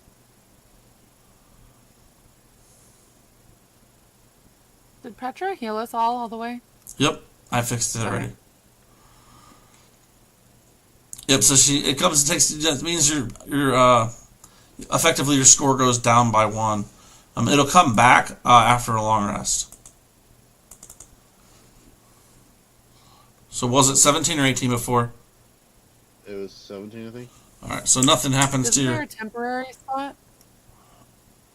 Did Petra heal us all the way? Yep, I fixed it already. Yep, so it comes and takes. That means your effectively your score goes down by 1. It'll come back after a long rest. So was it 17 or 18 before? It was 17, I think. All right, so nothing happens to Is your. there a temporary spot?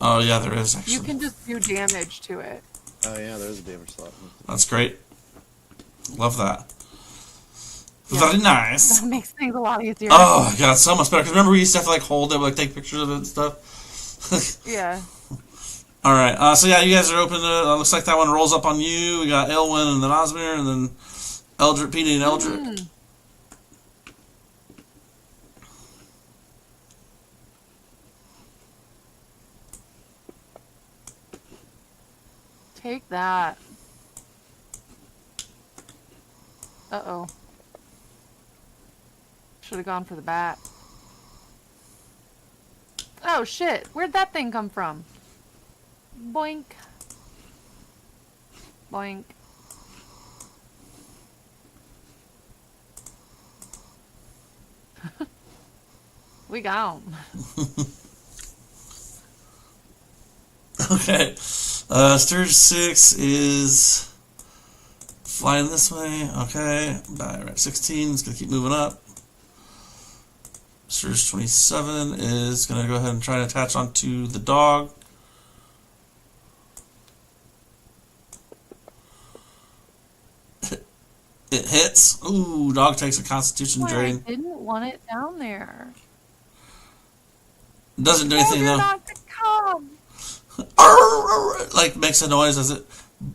Oh yeah, there is actually. You can just do damage to it. Oh yeah, there's a damage slot. That's great. Love that. Yeah. Very nice. That makes things a lot easier. Oh god, so much better. Cause remember we used to have to like hold it, like take pictures of it and stuff. Yeah. All right. So yeah, you guys are open to. Looks like that one rolls up on you. We got Elwyn and then Osmir and then Eldrick, Petey and Eldrick. Take that. Uh-oh. Should have gone for the bat. Oh, shit. Where'd that thing come from? Boink. Boink. We gone. Okay. Stirge 6 is flying this way. Okay. We're at 16. It's going to keep moving up. Stirge 27 is going to go ahead and try to attach onto the dog. It hits. Ooh, dog takes a constitution drain. I didn't want it down there. Doesn't do anything though. Not to come. Like makes a noise as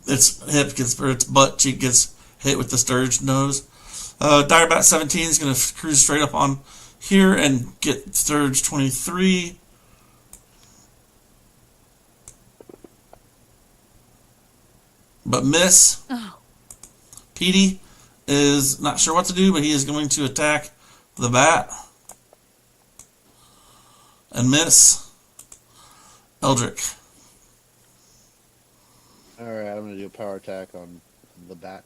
its hip gets, or its butt cheek gets hit with the stirge nose. Direbat 17 is going to cruise straight up on here and get stirge 23. But miss. Oh. Petey is not sure what to do, but he is going to attack the bat and miss Eldrick. Alright, I'm going to do a power attack on the bat.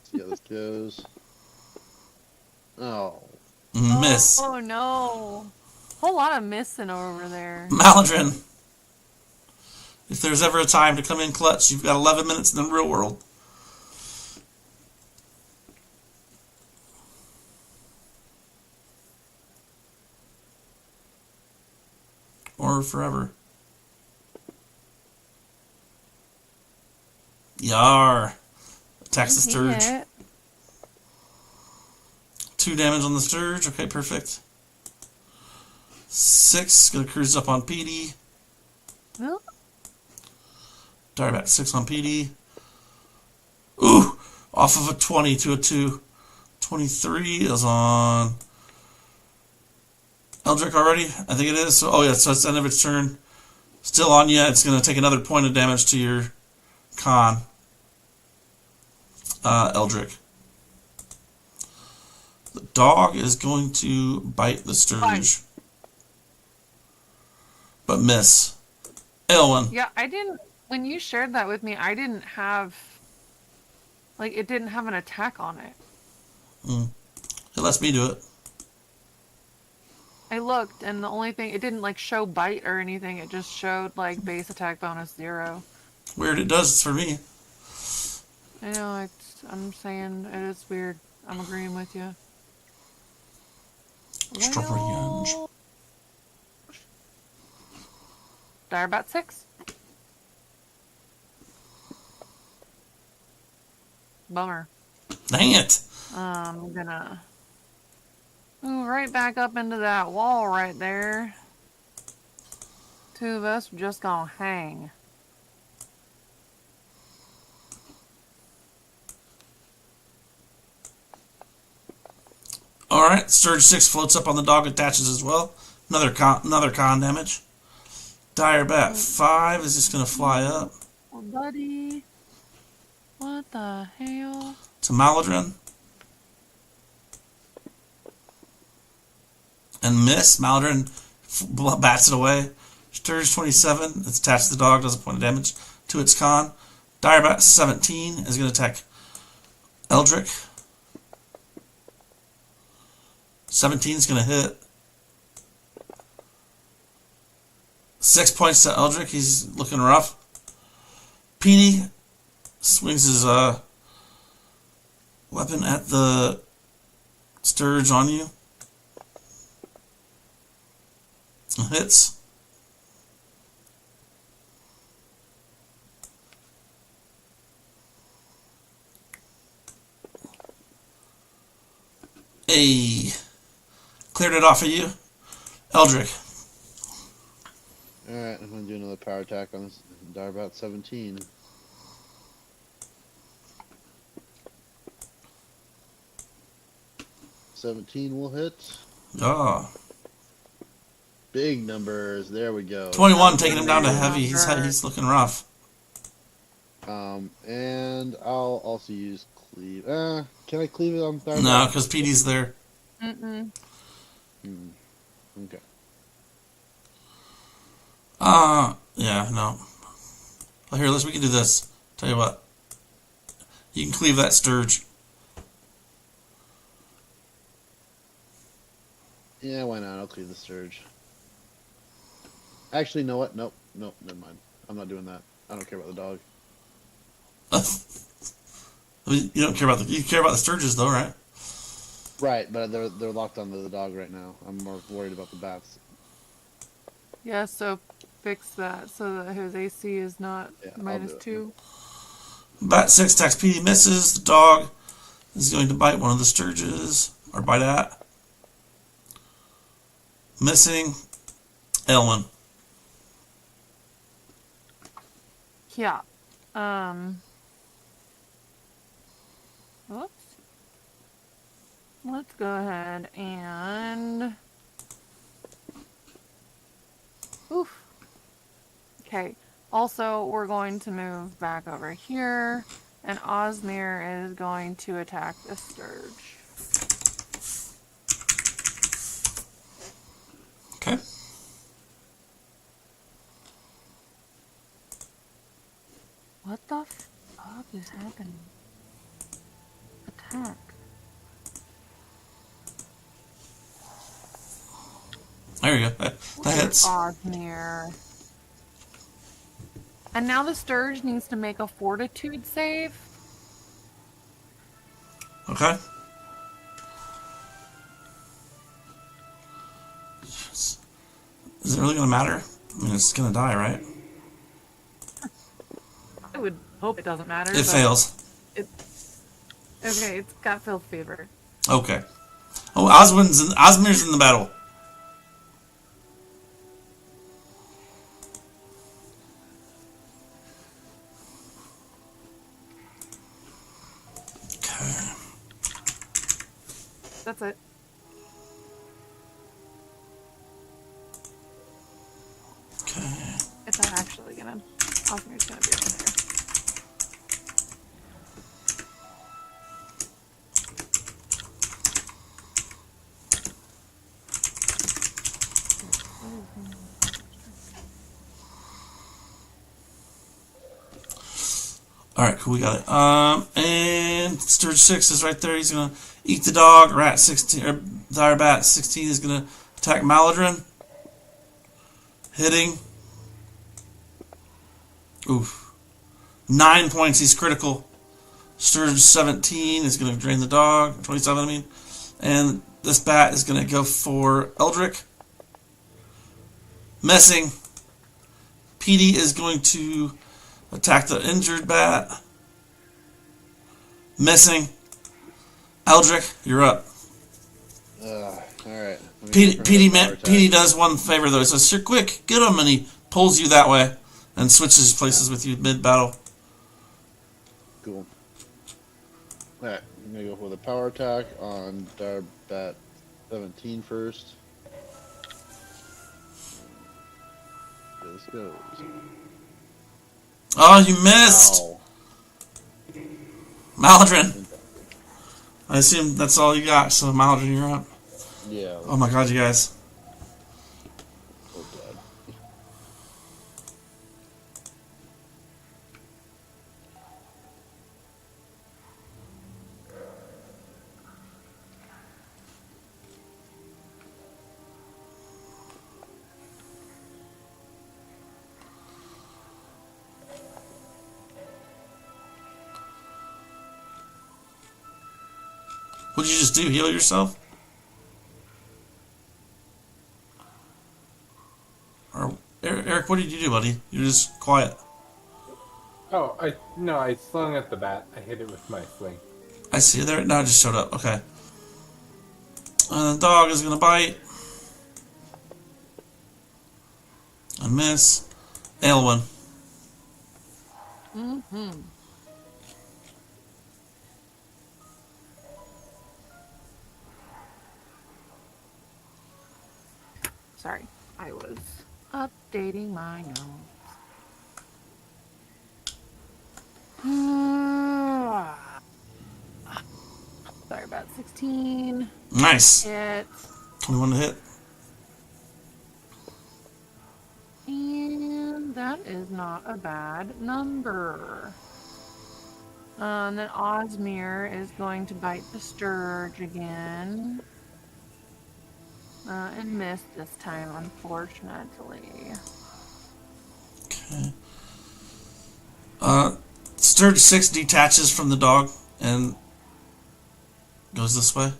See how this goes. Oh. Miss. Oh no. Whole lot of missing over there. Maladrin. If there's ever a time to come in clutch, you've got 11 minutes in the real world. Or forever. Yar. Attacks the stirge. 2 damage on the stirge. Okay, perfect. 6. Gonna cruise up on Petey. Well, Dire bat 6 on PD. Ooh! Off of a 20 to a 2. 23 is on Eldrick already. I think it is. So, oh yeah, so it's the end of its turn. Still on you. It's going to take another point of damage to your con. Eldrick. The dog is going to bite the Stirge. But miss. Elwyn. Yeah, I didn't. When you shared that with me, I didn't have. Like, it didn't have an attack on it. It lets me do it. I looked, and the only thing. It didn't, like, show bite or anything. It just showed, like, base attack bonus 0. Weird, it does. It's for me. I know, I'm saying it is weird. I'm agreeing with you. Strange. Dire bat 6. Bummer. Dang it. I'm gonna move right back up into that wall right there. Two of us are just gonna hang. Alright, Stirge 6 floats up on the dog, attaches as well. Another con damage. Dire bat 5 is just going to fly up. Oh, buddy. What the hell? To Maladrin. And miss. Maladrin bats it away. Stirge 27. It's attached to the dog, does a point of damage to its con. Dire bat 17 is going to attack Eldrick. 17 is going to hit. 6 points to Eldrick. He's looking rough. Petey swings his weapon at the Stirge on you. Hits. Cleared it off of you. Eldrick. Alright, I'm gonna do another power attack on this Direbat 17. "17 will hit. Oh. Big numbers. There we go. 21, taking him down to heavy. He's looking rough. And I'll also use cleave. Can I cleave it on Direbat? No, because Petey's there. Mm-mm. Okay. Yeah, no. Well, here, we can do this. Tell you what. You can cleave that Stirge. Yeah, why not? I'll cleave the Stirge. Actually, you know what? Nope, never mind. I'm not doing that. I don't care about the dog. You don't care about you care about the Stirges, though, right? Right, but they're locked onto the dog right now. I'm more worried about the bats. Yeah, so fix that so that his AC is not minus I'll do 2. Bat 6 attacks Petey, misses. The dog is going to bite one of the Stirges. Or bite at. Missing. Elwyn. Yeah. Whoops. Let's go ahead and... Oof. Okay. Also, we're going to move back over here, and Osmir is going to attack the Stirge. Okay. What the fuck is happening? Attack. There you go. That hits. Osmir. And now the Stirge needs to make a Fortitude save. Okay. Is it really going to matter? I mean, it's going to die, right? I would hope it doesn't matter. It fails. Okay, it's got Phil's favor. Okay. Oh, Osmir's in the battle. That's it. Okay. It's not actually gonna. Sumnyr's gonna be over there. Alright, cool, we got it. And Sturge 6 is right there. He's gonna eat the dog. Rat 16 or Dire Bat 16 is gonna attack Maladrin. Hitting. Oof. 9 points, he's critical. Sturge 17 is gonna drain the dog. 27 I mean. And this bat is gonna go for Eldrick. Missing. PD is going to attack the injured bat. Missing. Eldrick, you're up. Alright. PD does one favor though. He says, "Sure, quick, get him," and he pulls you that way and switches places with you mid-battle. Cool. Alright, I'm gonna go for the power attack on Dire Bat 17 first. This goes. Oh, you missed! Ow. Maladrin. I assume that's all you got, so Maladrin, you're up. Yeah. Oh my god, you guys. Oh, God. What'd you just do? Heal yourself? Or Eric, what did you do, buddy? You're just quiet. Oh, I slung at the bat. I hit it with my sling. I see. There, now it just showed up. Okay. And the dog is gonna bite. And miss. Aylwin. Mm-hmm. Sorry, I was updating my notes. Sorry about 16. Nice. Hit. 21 to hit. And that is not a bad number. And then Osmir is going to bite the Sturge again. And miss this time, unfortunately. Okay. Sturge 6 detaches from the dog and goes this way.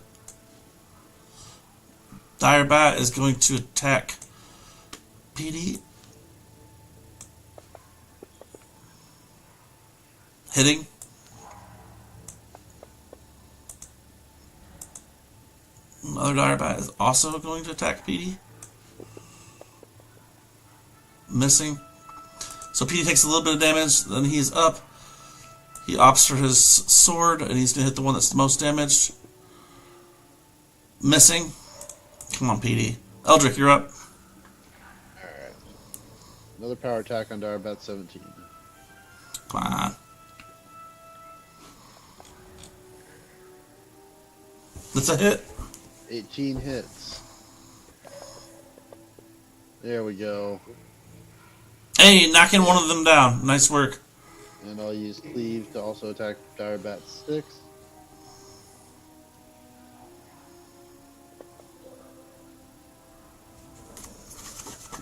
Dire Bat is going to attack PD. Hitting. Another Dire Bat is also going to attack PD. Missing. So PD takes a little bit of damage, then he's up. He opts for his sword, and he's going to hit the one that's the most damaged. Missing. Come on, PD. Eldrick, you're up. Alright. Another power attack on Dire Bat 17. Come on. That's a hit. 18 hits. There we go. Hey, knocking one of them down. Nice work. And I'll use Cleave to also attack Dire Bat 6.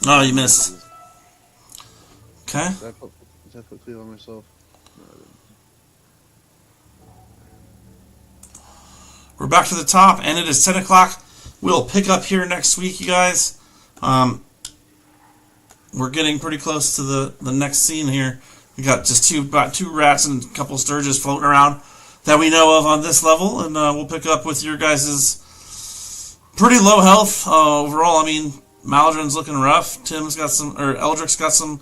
Oh, you missed. Okay. Did I put Cleave on myself? No, I didn't. We're back to the top, and it is 10 o'clock. We'll pick up here next week, you guys. We're getting pretty close to the next scene here. We got just about two rats and a couple sturges floating around that we know of on this level, and we'll pick up with your guys' pretty low health overall. I mean, Maladrin's looking rough. Tim's got some, or Eldrick's got some,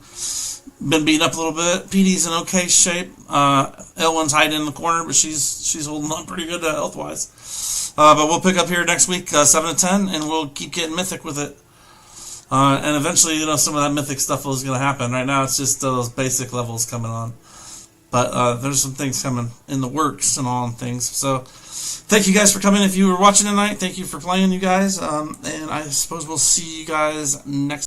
been beaten up a little bit. PD's in okay shape. Elwyn's hiding in the corner, but she's holding on pretty good health-wise. But we'll pick up here next week, 7 to 10, and we'll keep getting Mythic with it. And eventually, some of that Mythic stuff is going to happen. Right now, it's just those basic levels coming on. But there's some things coming in the works and all and things. So thank you guys for coming. If you were watching tonight, thank you for playing, you guys. And I suppose we'll see you guys next